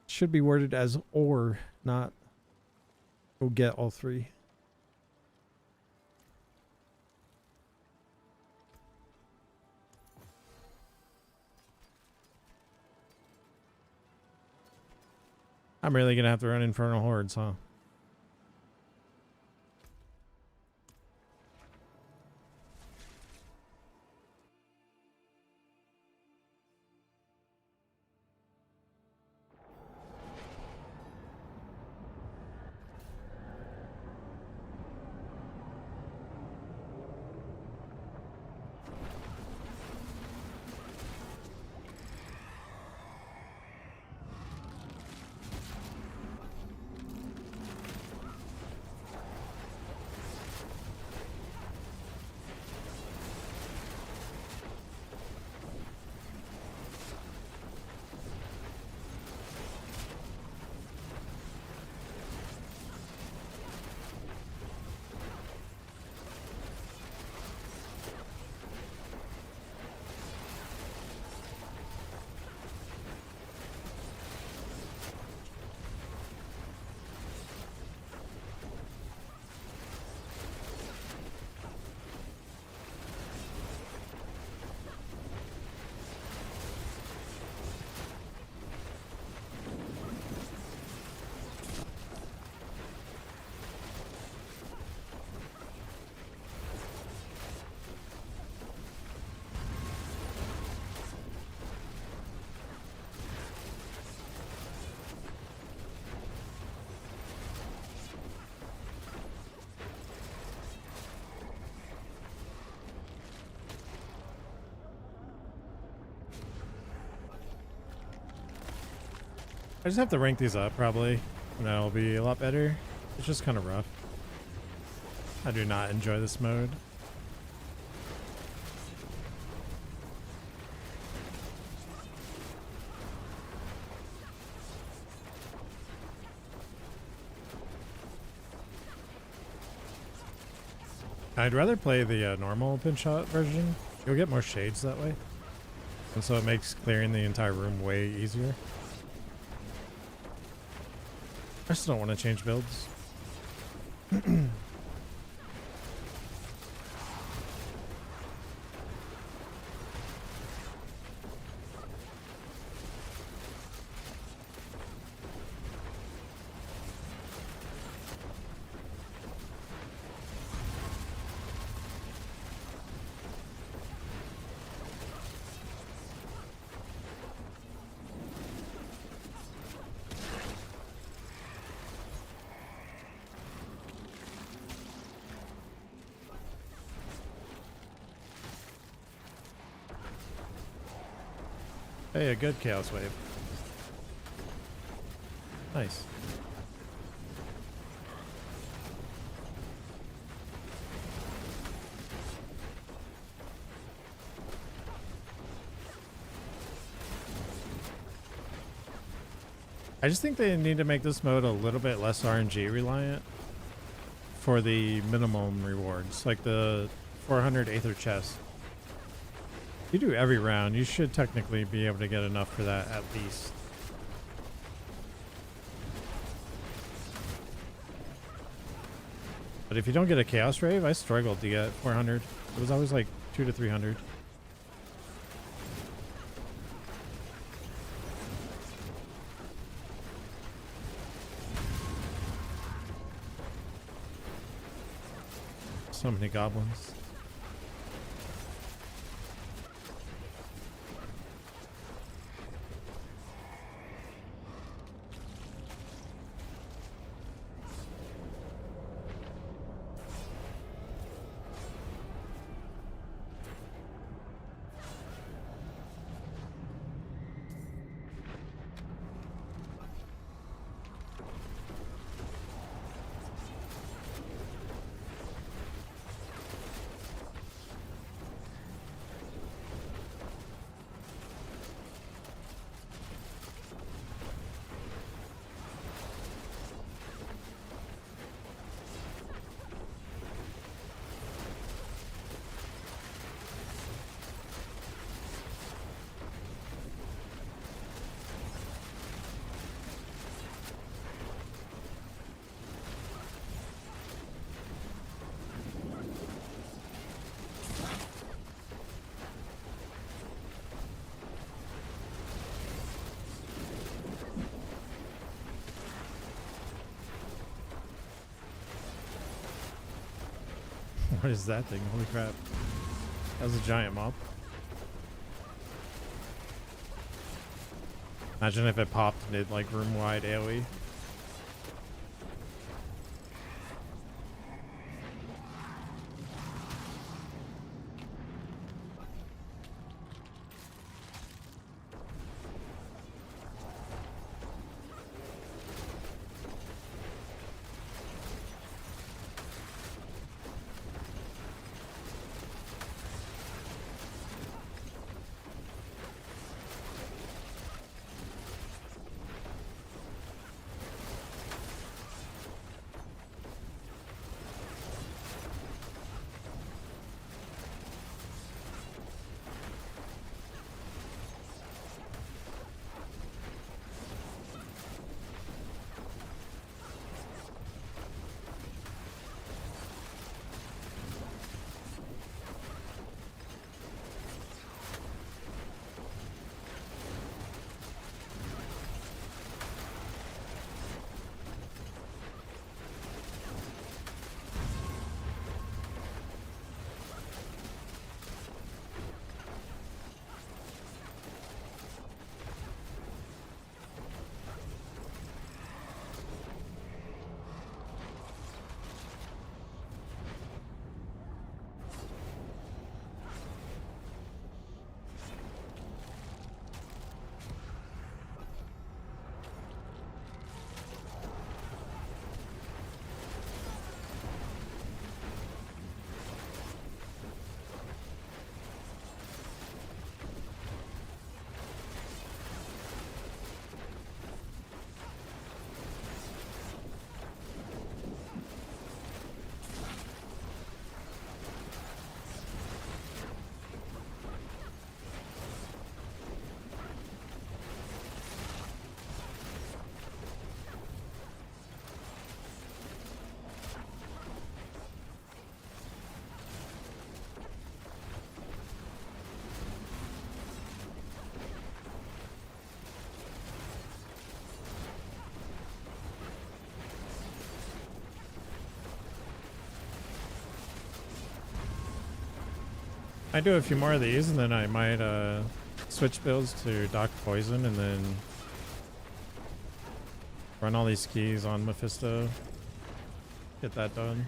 Should be worded as or, not go get all three. I'm really gonna have to run Infernal Hordes, huh? I just have to rank these up, probably, and that'll be a lot better. It's just kind of rough. I do not enjoy this mode. I'd rather play the normal pinch shot version. You'll get more shades that way. And so it makes clearing the entire room way easier. I still don't want to change builds. Hey, a good Chaos Wave. Nice. I just think they need to make this mode a little bit less RNG reliant for the minimum rewards, like the 400 Aether chest. You do every round, you should technically be able to get enough for that at least. But if you don't get a Chaos Rave, I struggled to get 400. It was always like 200 to 300. So many goblins. What is that thing? Holy crap. That was a giant mob. Imagine if it popped and did like room wide AoE. I do a few more of these and then I might switch builds to Doc Poison and then run all these keys on Mephisto. Get that done.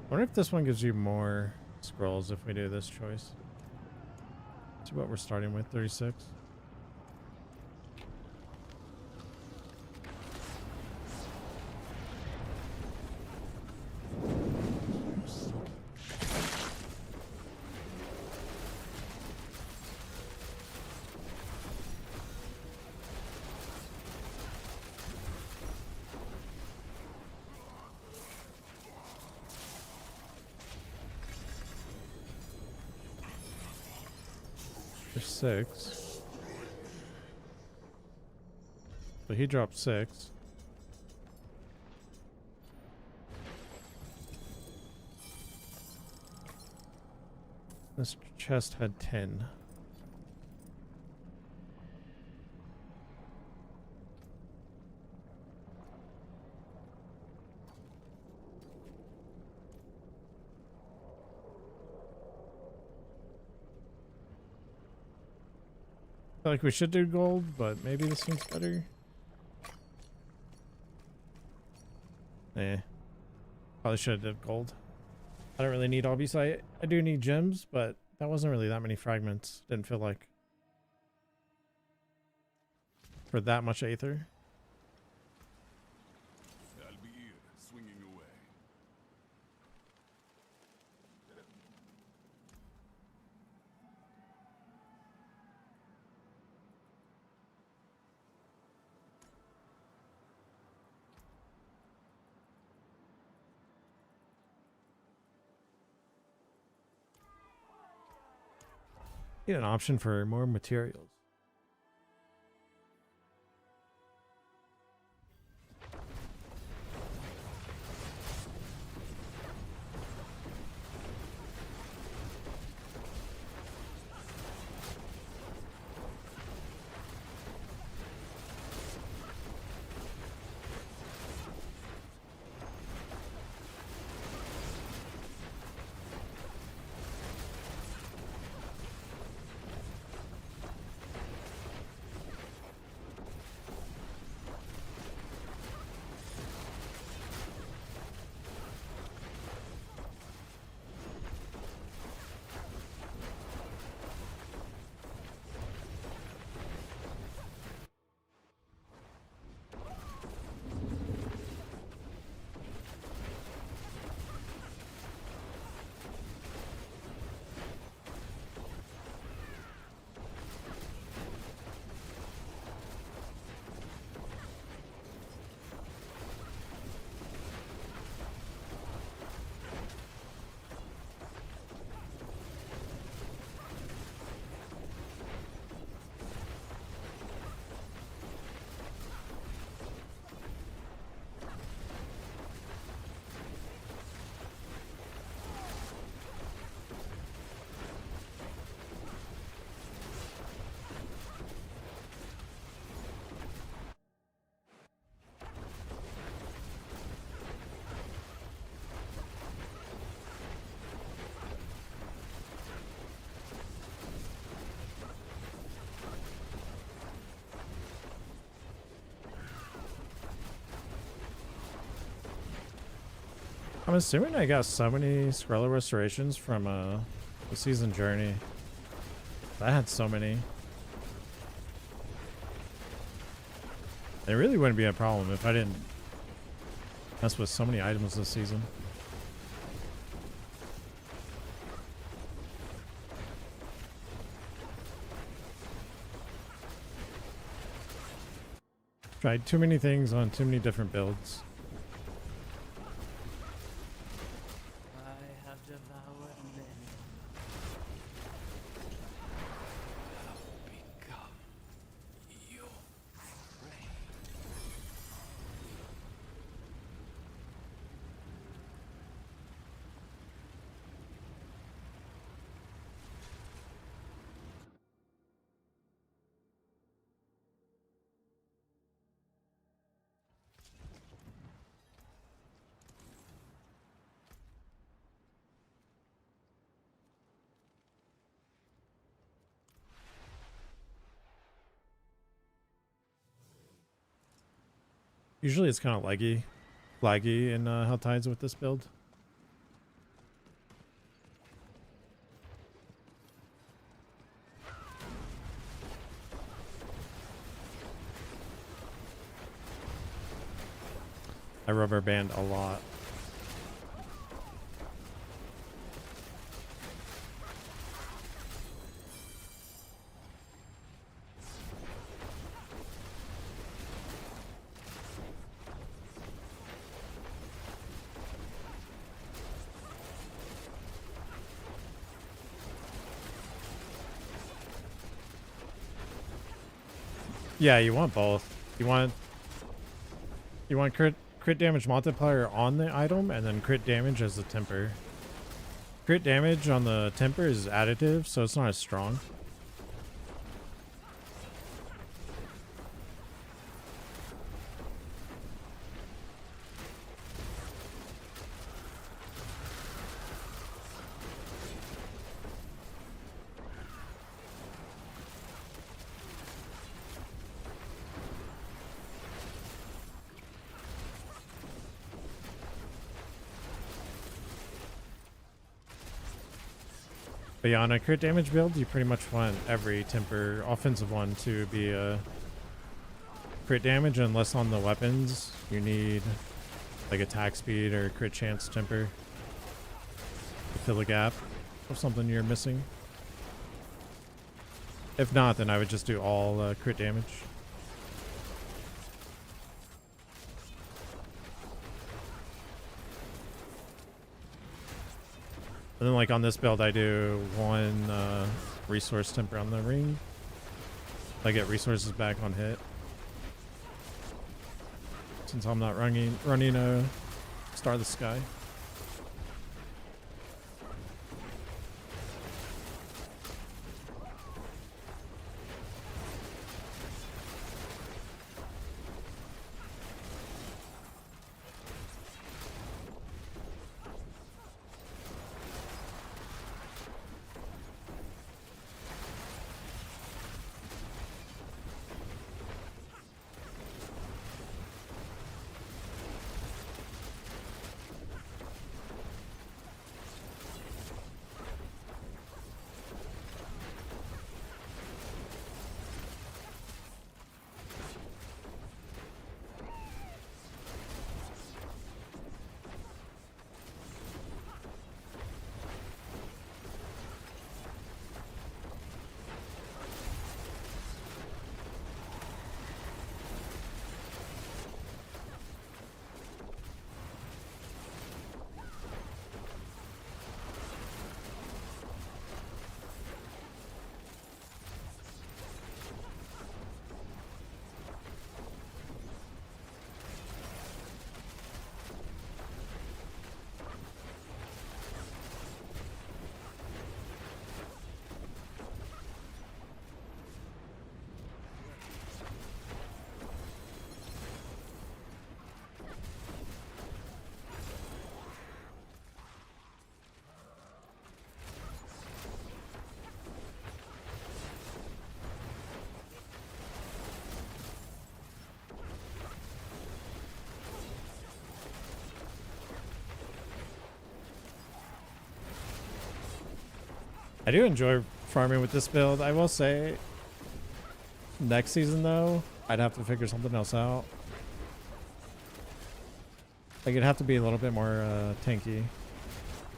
I wonder if this one gives you more scrolls if we do this choice. See what we're starting with, 36. There's 6. So he dropped 6. This chest had 10. I feel like we should do gold, but maybe this one's better. Eh. Probably should have did gold. I don't really need obviously I do need gems, but that wasn't really that many fragments. Didn't feel like for that much aether. I'll be here, swinging away. Need an option for more materials. I'm assuming I got so many Scarlet Restorations from the season journey. I had so many. It really wouldn't be a problem if I didn't mess with so many items this season. Tried too many things on too many different builds. I have devoured many. Become your prey. Usually it's kind of laggy in Hell Tides with this build. I rubber band a lot. Yeah, you want both. You want crit damage multiplier on the item and then crit damage as the temper. Crit damage on the temper is additive, so it's not as strong. But yeah, on a crit damage build, you pretty much want every temper offensive one to be a crit damage, unless on the weapons you need like attack speed or crit chance temper to fill the gap of something you're missing. If not, then I would just do all crit damage. And then like on this build, I do one resource temper on the ring. I get resources back on hit. Since I'm not running a Star of the Sky. I do enjoy farming with this build. I will say, next season though, I'd have to figure something else out. Like it'd have to be a little bit more tanky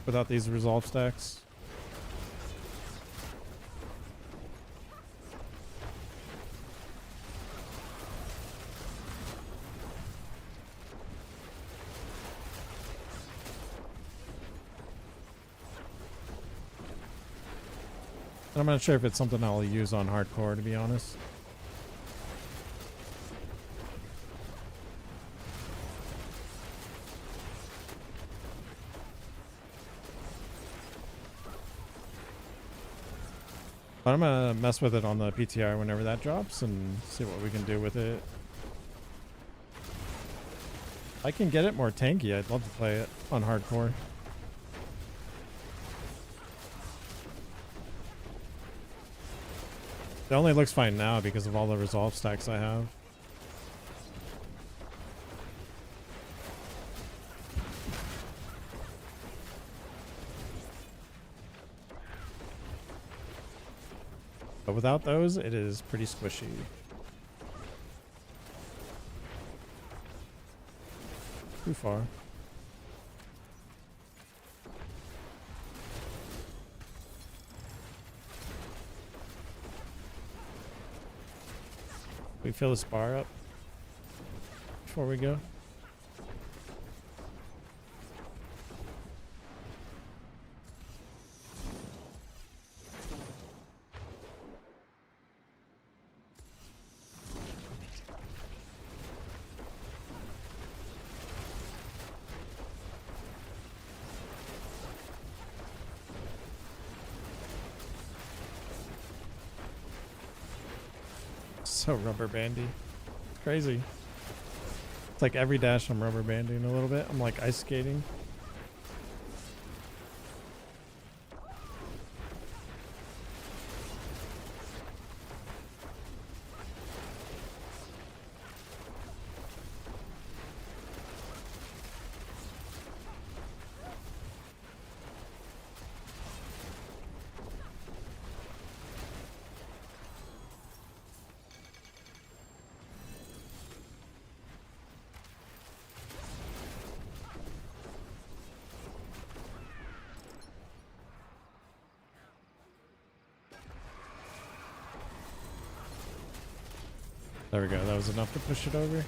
without these resolve stacks. And I'm not sure if it's something I'll use on hardcore, to be honest. But I'm gonna mess with it on the PTR whenever that drops and see what we can do with it. If I can get it more tanky, I'd love to play it on hardcore. It only looks fine now because of all the resolve stacks I have. But without those, it is pretty squishy. Too far. We fill this bar up before we go. So rubber bandy. It's crazy. It's like every dash I'm rubber banding a little bit. I'm like ice skating. There we go. That was enough to push it over.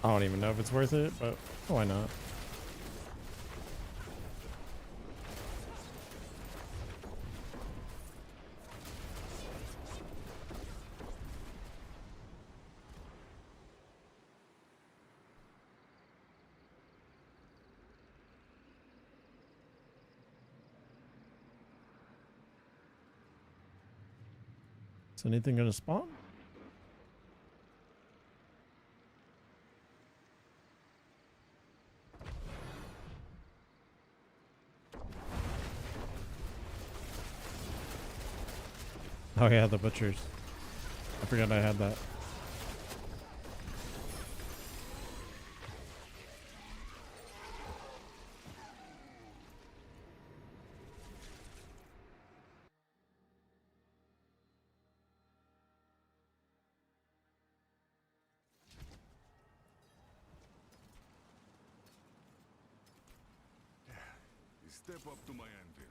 I don't even know if it's worth it, but why not? Is anything gonna spawn? Oh yeah, the butchers. I forgot I had that. Step up to my anvil.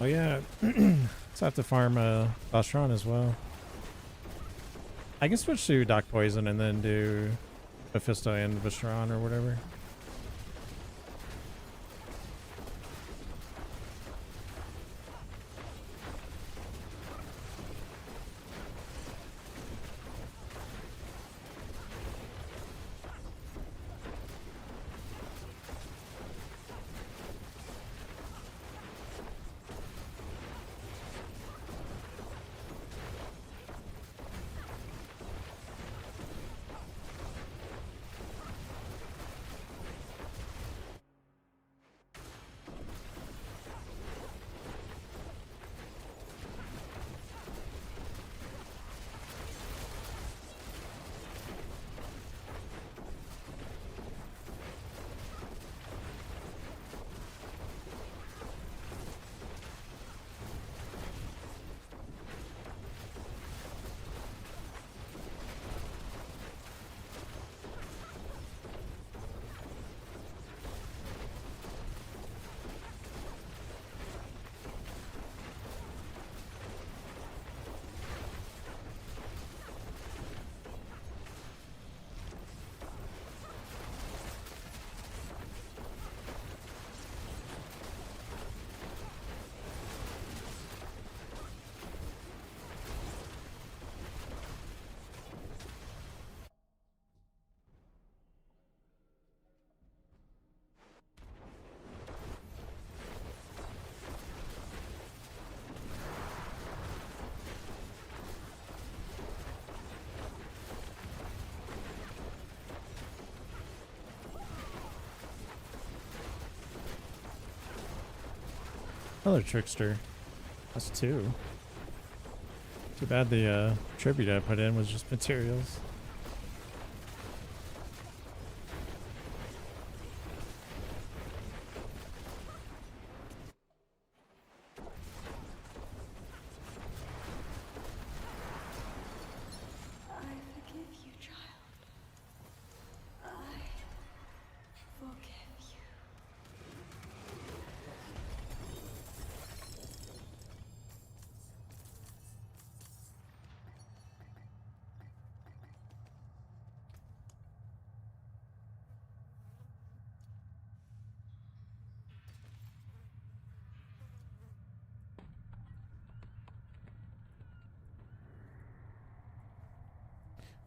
Oh yeah, so I have to farm Bastron as well. I can switch to Doc Poison and then do Mephisto and Bastron or whatever. Another trickster. That's two. Too bad the tribute I put in was just materials. I forgive you, child. I forgive you.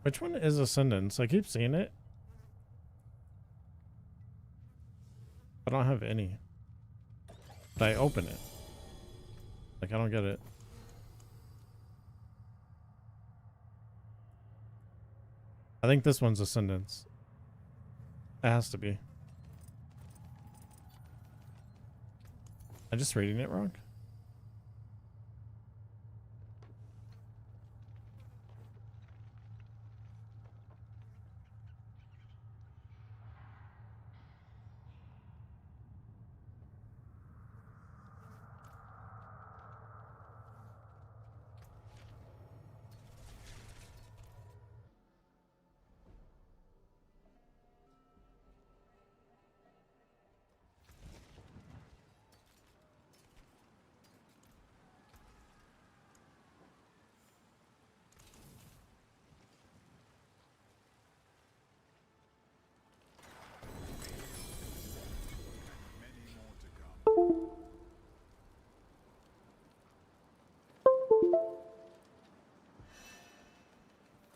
Which one is Ascendance? I keep seeing it. I don't have any. But I open it. Like, I don't get it. I think this one's Ascendance. It has to be. I just reading it wrong? Many more to come.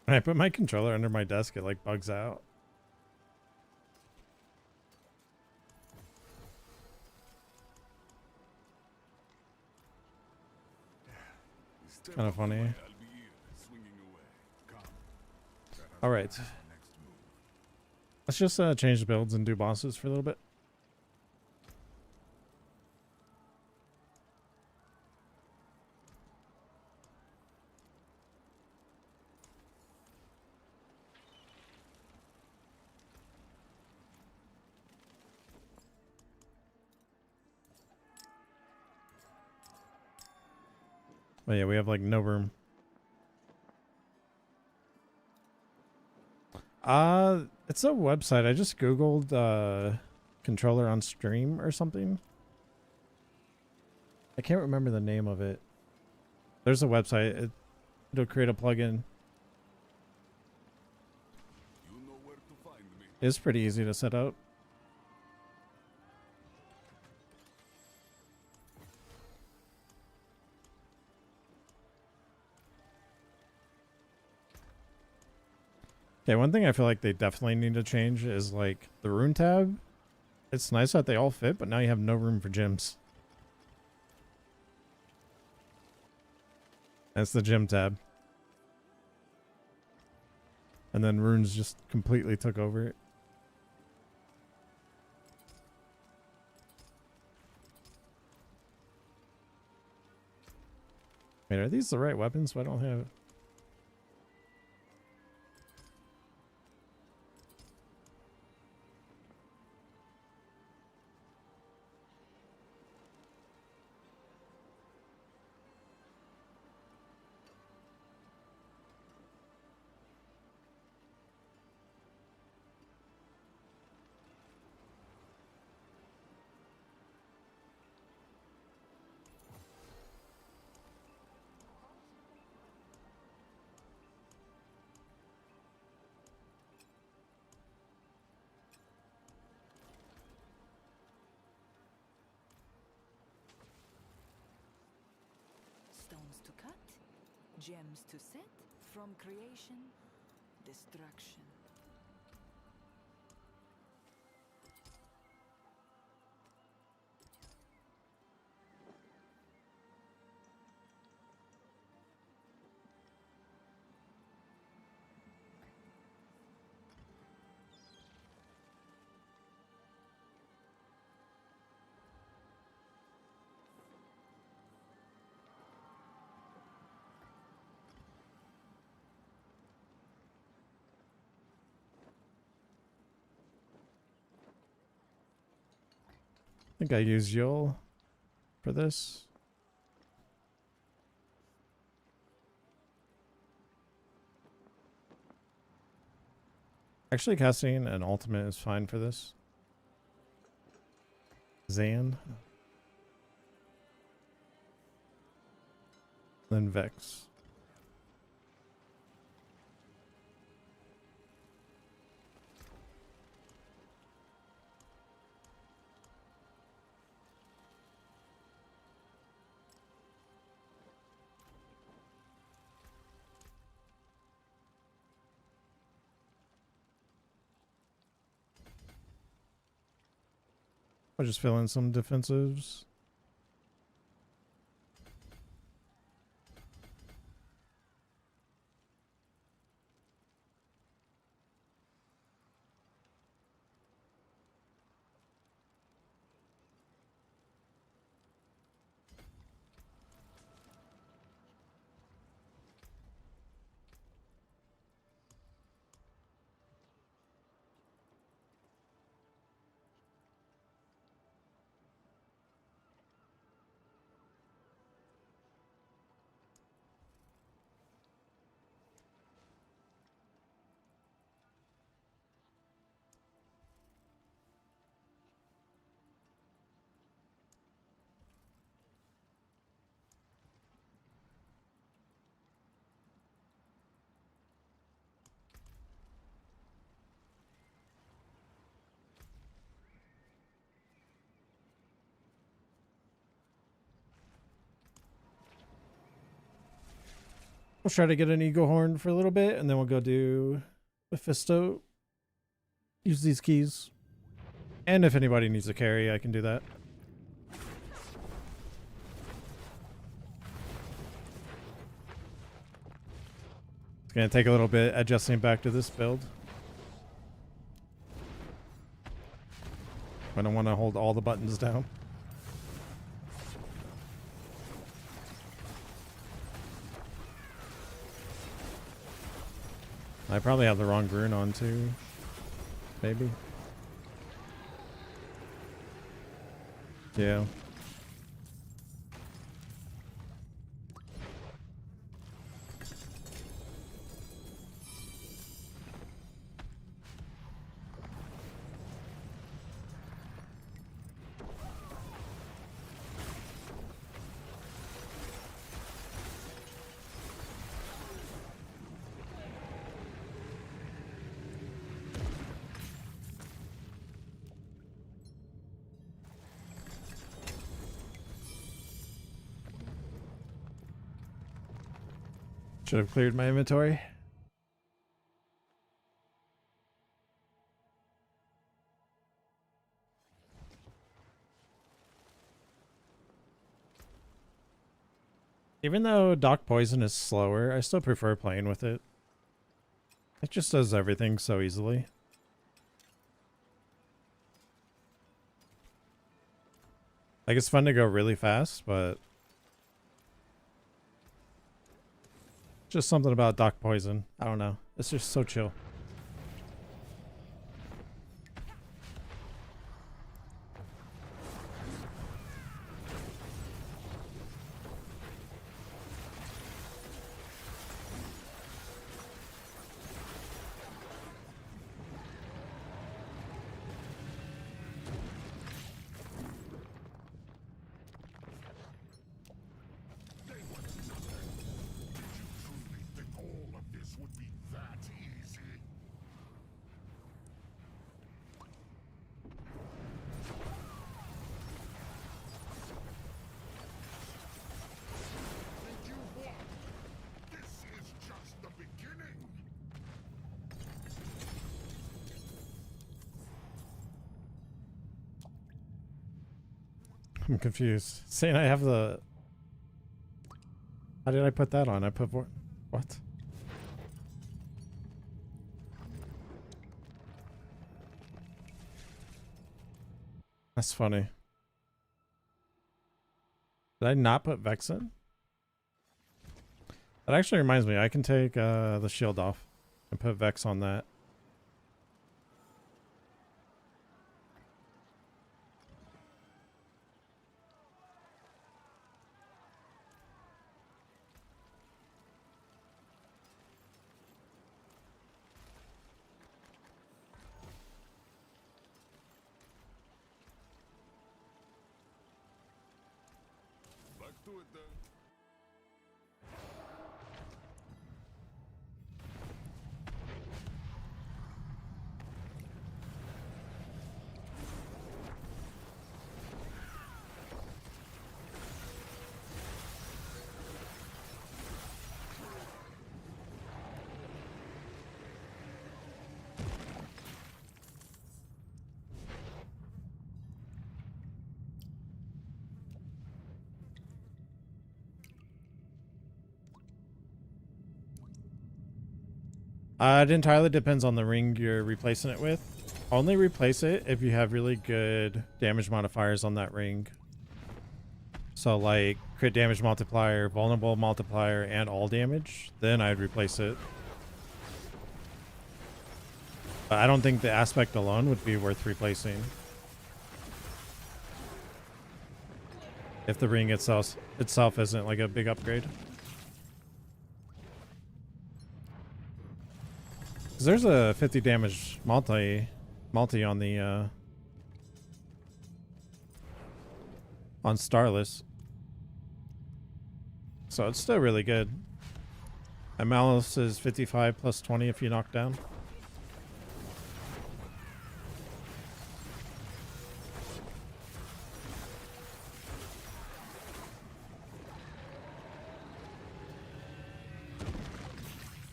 When I put my controller under my desk, it like bugs out. Kind of funny. I'll be here, swinging away. Come. Let us All right. plan our next move. Let's just change the builds and do bosses for a little bit. Oh yeah, we have like no room. It's a website. I just googled controller on stream or something. I can't remember the name of it. There's a website. It'll create a plugin. You know where to find me. It's pretty easy to set up. Okay, one thing I feel like they definitely need to change is like the rune tab. It's nice that they all fit, but now you have no room for gyms. That's the gym tab. And then runes just completely took over it. Wait, are these the right weapons? Why don't I have... Stones to cut, gems to set, from creation, destruction. think I use Yule for this. Actually, casting an ultimate is fine for this. Zan. Then Vex. I'll just fill in some defensives. We'll try to get an Eagle Horn for a little bit, and then we'll go do Mephisto. Use these keys. And if anybody needs a carry, I can do that. It's going to take a little bit adjusting back to this build. I don't want to hold all the buttons down. I probably have the wrong rune on too. Maybe. Yeah. Should have cleared my inventory. Even though Dock Poison is slower, I still prefer playing with it. It just does everything so easily. Like, it's fun to go really fast, but just something about Dock Poison. I don't know. It's just so chill. I'm confused. Saying I have the... How did I put that on? I put... What? That's funny. Did I not put Vex in? That actually reminds me, I can take the shield off and put Vex on that. Back to it then. It entirely depends on the ring you're replacing it with. Only replace it if you have really good damage modifiers on that ring. So like crit damage multiplier, vulnerable multiplier, and all damage. Then I'd replace it. But I don't think the aspect alone would be worth replacing. If the ring itself isn't like a big upgrade. Cause there's a 50 damage multi on the on Starless. So it's still really good. And Malice is 55 plus 20 if you knock down.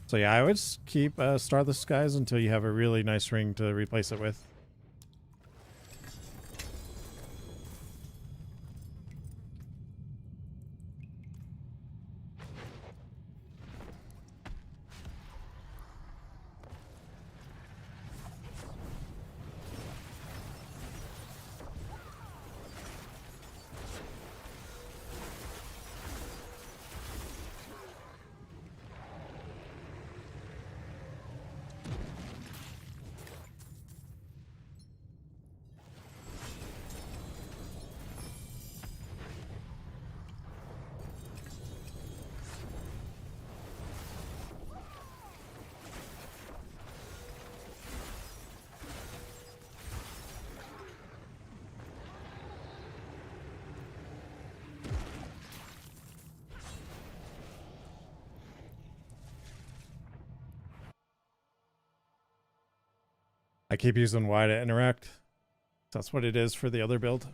So yeah, I would keep Starless Skies until you have a really nice ring to replace it with. I keep using Y to interact. That's what it is for the other build.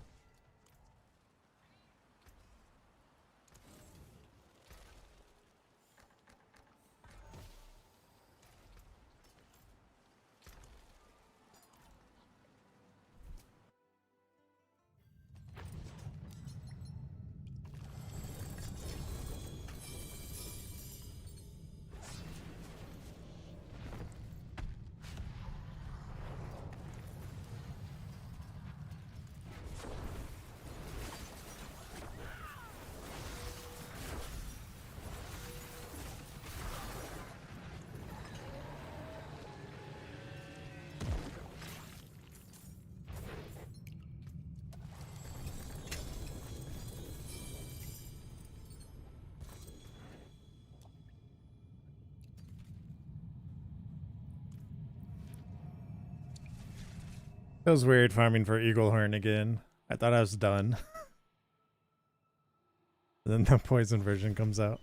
Feels weird farming for Eaglehorn again. I thought I was done. Then the poison version comes out.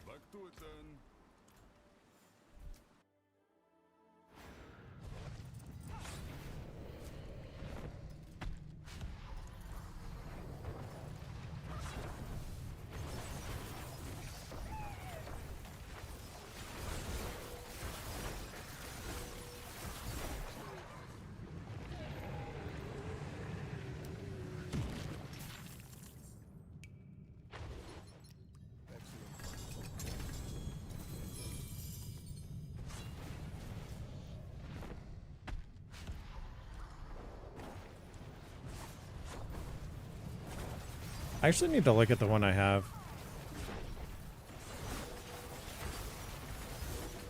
Back to it then. I actually need to look at the one I have.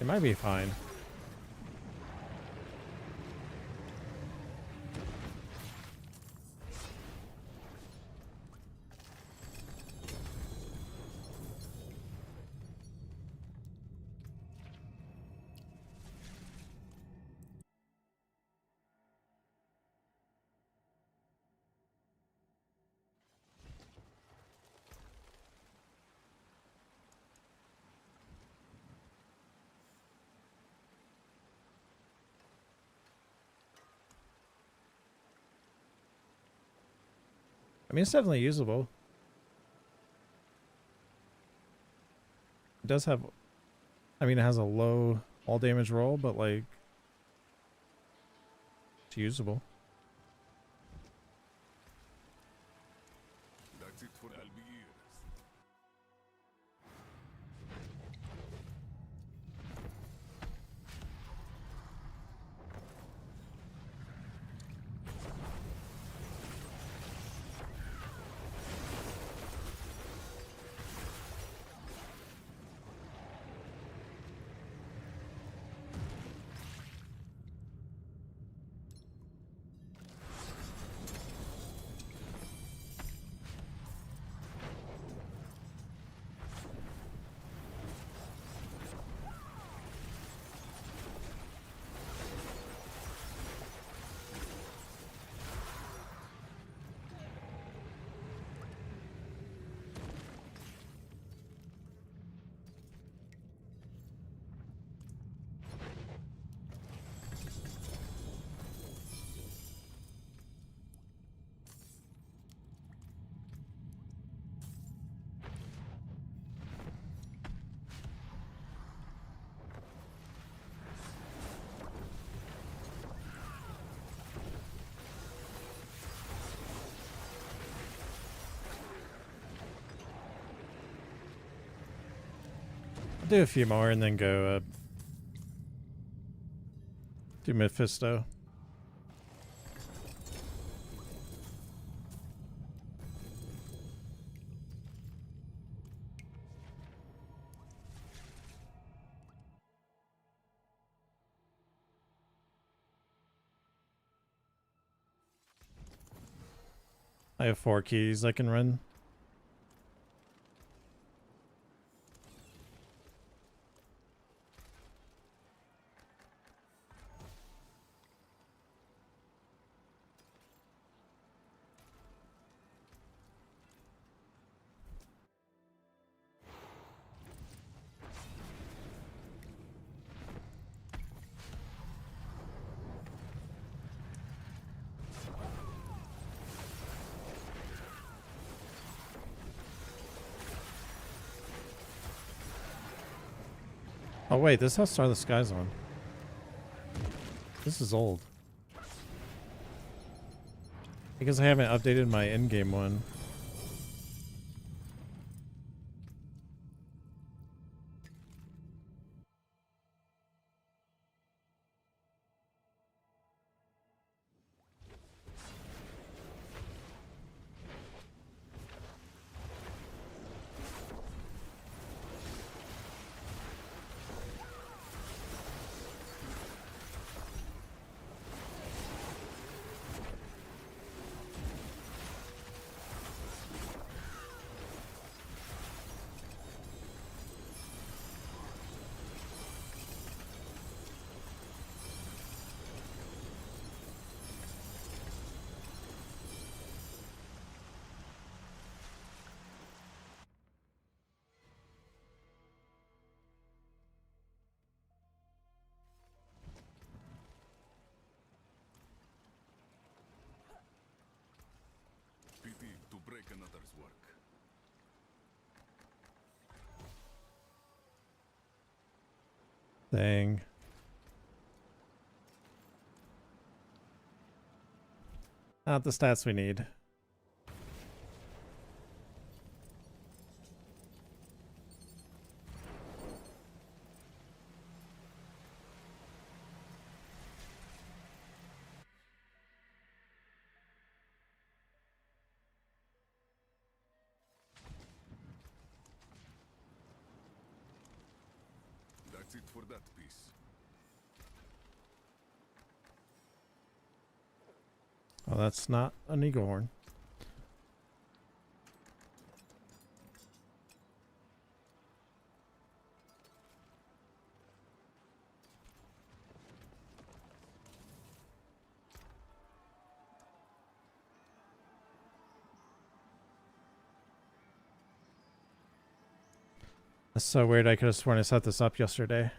It might be fine. I mean, it's definitely usable. It does have, I mean, it has a low all damage roll, but like, it's usable. That's it for I'll be yours. I'll do a few more and then go do Mephisto. I have 4 keys I can run. Oh wait, this has Star of the Skies on. This is old. Because I haven't updated my Endgame one. Pity to break another's work. Dang. Not the stats we need. That's it for that piece. Oh, that's not an eagle horn. That's so weird. I could have sworn I set this up yesterday.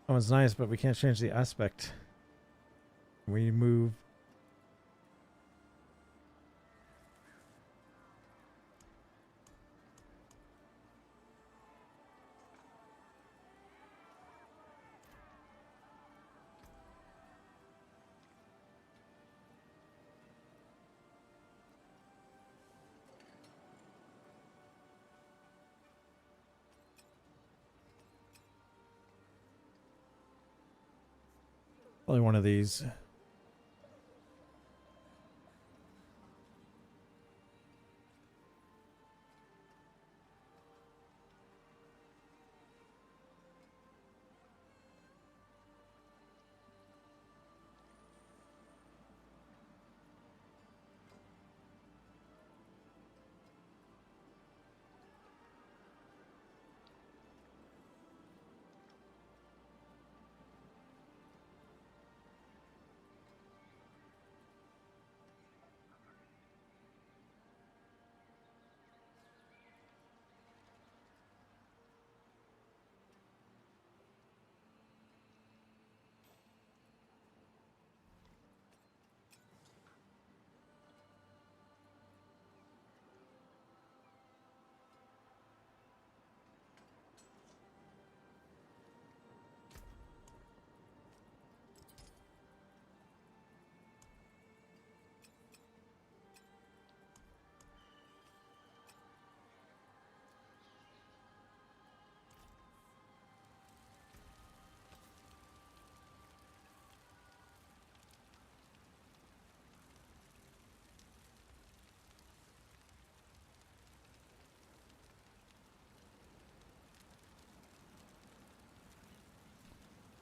That one's nice, but we can't change the aspect. We move. Probably one of these.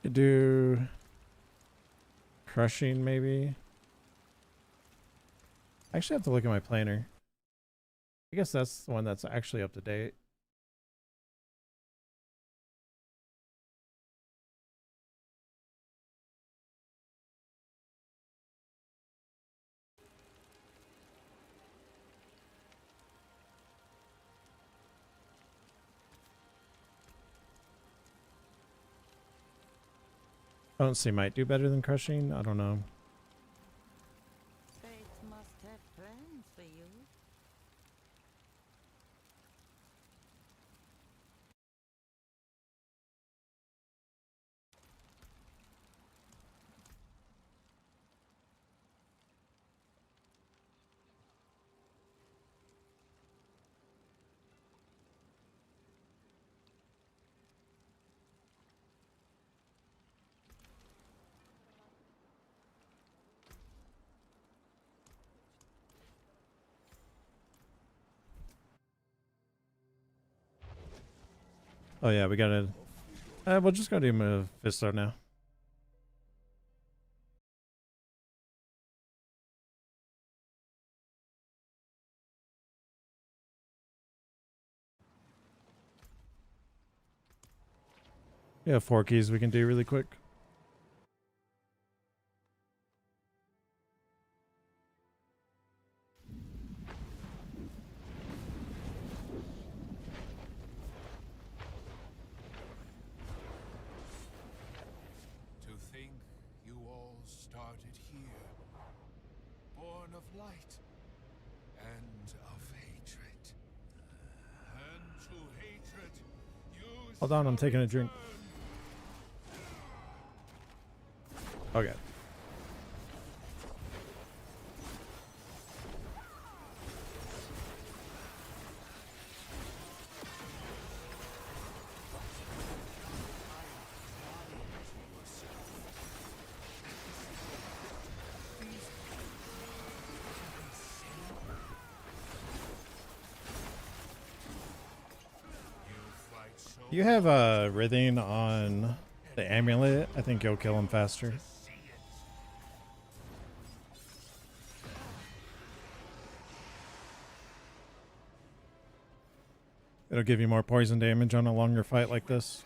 Could do crushing maybe. I actually have to look at my planner. I guess that's the one that's actually up to date. Potency might do better than crushing. I don't know. Fate must have plans for you. Oh yeah, we gotta. We'll just go do Mephisto now. We have 4 keys we can do really quick. To think you all started here, born of light and of hatred. And to hatred, you Hold on, I'm shall taking a drink. return. Okay. You have a Rithing on the amulet. I think you'll kill him faster. It'll give you more poison damage on a longer fight like this.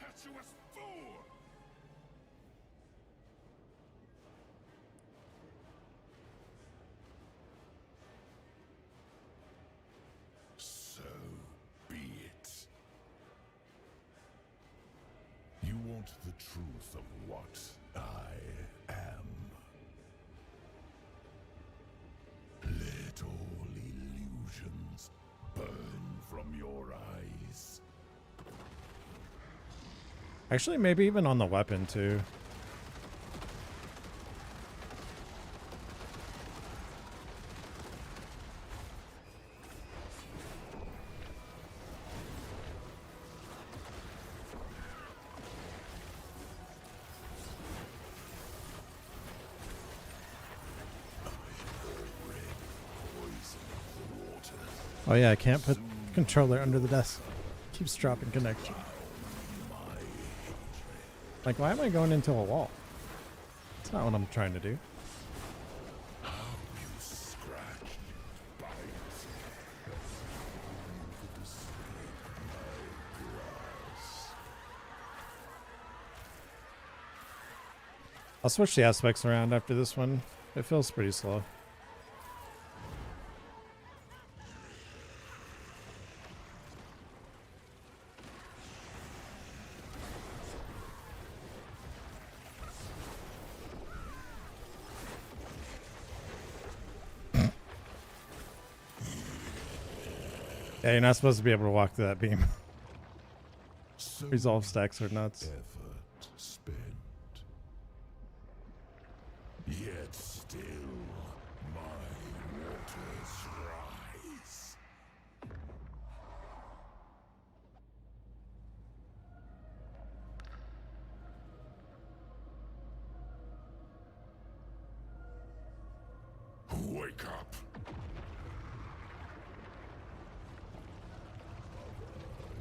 So be it. You want the truth of what I am. Let all illusions burn from your eyes. Actually, maybe even on the weapon too. Oh yeah, I can't put controller under the desk. Keeps dropping connection. Like, why am I going into a wall? That's not what I'm trying to do. How you scratch, bite, could escape my grasp. I'll switch the aspects around after this one. It feels pretty slow. Yeah, you're not supposed to be able to walk through that beam. So Resolve stacks are nuts. effort spent, yet still my waters rise. Wake up!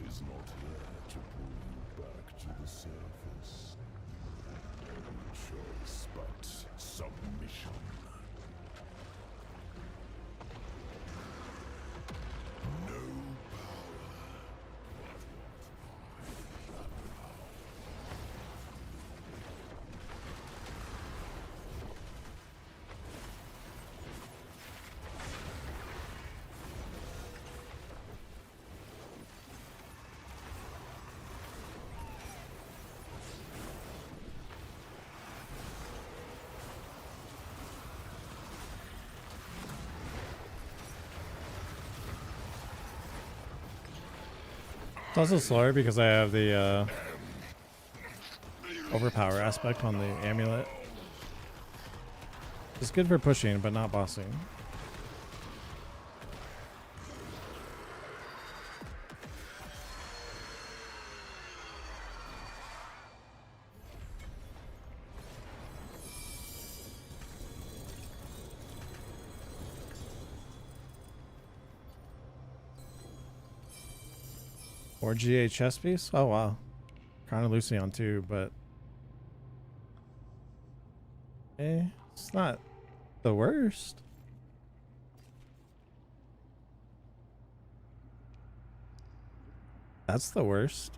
Is not there to pull you back to the surface. No choice but submission. No power but what I allow. It's also slower because I have the overpower aspect on the amulet. It's good for pushing, but not bossing. Or GA chest piece? Oh wow. Kind of Lucian too, but it's not the worst. That's the worst.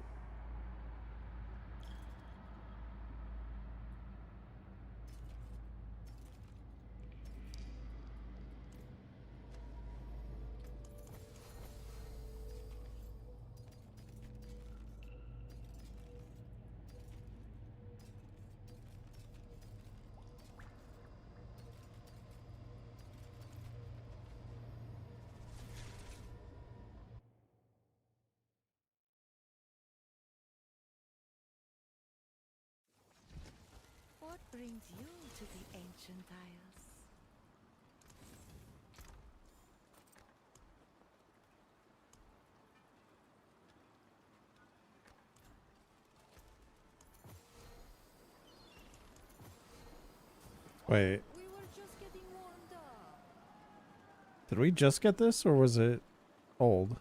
What brings you to the ancient isles? Wait, We were just getting warmed up. did we just get this or was it old?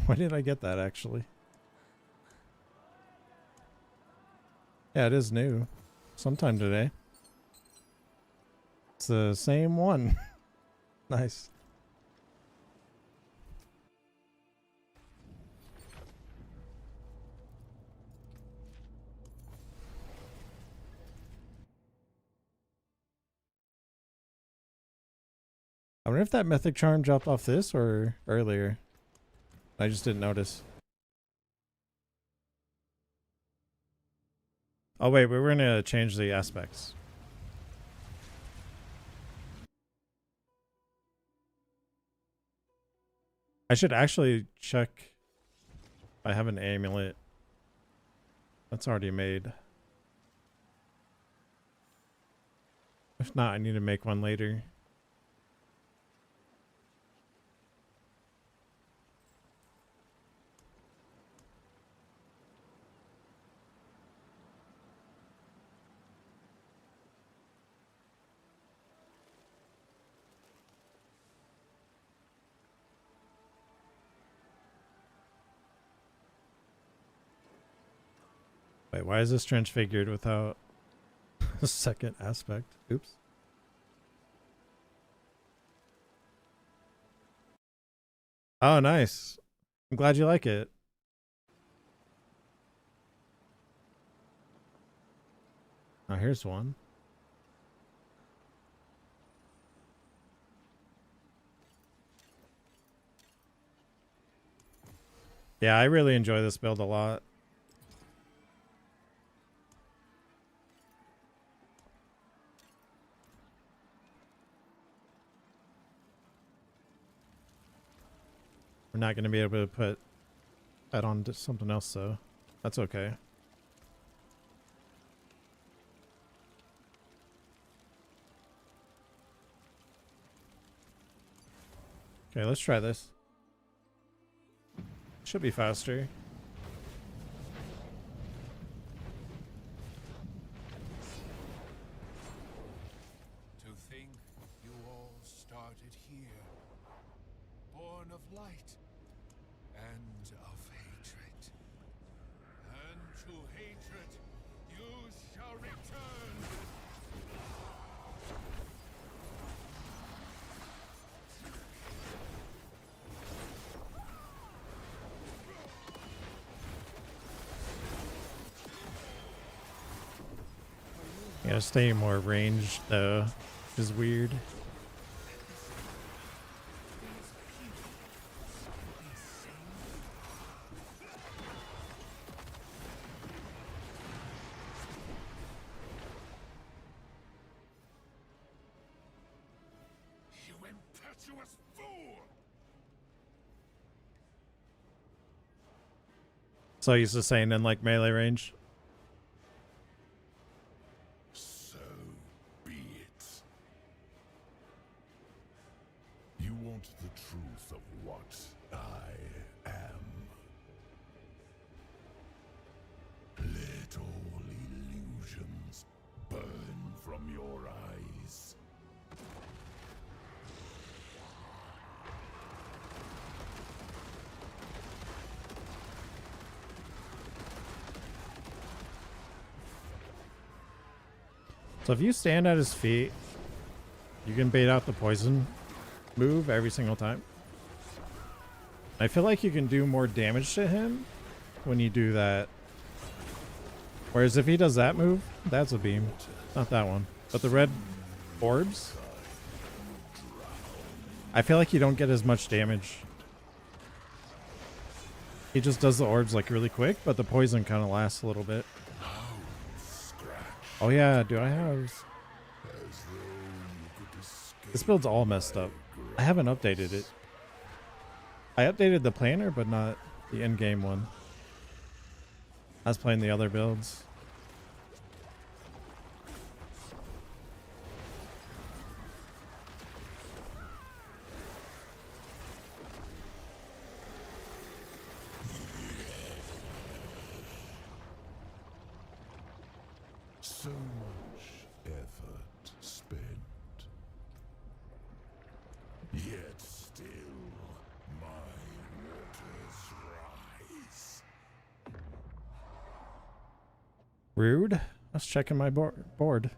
Why did I get that actually? Yeah, it is new. Sometime today. It's the same one. Nice. I wonder if that mythic charm dropped off this or earlier. I just didn't notice. Oh wait, we were gonna change the aspects. I should actually check if I have an amulet. That's already made. If not, I need to make one later. Wait, why is this transfigured without a second aspect? Oops. Oh, nice. I'm glad you like it. Oh, here's one. Yeah, I really enjoy this build a lot. We're not going to be able to put that on to something else, though. That's okay. Okay, let's try this. Should be faster. To think you all started here, born of light and of hatred. And to hatred you shall return. You gotta stay more ranged, though, which is weird. You impetuous fool! So used to saying in like melee range. So be it. You want the truth of what I am. Let all illusions burn from your eyes. So if you stand at his feet, you can bait out the poison move every single time. I feel like you can do more damage to him when you do that. Whereas if he does that move, that's a beam. Not that one. But the red orbs, I feel like you don't get as much damage. He just does the orbs like really quick, but the poison kind of lasts a little bit. Oh yeah, do I have... This build's all messed up. I haven't updated it. I updated the planner, but not the endgame one. I was playing the other builds. So much effort spent. Yet still, my waters rise. Rude. I was checking my board.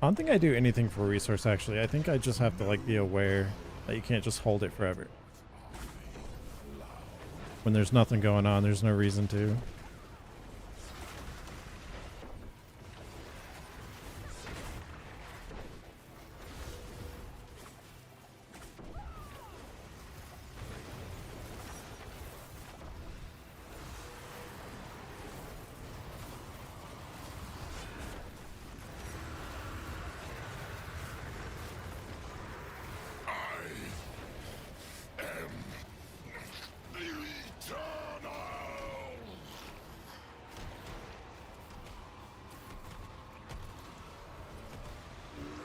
I don't think I do anything for resource actually. I think I just have to like be aware that you can't just hold it forever. When there's nothing going on, there's no reason to.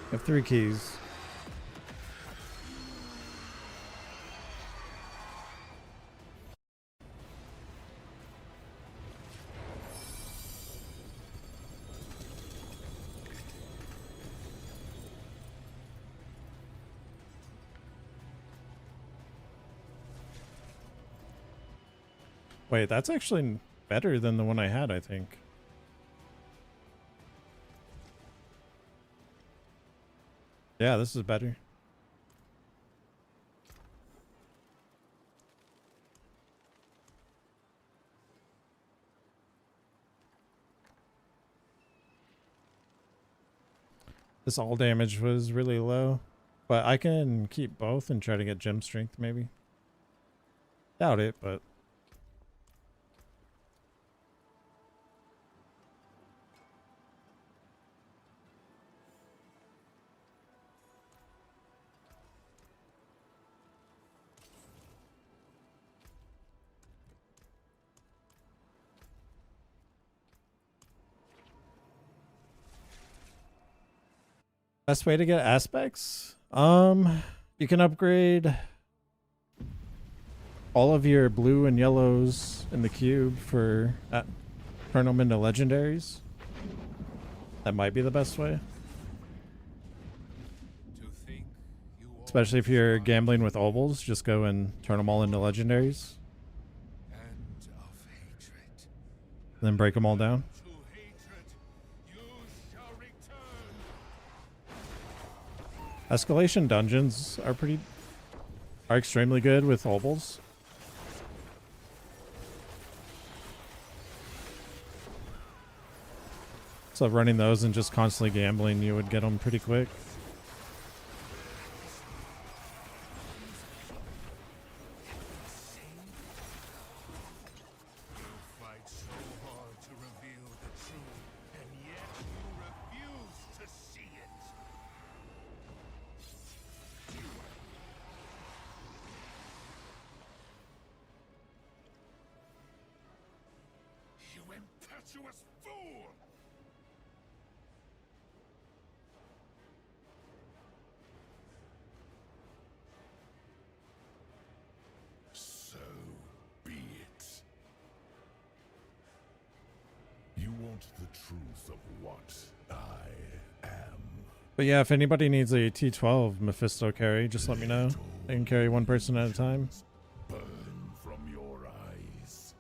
I have 3 keys. Wait, that's actually better than the one I had, I think. Yeah, this is better. This all damage was really low, but I can keep both and try to get gem strength maybe. Doubt it, but best way to get aspects? You can upgrade all of your blue and yellows in the cube for turn them into legendaries. That might be the best way. Especially if you're gambling with obols, just go and turn them all into legendaries. And then break them all down. Escalation dungeons are extremely good with obols. So running those and just constantly gambling, you would get them pretty quick. So be it. You want the truth of what I am. But yeah, if anybody needs a T12 Mephisto carry, just let me know. I can carry one person at a time. Burn from your eyes.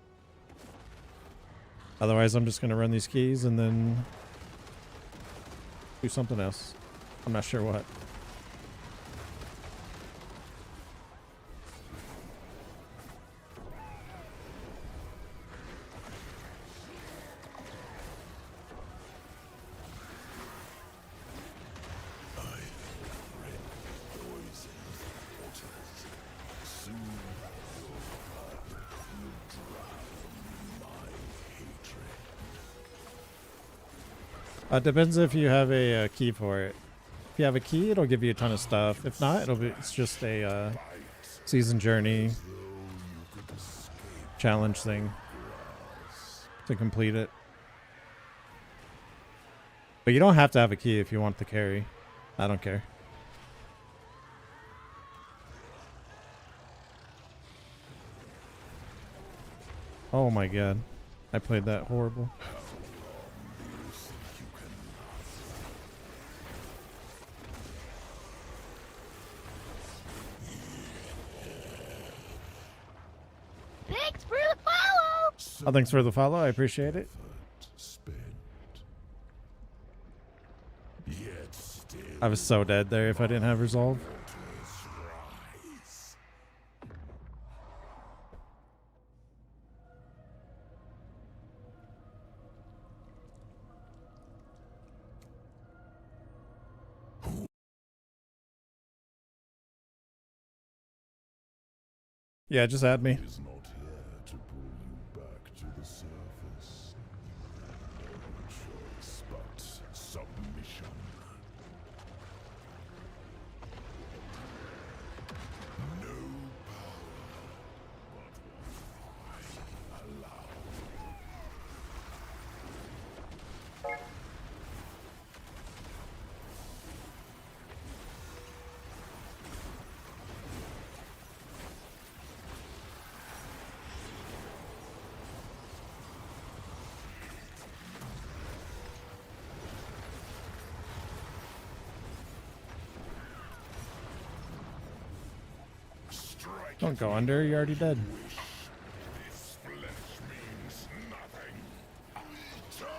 Otherwise, I'm just going to run these keys and then do something else. I'm not sure what. It depends if you have a key for it. If you have a key, it'll give you a ton of stuff. If not, it's just a season journey challenge thing to complete it. But you don't have to have a key if you want the carry. I don't care. Oh my god. I played that horrible. Thanks for the follow! Oh, thanks for the follow. I appreciate it. Spent. Yet I was so dead there if I didn't have resolve. Rise. Yeah, just add me. Is not here to pull you back to the surface. No choice but submission. No power but what I allow. Strike Don't go under, you're already dead. This flesh means nothing. Eternal!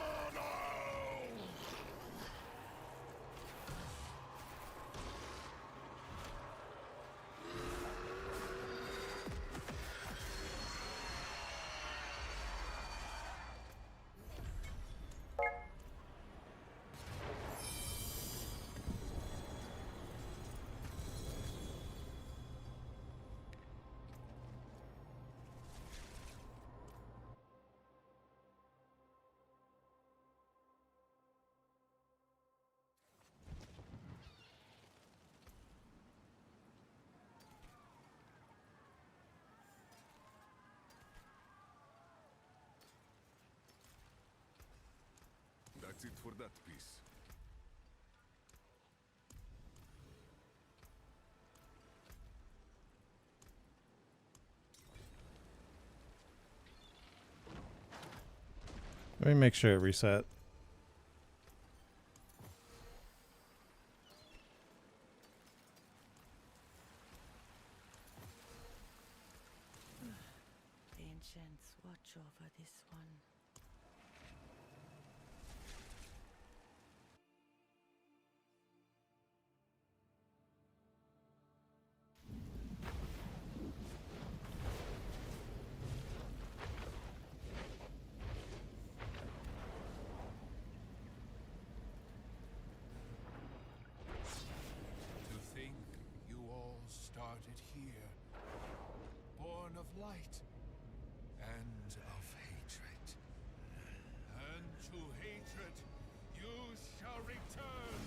That's it for that piece. Let me make sure it reset. Ancients, watch over this one. To think you all started here, born of light and of hatred. And to hatred you shall return.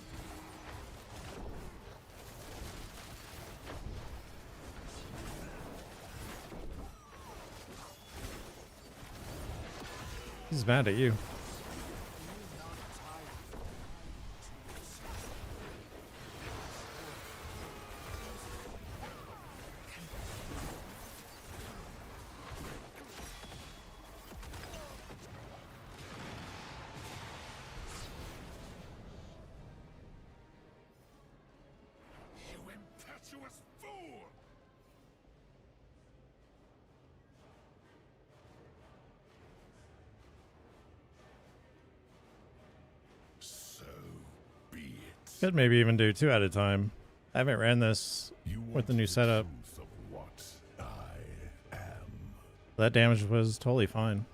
He's mad at you. You impetuous fool! So be it. Could maybe even do 2 at a time. I haven't ran this You with the want new setup. truth of what I am. That damage was totally fine.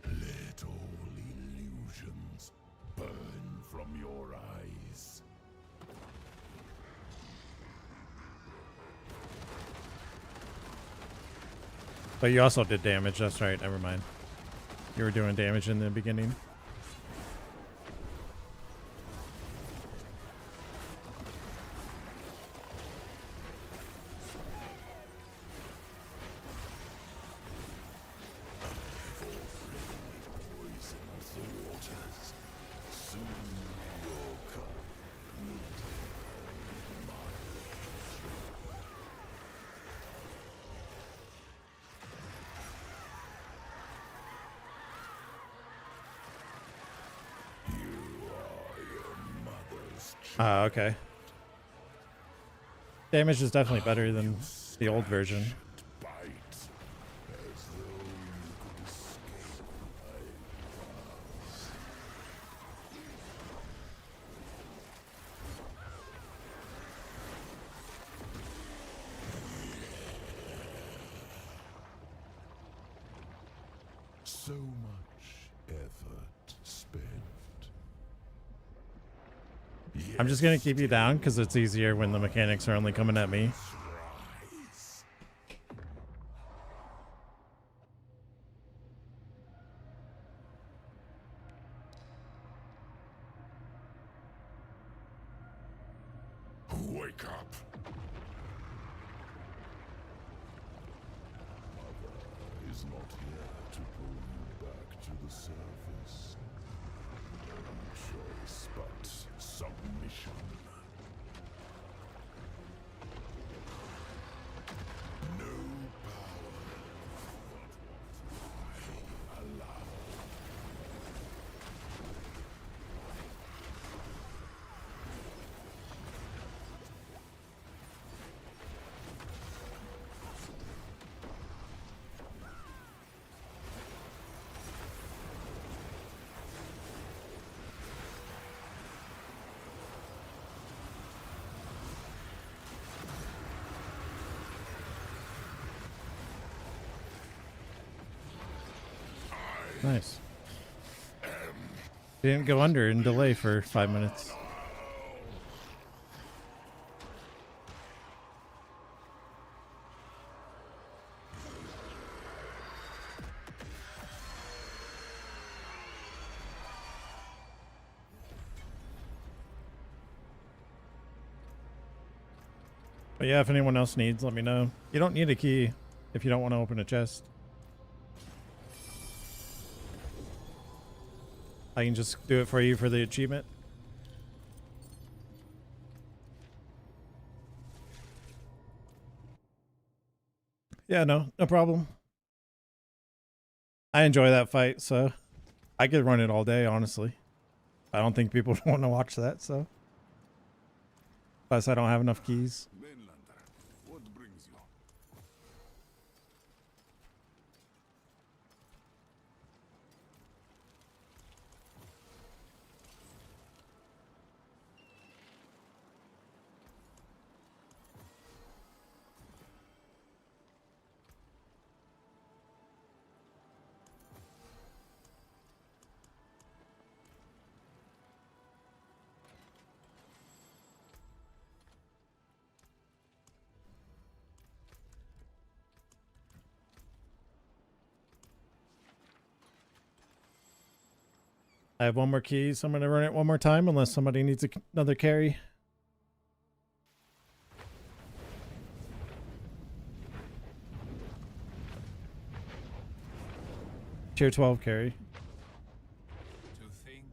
Let all illusions burn from your eyes. But you also did damage, that's right, never mind. You were doing damage in the beginning. Poisons the waters. Soon your cup will turn my Ah, okay. Damage is definitely better than the old version. bite, as though you could escape my wrath. So much effort spent. I'm just gonna keep you down because it's easier when the mechanics are only coming at me. Rise. Wake up! Mother is not here to pull you back to the surface. No choice but submission. No power but what I allow. Nice. Didn't go under and delay for 5 minutes. But yeah, if anyone else needs, let me know. You don't need a key if you don't want to open a chest. I can just do it for you for the achievement. Yeah, no problem. I enjoy that fight, so I could run it all day, honestly. I don't think people want to watch that, so. Plus, I don't have enough keys. Mainlander, what brings you? I have one more key, so I'm going to run it one more time unless somebody needs another carry. Tier 12 carry. To think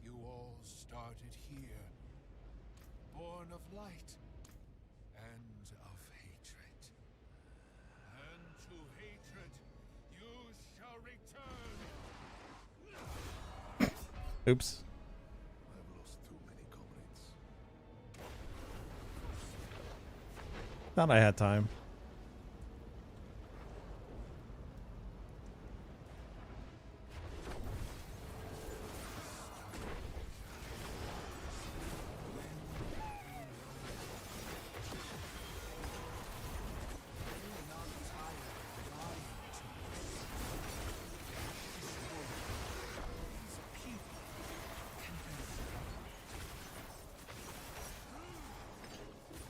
you all started here, born of light and of hatred. And to hatred you shall return. Oops. I've lost too many comrades. Thought I had time.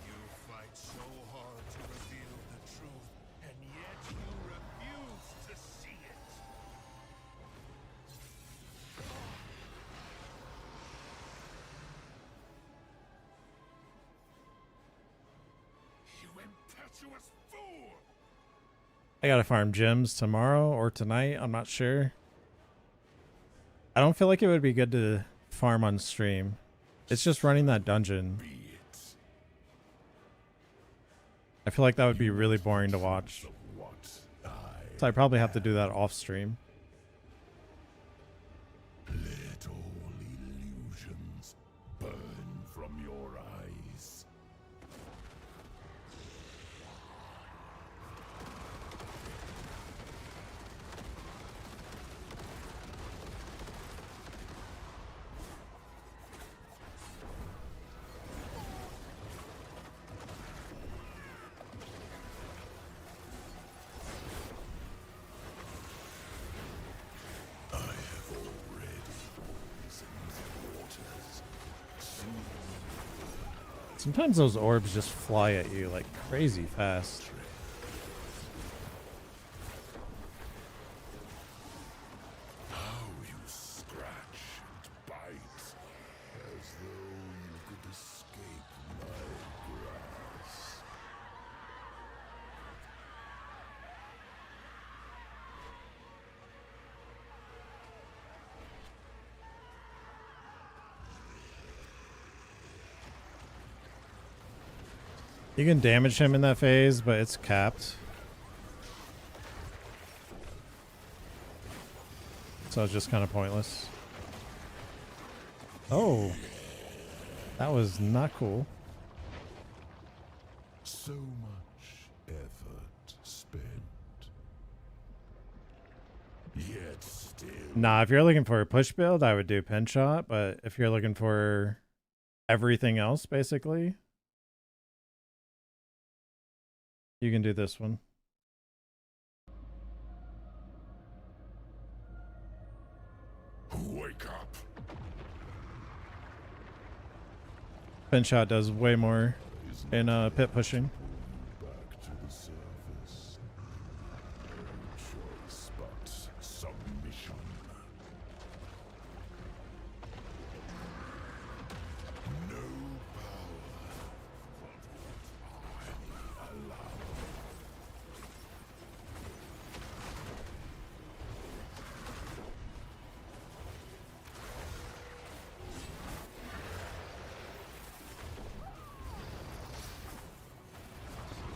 You fight so hard to reveal the truth, and yet you refuse to see it. You impetuous fool! I gotta farm gems tomorrow or tonight. I'm not sure. I don't feel like it would be good to farm on stream. It's just running that dungeon. Be it. I feel like that would be really boring to watch. Of what I So I probably have to do that off stream. let all illusions burn from your eyes. Sometimes those orbs just fly at you like crazy fast. How you scratch and bite, as though you could escape my grasp. You can damage him in that phase, but it's capped. So it's just kind of pointless. Oh. That was not cool. So much effort spent. Yet still. Nah, if you're looking for a push build, I would do pin shot, but if you're looking for everything else, basically, you can do this one. Wake up. Pin shot does way more in pit pushing. Back to the surface. No choice but submission. No power but what I allow.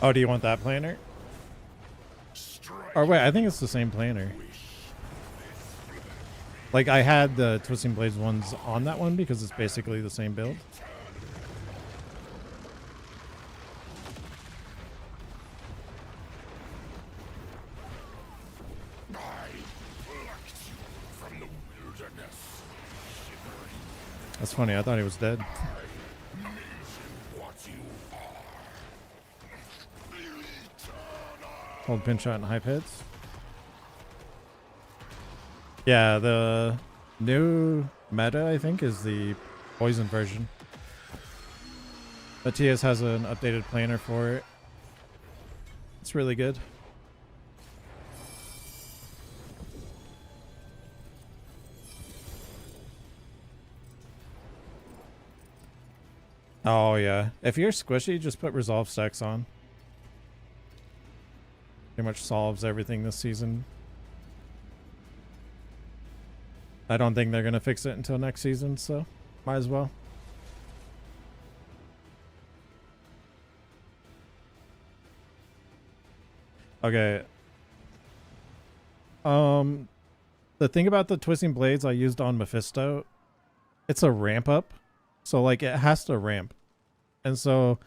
Oh, do you want that planner? Strike. Or wait, I think it's the same planner. Like, I had the Twisting Blades ones on that one because it's basically the same build. I plucked you from the wilderness, shivering. That's funny, I thought he was dead. I made you what you are. Eternal. Hold pin shot and hype hits. Yeah, the new meta, I think, is the poison version. Matthias has an updated planner for it. It's really good. Oh yeah. If you're squishy, just put Resolve Stacks on. Pretty much solves everything this season. I don't think they're gonna fix it until next season, so might as well. Okay. The thing about the Twisting Blades I used on Mephisto, it's a ramp up. So like it has to ramp. And so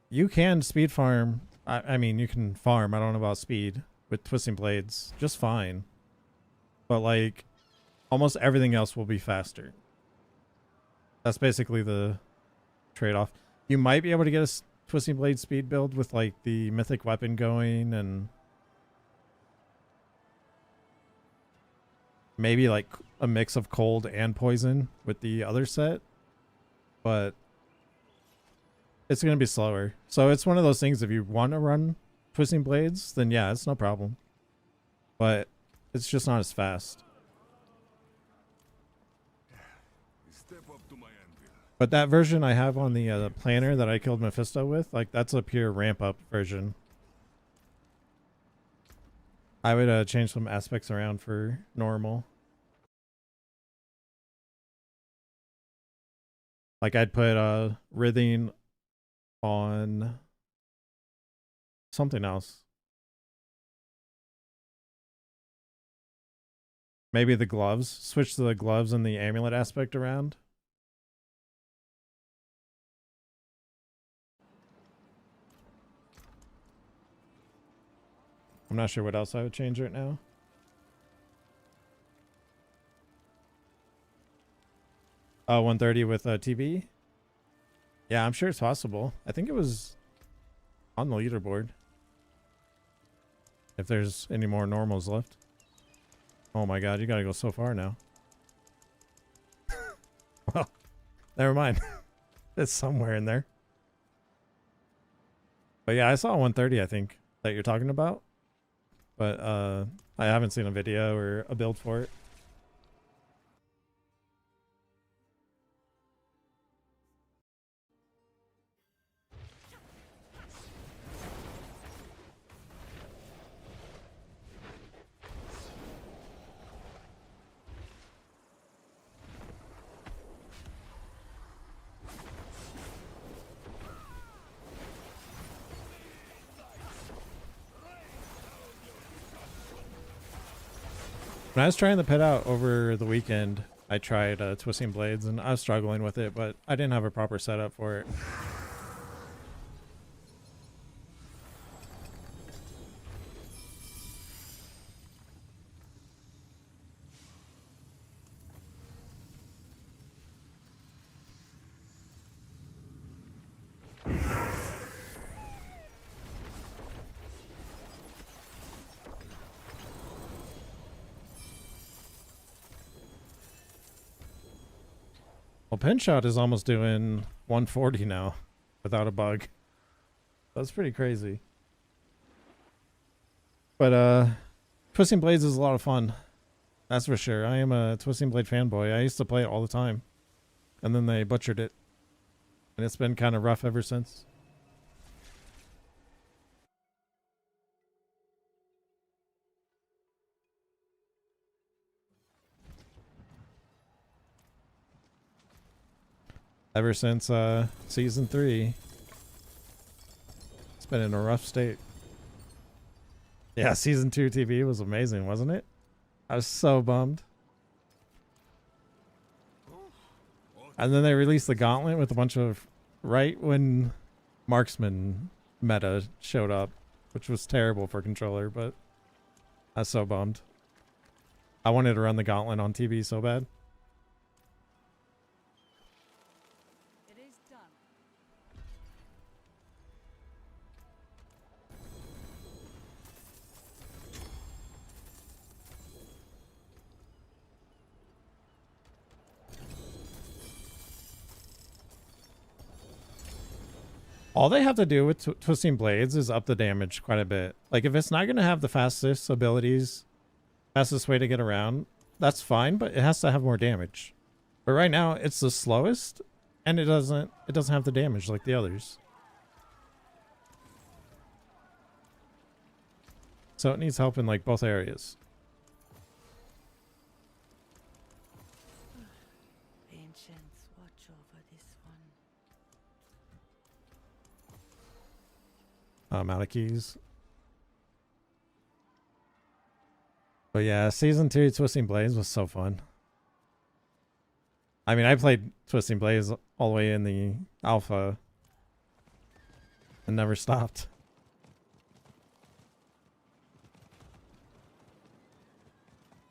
you can speed farm. I mean, you can farm. I don't know about speed with Twisting Blades just fine. But like almost everything else will be faster. That's basically the trade-off. You might be able to get a Twisting Blade speed build with like the mythic weapon going and maybe like a mix of cold and poison with the other set. But it's going to be slower. So it's one of those things, if you want to run Twisting Blades, then yeah, it's no problem. But it's just not as fast. Step up to my anvil. But that version I have on the planner that I killed Mephisto with, like that's a pure ramp up version. I would change some aspects around for normal. Like I'd put Writhing on something else. Maybe the gloves. Switch the gloves and the amulet aspect around. I'm not sure what else I would change right now. Oh, 130 with TB? Yeah, I'm sure it's possible. I think it was on the leaderboard. If there's any more normals left. Oh my god, you gotta go so far now. Well, never mind. It's somewhere in there. But yeah, I saw 130, I think, that you're talking about. But I haven't seen a video or a build for it. When I was trying the pit out over the weekend, I tried twisting blades and I was struggling with it, but I didn't have a proper setup for it. Well, Pinshot is almost doing 140 now without a bug. That's pretty crazy. But Twisting Blades is a lot of fun. That's for sure. I am a Twisting Blade fanboy. I used to play it all the time. And then they butchered it. And it's been kind of rough ever since. Ever since season 3. It's been in a rough state. Yeah, season 2 TV was amazing, wasn't it? I was so bummed. And then they released the Gauntlet with a bunch of right when marksman meta showed up, which was terrible for controller, but I was so bummed. I wanted to run the Gauntlet on TV so bad. It is done. All they have to do with Twisting Blades is up the damage quite a bit. Like, if it's not going to have the fastest abilities, fastest way to get around, that's fine, but it has to have more damage. But right now, it's the slowest, and it doesn't have the damage like the others. So it needs help in, like, both areas. Ancients, watch over this one. I'm out of keys. But yeah, season 2 Twisting Blades was so fun. I mean, I played Twisting Blades all the way in the alpha and never stopped.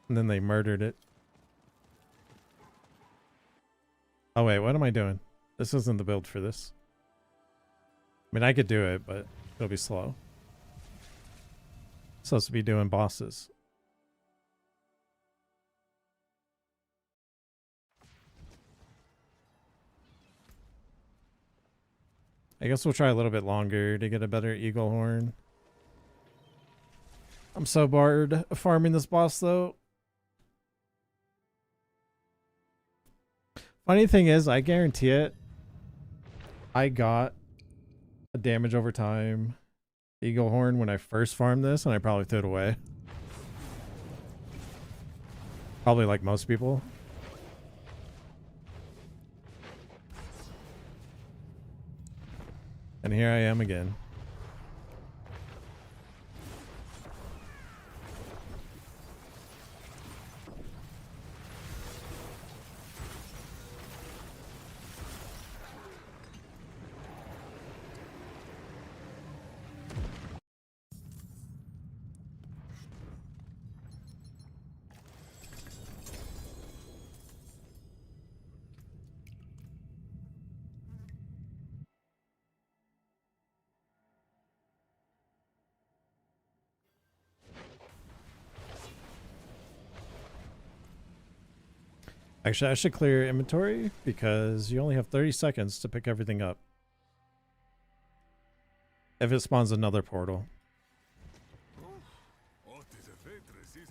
And then they murdered it. Oh wait, what am I doing? This isn't the build for this. I mean, I could do it, but it'll be slow. Supposed to be doing bosses. I guess we'll try a little bit longer to get a better eagle horn. I'm so bored of farming this boss though. Funny thing is, I guarantee it, I got a damage over time eagle horn when I first farmed this, and I probably threw it away. Probably like most people. And here I am again. Actually, I should clear your inventory because you only have 30 seconds to pick everything up. If it spawns another portal. What is a waitress, isn't it?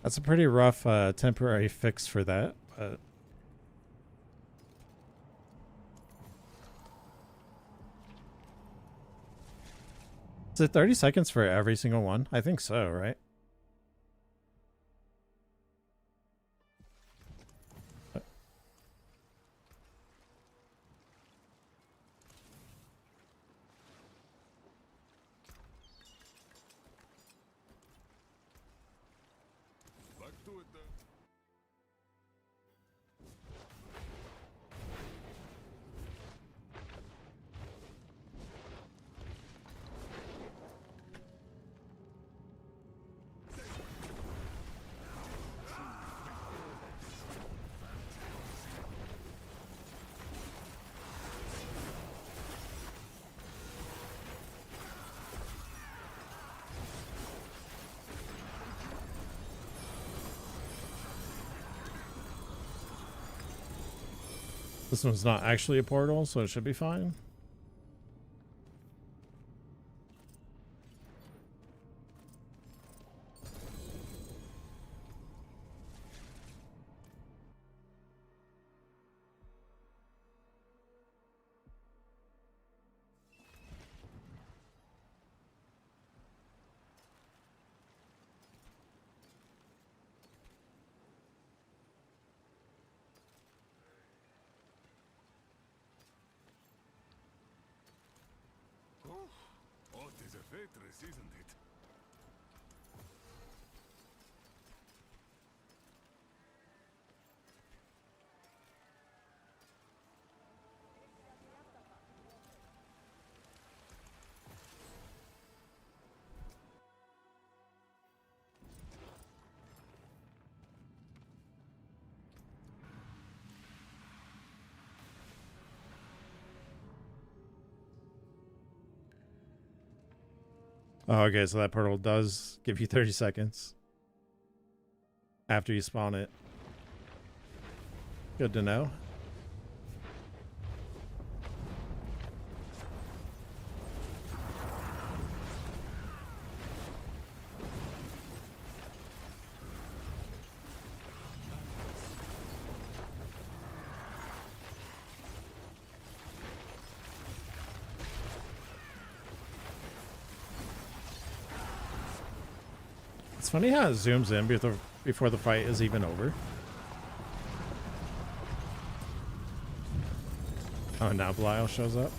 That's a pretty rough temporary fix for that, but is it 30 seconds for every single one? I think so, right? Back to it then. This one's not actually a portal, so it should be fine. What is a waitress, isn't it? Oh, okay, so that portal does give you 30 seconds after you spawn it. Good to know. It's funny how it zooms in before the fight is even over. Oh, now Belial shows up.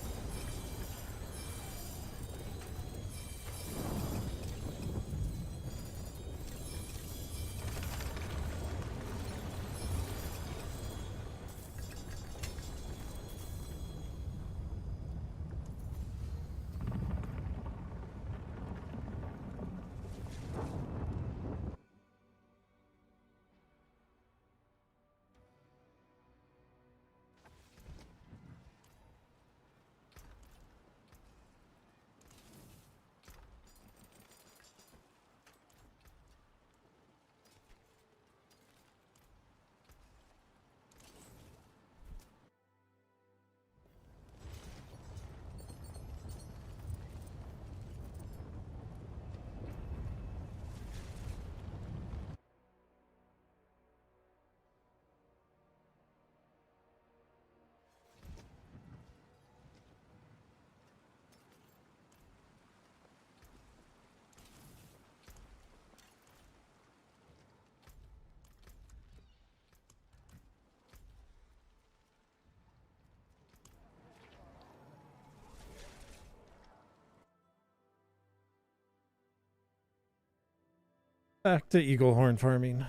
Back to eagle horn farming.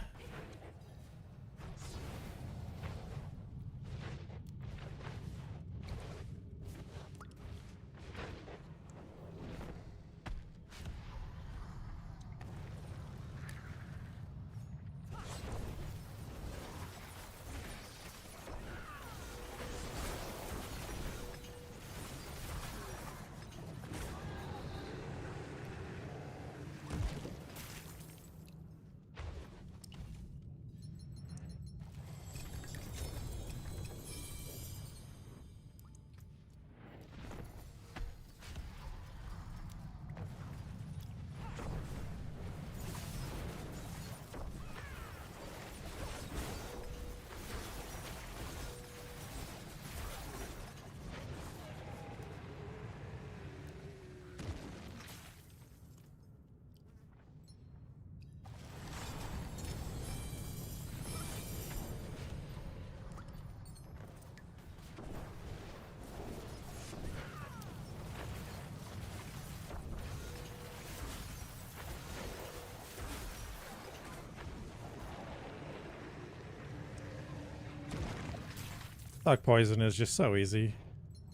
Thought poison is just so easy.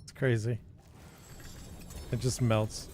It's crazy. It just melts.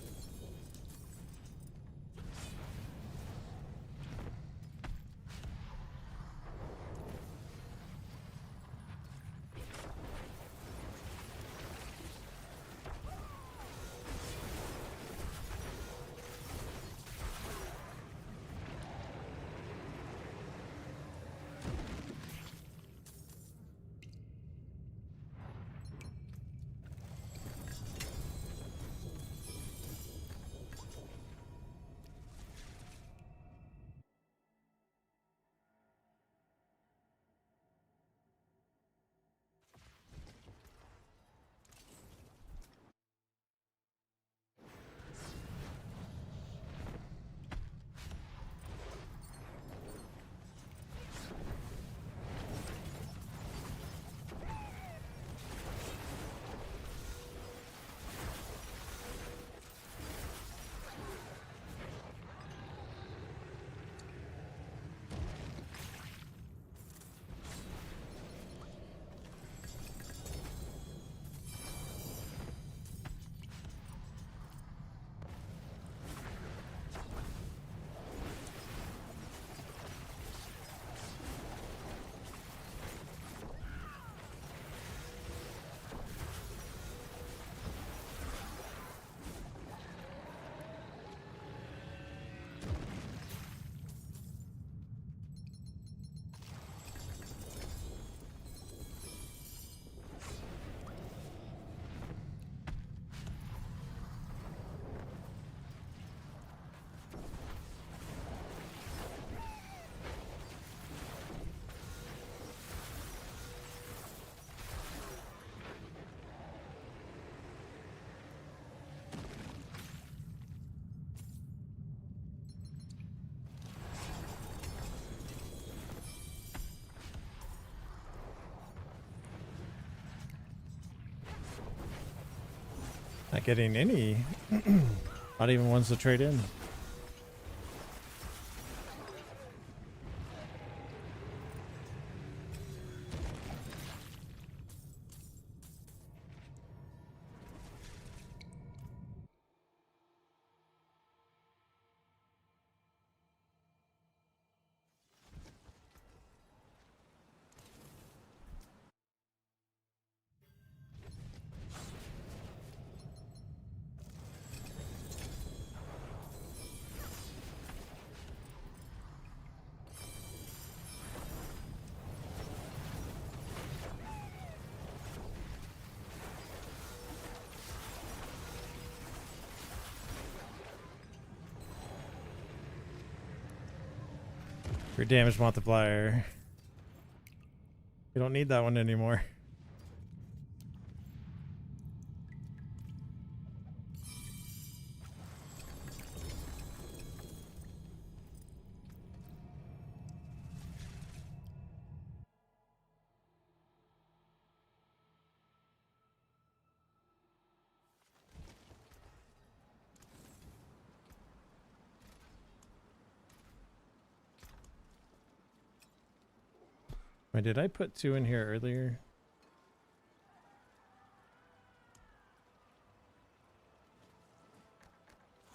Not getting any. Not even ones to trade in. Your damage multiplier. You don't need that one anymore. Wait, did I put 2 in here earlier?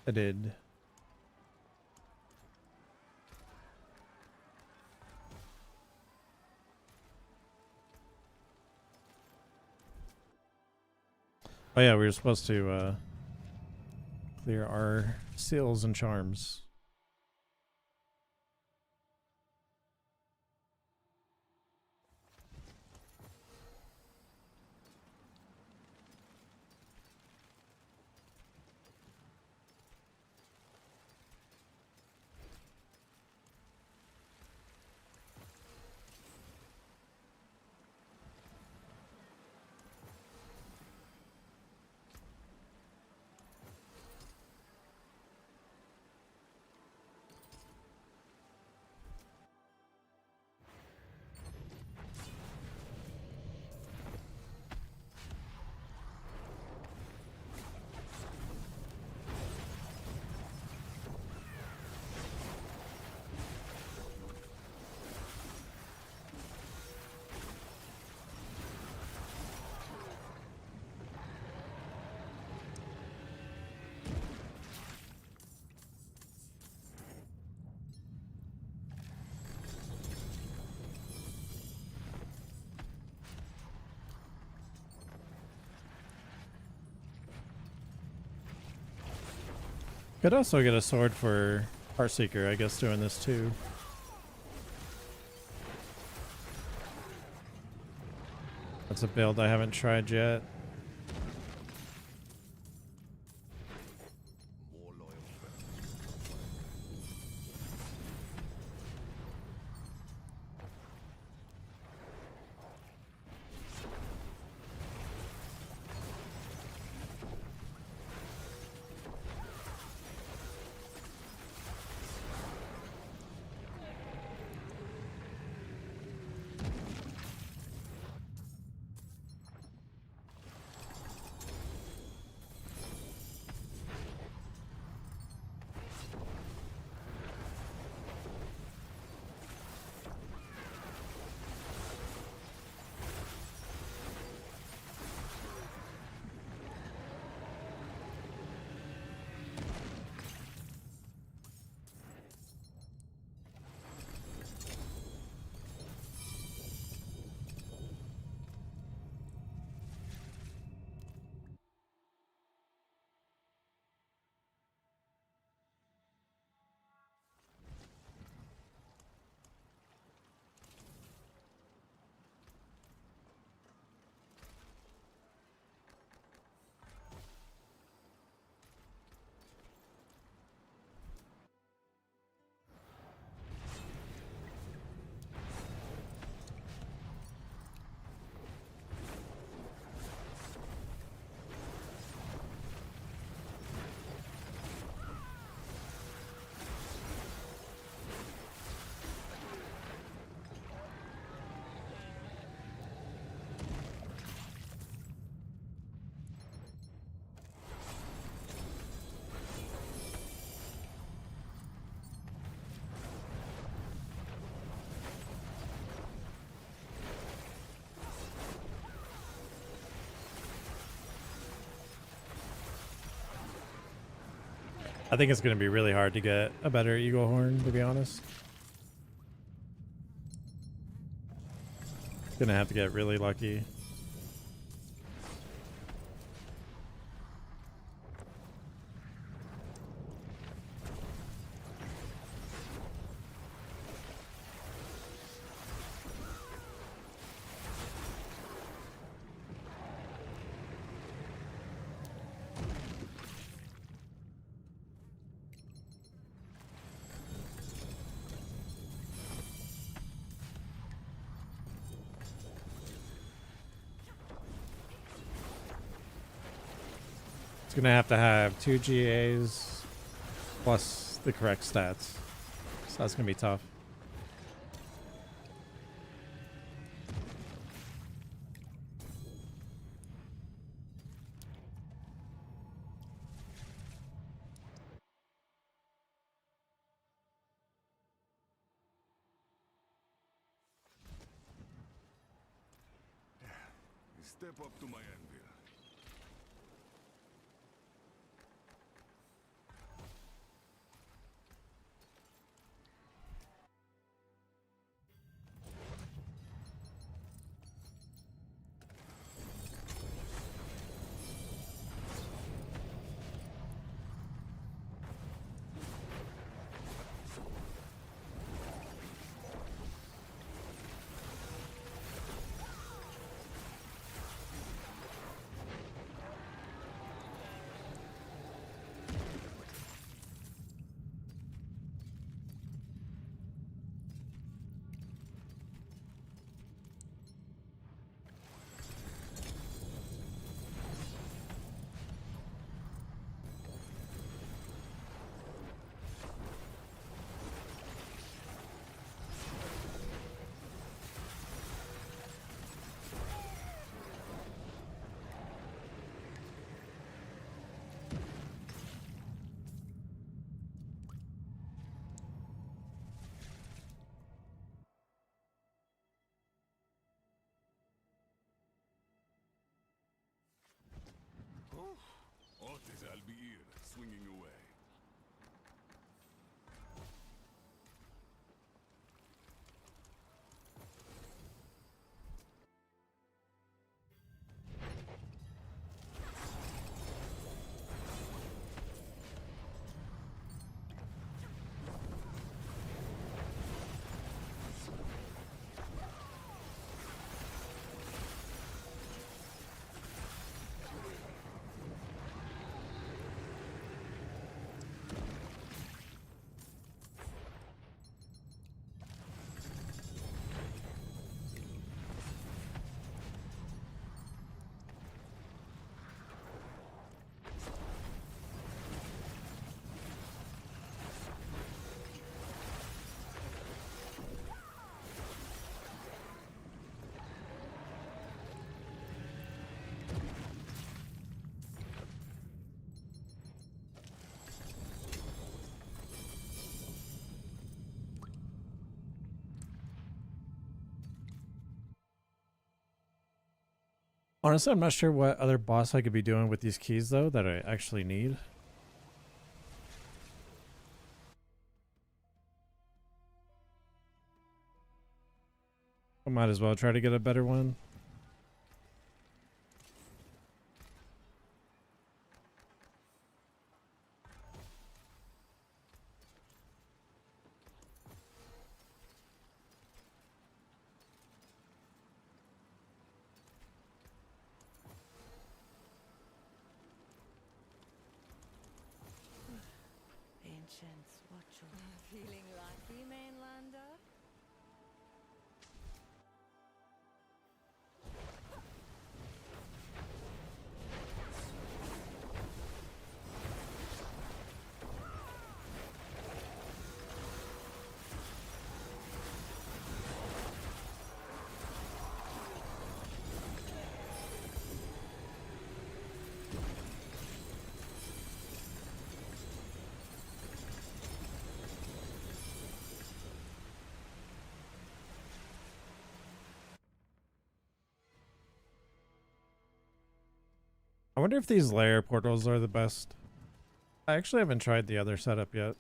I did. Oh yeah, we were supposed to clear our seals and charms. Could also get a sword for Heartseeker, I guess, doing this too. That's a build I haven't tried yet. More loyal friends. I think it's going to be really hard to get a better Eagle Horn, to be honest. Gonna have to get really lucky. It's gonna have to have 2 GAs plus the correct stats. So that's gonna be tough. Step up to my anvil. Otis Albiir, swinging away. Honestly, I'm not sure what other boss I could be doing with these keys though that I actually need. I might as well try to get a better one. Ancients, watch over. Feeling lucky, mainlander? I wonder if these layer portals are the best. I actually haven't tried the other setup yet.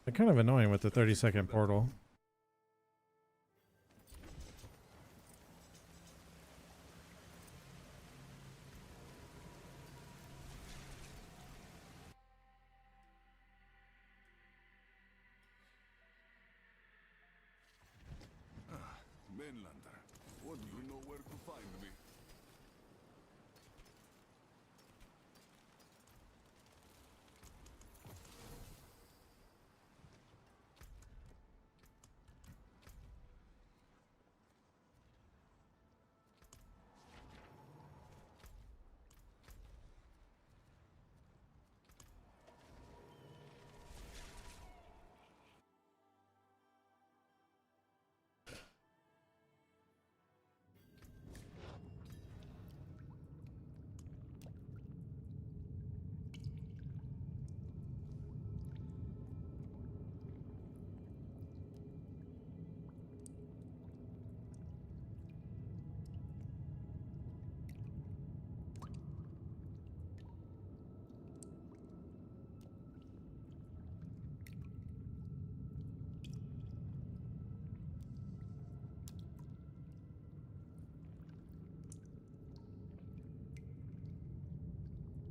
They're kind of annoying with the 30-second portal. Mainlander, what do you know where to find me?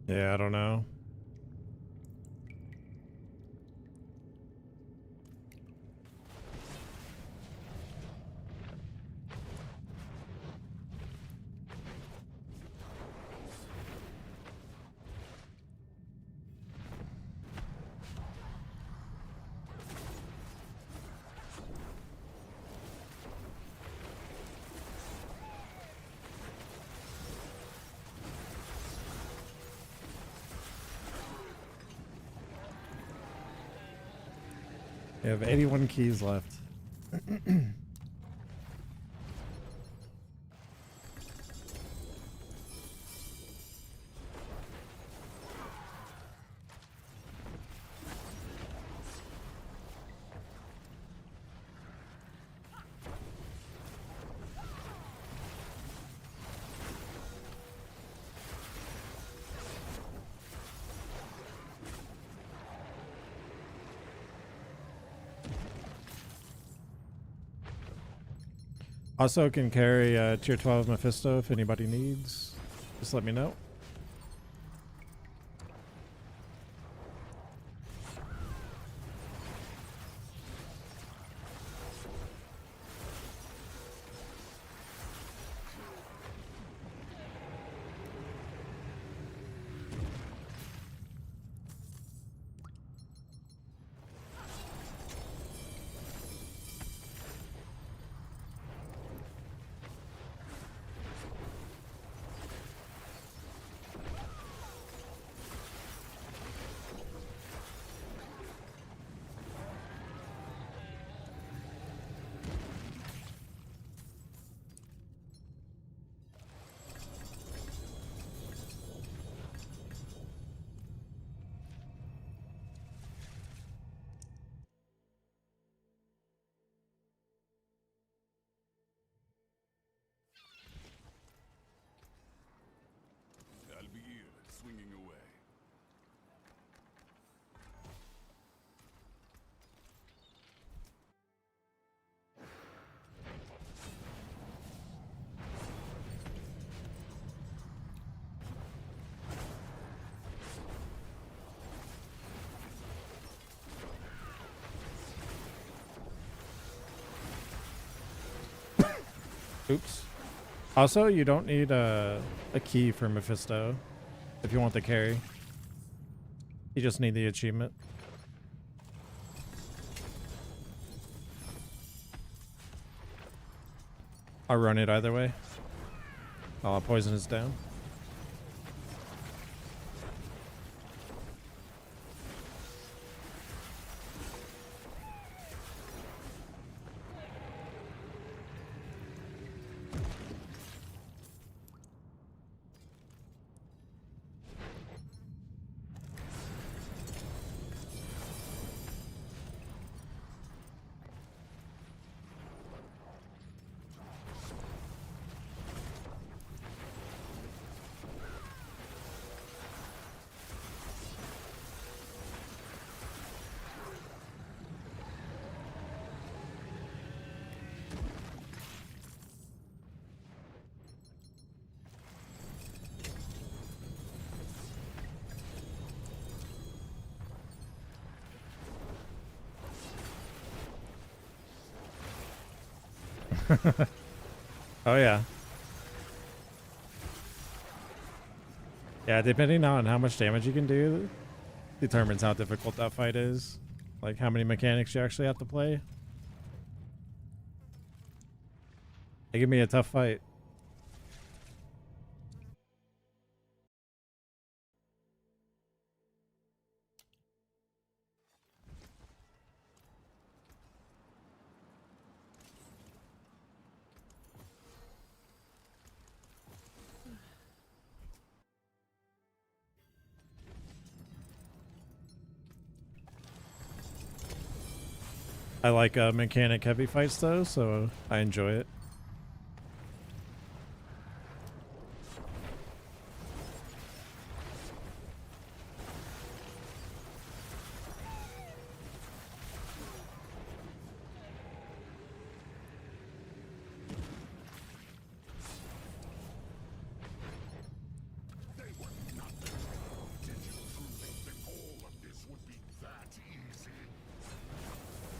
Yeah, I don't know. We have 81 keys left. Also can carry tier 12 Mephisto if anybody needs. Just let me know. Oops. Also, you don't need a key for Mephisto if you want the carry. You just need the achievement. I'll run it either way. Oh, poison is down. Oh yeah. Yeah, depending on how much damage you can do determines how difficult that fight is. Like how many mechanics you actually have to play. It can be a tough fight. I like mechanic heavy fights though, so I enjoy it.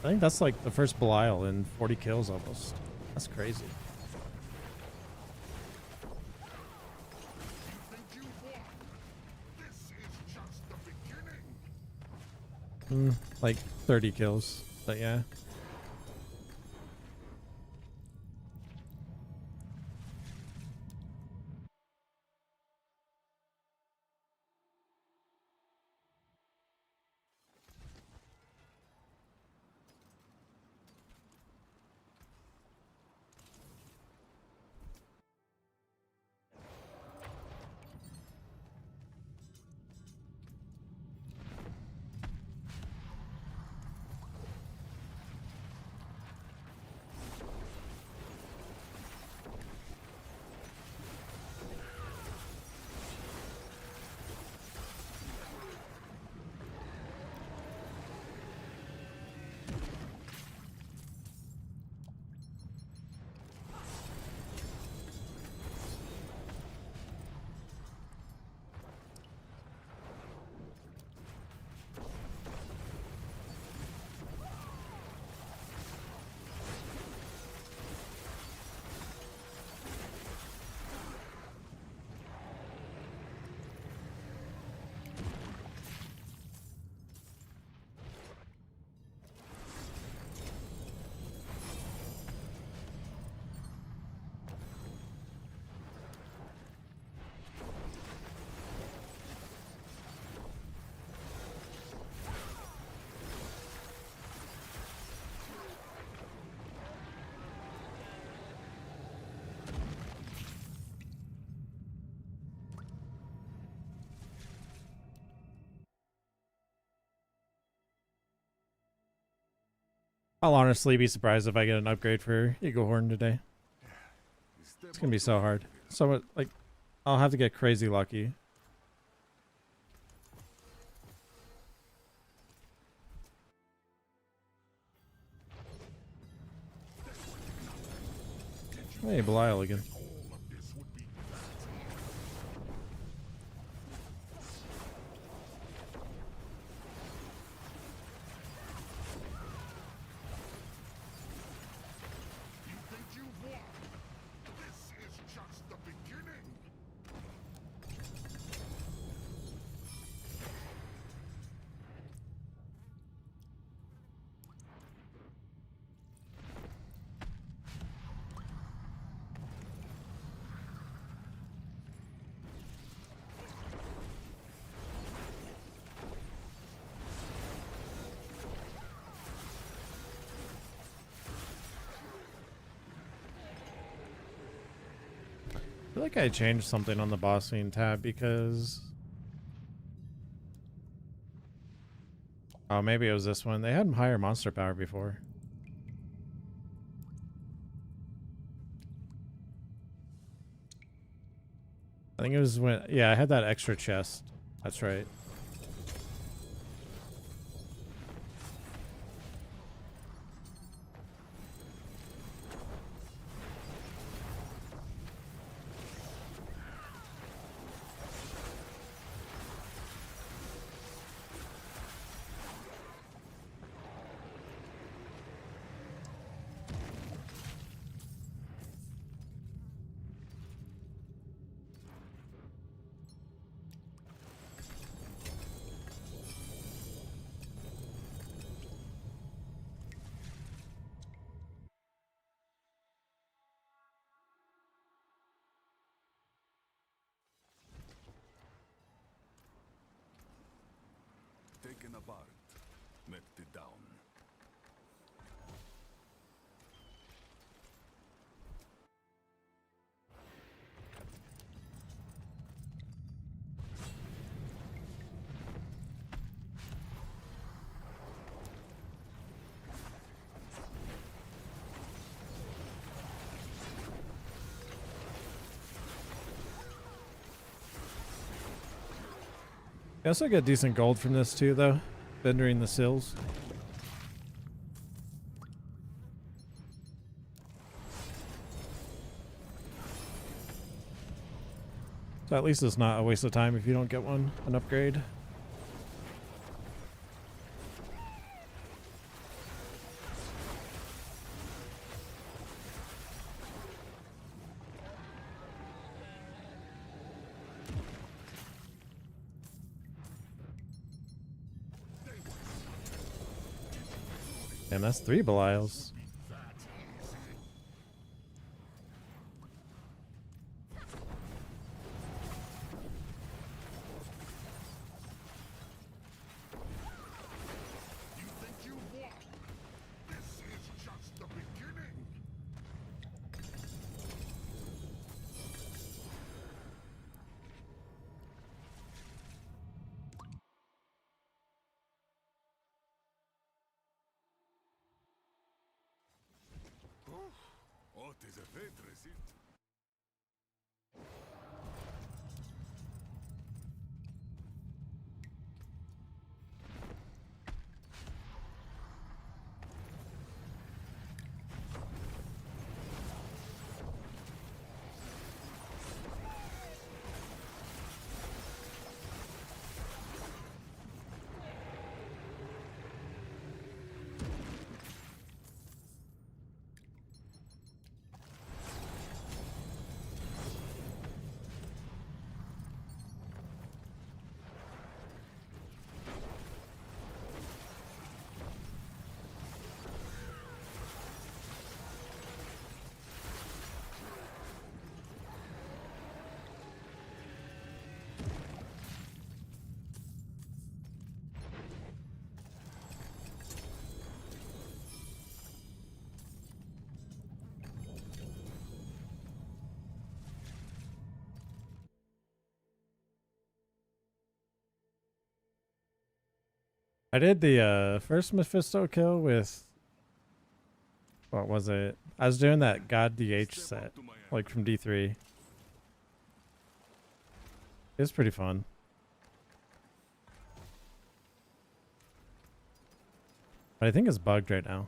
I think that's like the first Belial in 40 kills almost. That's crazy. Like 30 kills, but yeah. I'll honestly be surprised if I get an upgrade for Eagle Horn today. It's gonna be so hard. So like, I'll have to get crazy lucky. Hey, Belial again. I feel like I changed something on the boss scene tab because... Oh, maybe it was this one. They had higher monster power before. I think it was when... Yeah, I had that extra chest. That's right. Taken apart, melted down. I also get decent gold from this too, though. Vending the sills. So at least it's not a waste of time if you don't get an upgrade. And that's 3 Belials. You think you won? This is just the beginning. Oh, it is a great receipt. I did the first Mephisto kill with... What was it? I was doing that God DH set, like from D3. It was pretty fun. But I think it's bugged right now.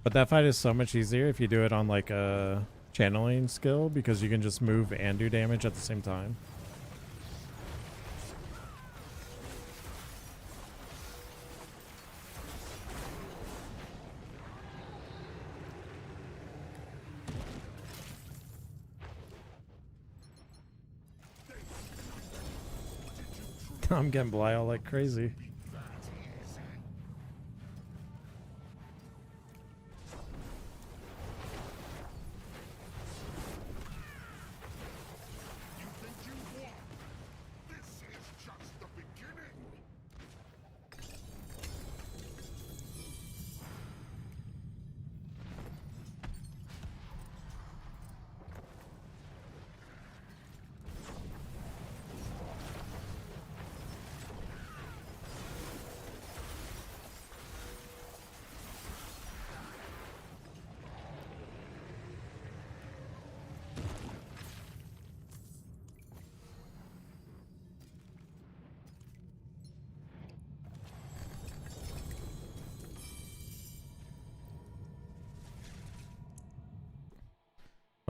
But that fight is so much easier if you do it on like a channeling skill, because you can just move and do damage at the same time. I'm getting Belial like crazy. You think you won? This is just the beginning.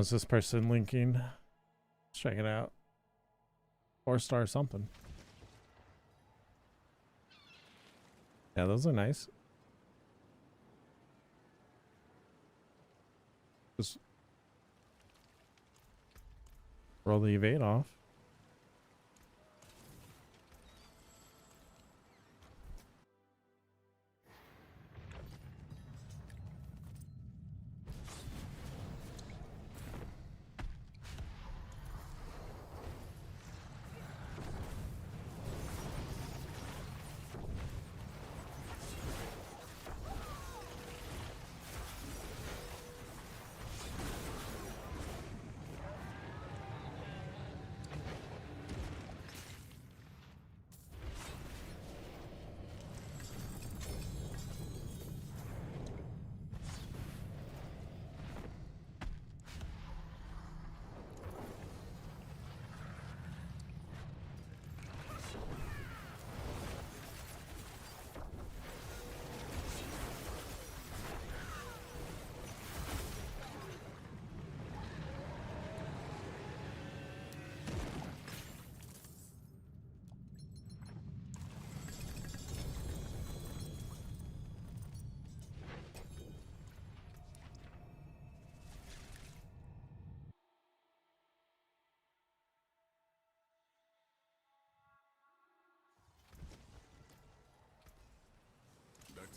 What's this person linking? Let's check it out. 4-star something. Yeah, those are nice. Just roll the evade off.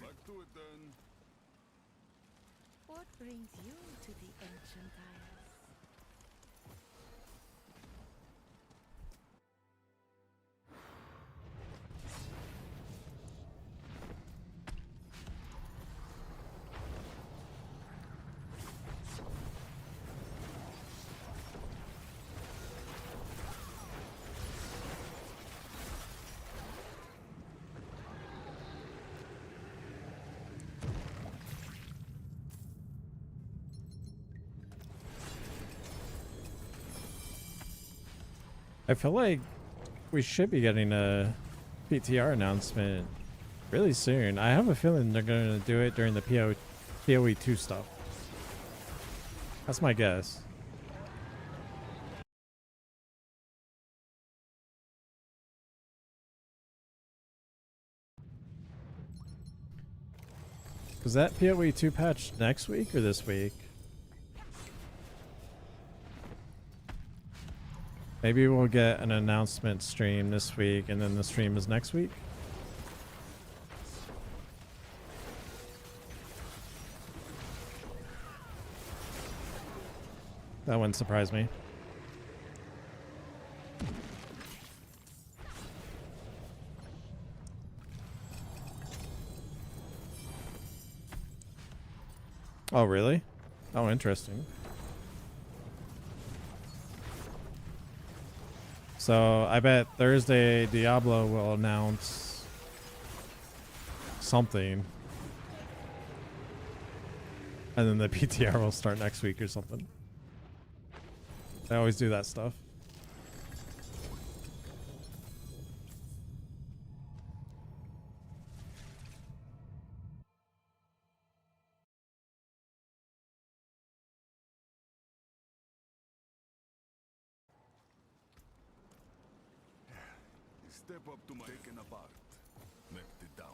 Back to it then. What brings you to the ancient isles? I feel like we should be getting a PTR announcement really soon. I have a feeling they're going to do it during the PoE 2 stuff. That's my guess. Is that PoE 2 patch next week or this week? Maybe we'll get an announcement stream this week and then the stream is next week. That wouldn't surprise me. Oh, really? Oh, interesting. So I bet Thursday Diablo will announce something. And then the PTR will start next week or something. They always do that stuff. Step up to my taken apart. Knocked it down.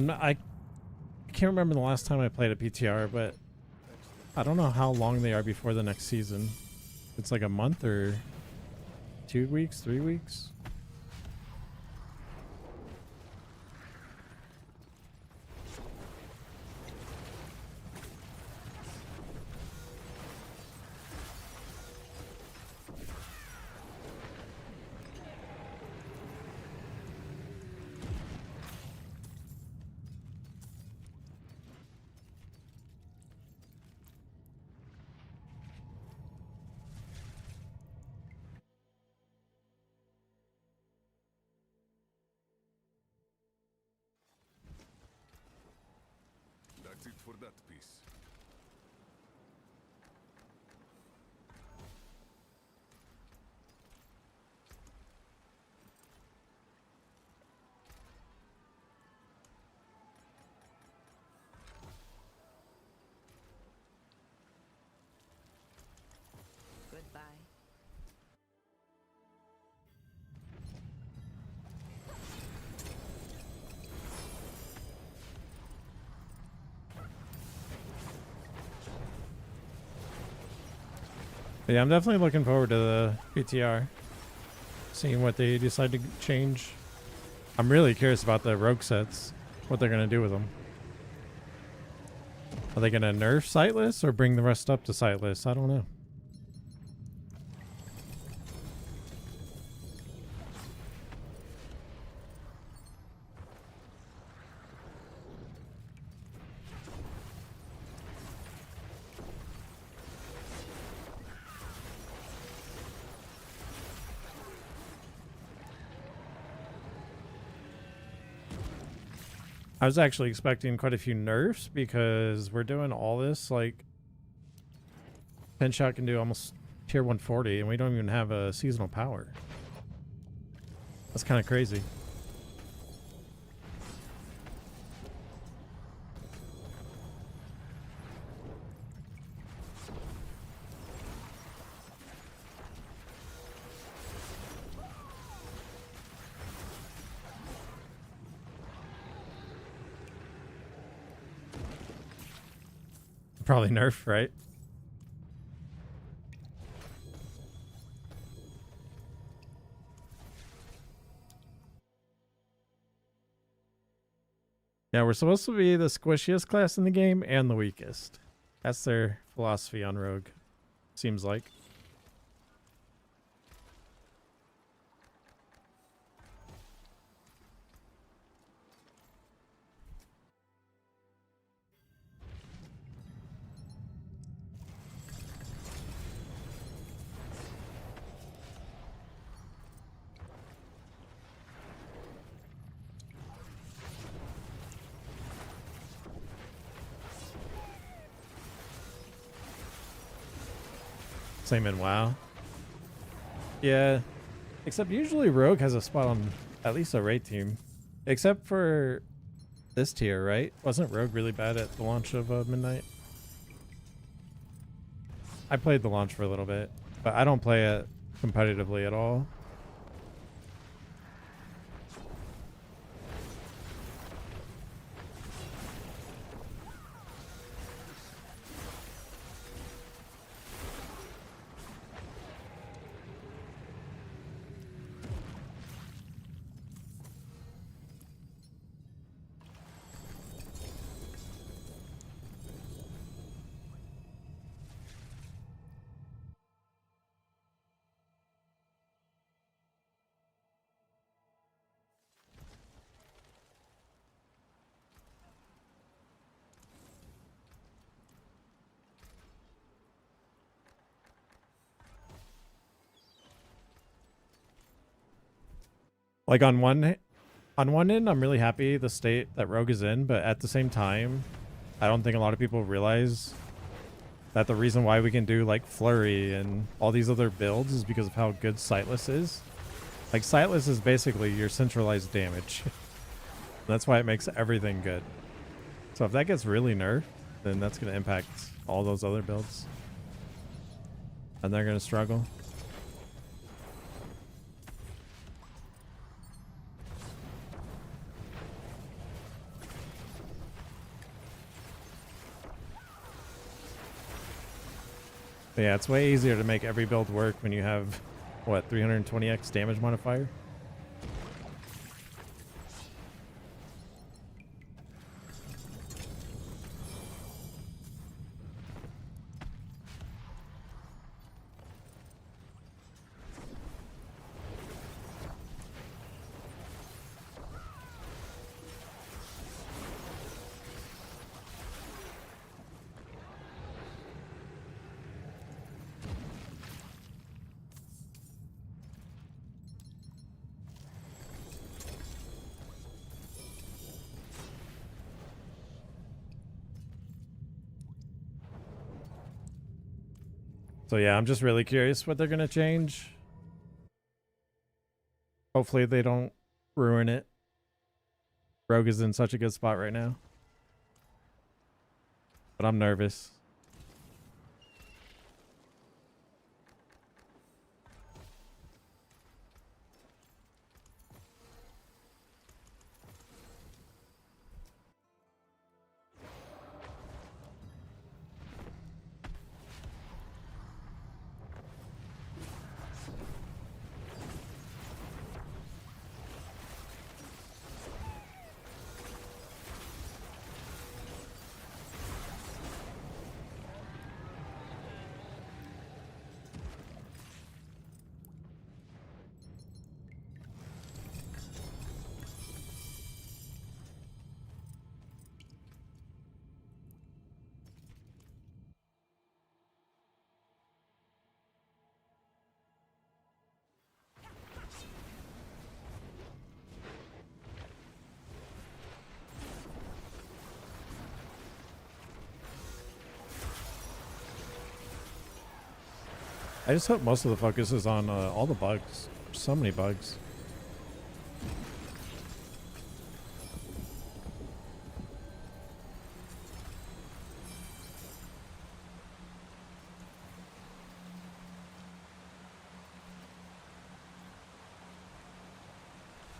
I can't remember the last time I played a PTR, but I don't know how long they are before the next season. It's like a month or 2 weeks, 3 weeks. That's it for that piece. Goodbye. Yeah, I'm definitely looking forward to the PTR. Seeing what they decide to change. I'm really curious about the rogue sets. What they're going to do with them. Are they going to nerf sightless or bring the rest up to sightless? I don't know. I was actually expecting quite a few nerfs because we're doing all this, like 10 shot can do almost tier 140 and we don't even have a seasonal power. That's kind of crazy. Probably nerf, right? Yeah, we're supposed to be the squishiest class in the game and the weakest. That's their philosophy on Rogue. Seems like. Same in WoW. Yeah. Except usually Rogue has a spot on at least a raid team. Except for this tier, right? Wasn't Rogue really bad at the launch of Midnight? I played the launch for a little bit, but I don't play it competitively at all. Like on one end, I'm really happy the state that Rogue is in, but at the same time, I don't think a lot of people realize that the reason why we can do like Flurry and all these other builds is because of how good Sightless is. Like Sightless is basically your centralized damage. That's why it makes everything good. So if that gets really nerfed, then that's going to impact all those other builds. And they're going to struggle. But yeah, it's way easier to make every build work when you have, what, 320x damage modifier? So yeah, I'm just really curious what they're gonna change. Hopefully they don't ruin it. Rogue is in such a good spot right now. But I'm nervous. I just hope most of the focus is on all the bugs. There's so many bugs.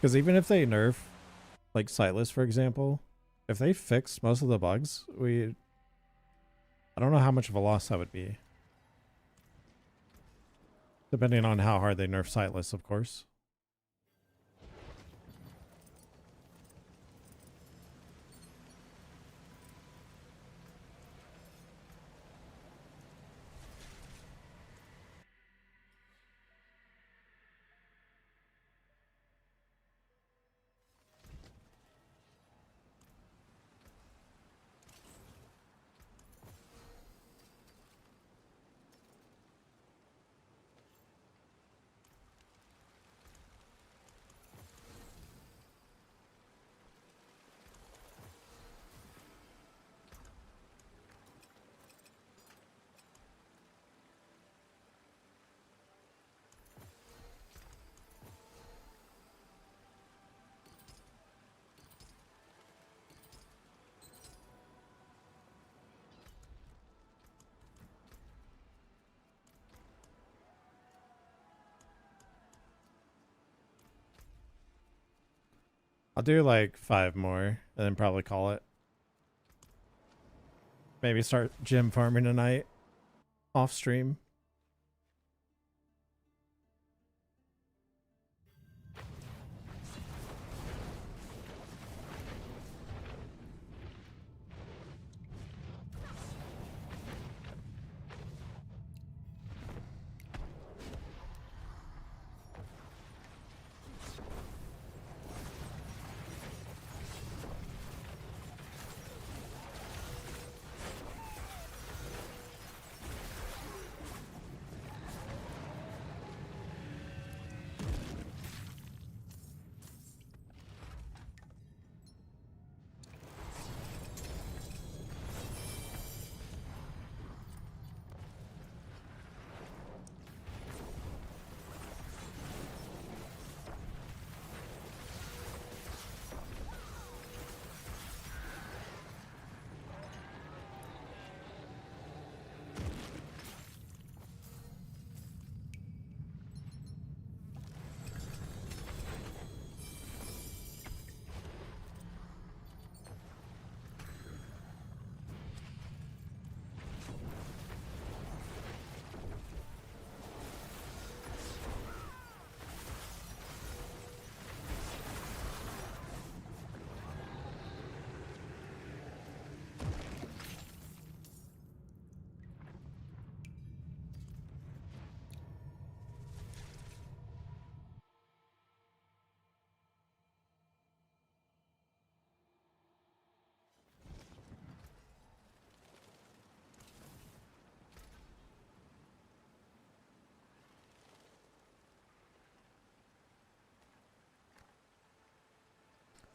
Because even if they nerf, like Sightless, for example, if they fix most of the bugs, I don't know how much of a loss that would be. Depending on how hard they nerf Sightless, of course. I'll do like 5 more and then probably call it. Maybe start gym farming tonight off stream.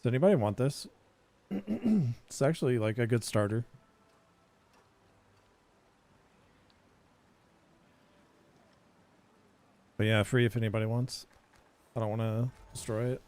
Does anybody want this? It's actually like a good starter. But yeah, free if anybody wants. I don't want to destroy it.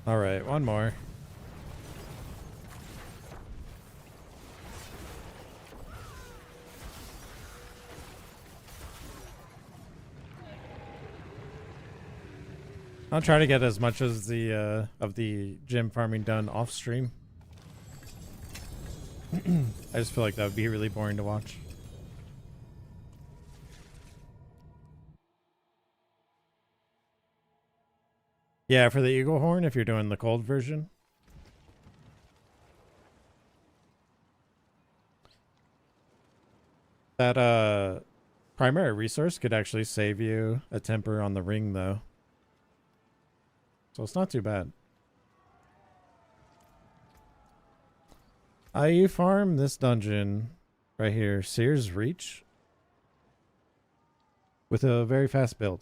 All right, one more. I'll try to get as much as the of the gym farming done off stream. I just feel like that would be really boring to watch. Yeah, for the eagle horn, if you're doing the cold version. That primary resource could actually save you a temper on the ring though. So it's not too bad. You farm this dungeon right here, Seer's Reach, with a very fast build.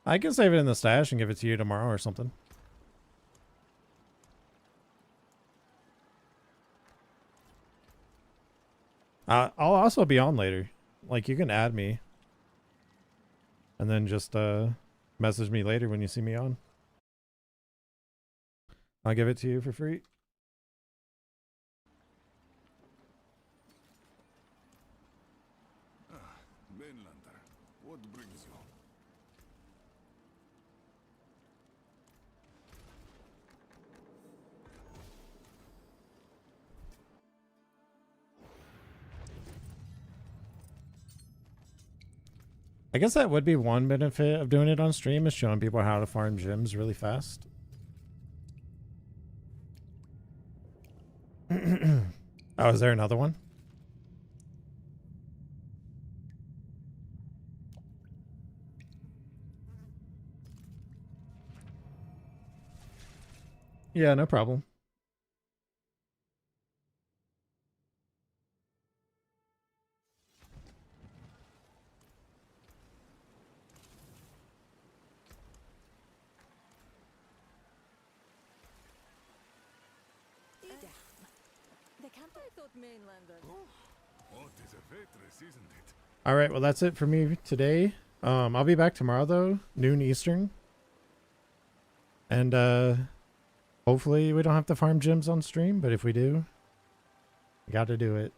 I can save it in the stash and give it to you tomorrow or something. I'll also be on later. Like, you can add me. And then just message me later when you see me on. I'll give it to you for free. Mainlander, what brings you? I guess that would be one benefit of doing it on stream, is showing people how to farm gems really fast. Oh, is there another one? Yeah, no problem. They can't. I thought mainlanders. What is a waitress, isn't it? All right, well, that's it for me today. I'll be back tomorrow though, noon Eastern. And hopefully we don't have to farm gems on stream, but if we do, we got to do it.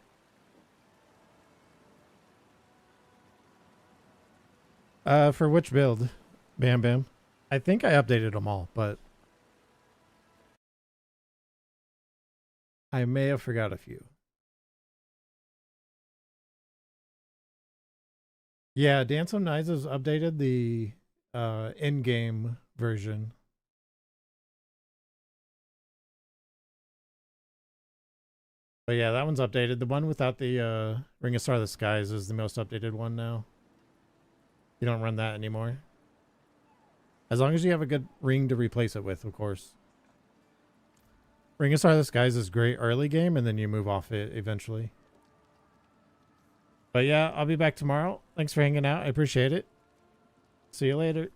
For which build? Bam Bam. I think I updated them all, but I may have forgot a few. Yeah, Dance of Knives has updated the Endgame version. But yeah, that one's updated. The one without the Ring of Star of the Skies is the most updated one now. You don't run that anymore. As long as you have a good ring to replace it with, of course. Ring of Star of the Skies is great early game, and then you move off it eventually. But yeah, I'll be back tomorrow. Thanks for hanging out. I appreciate it. See you later.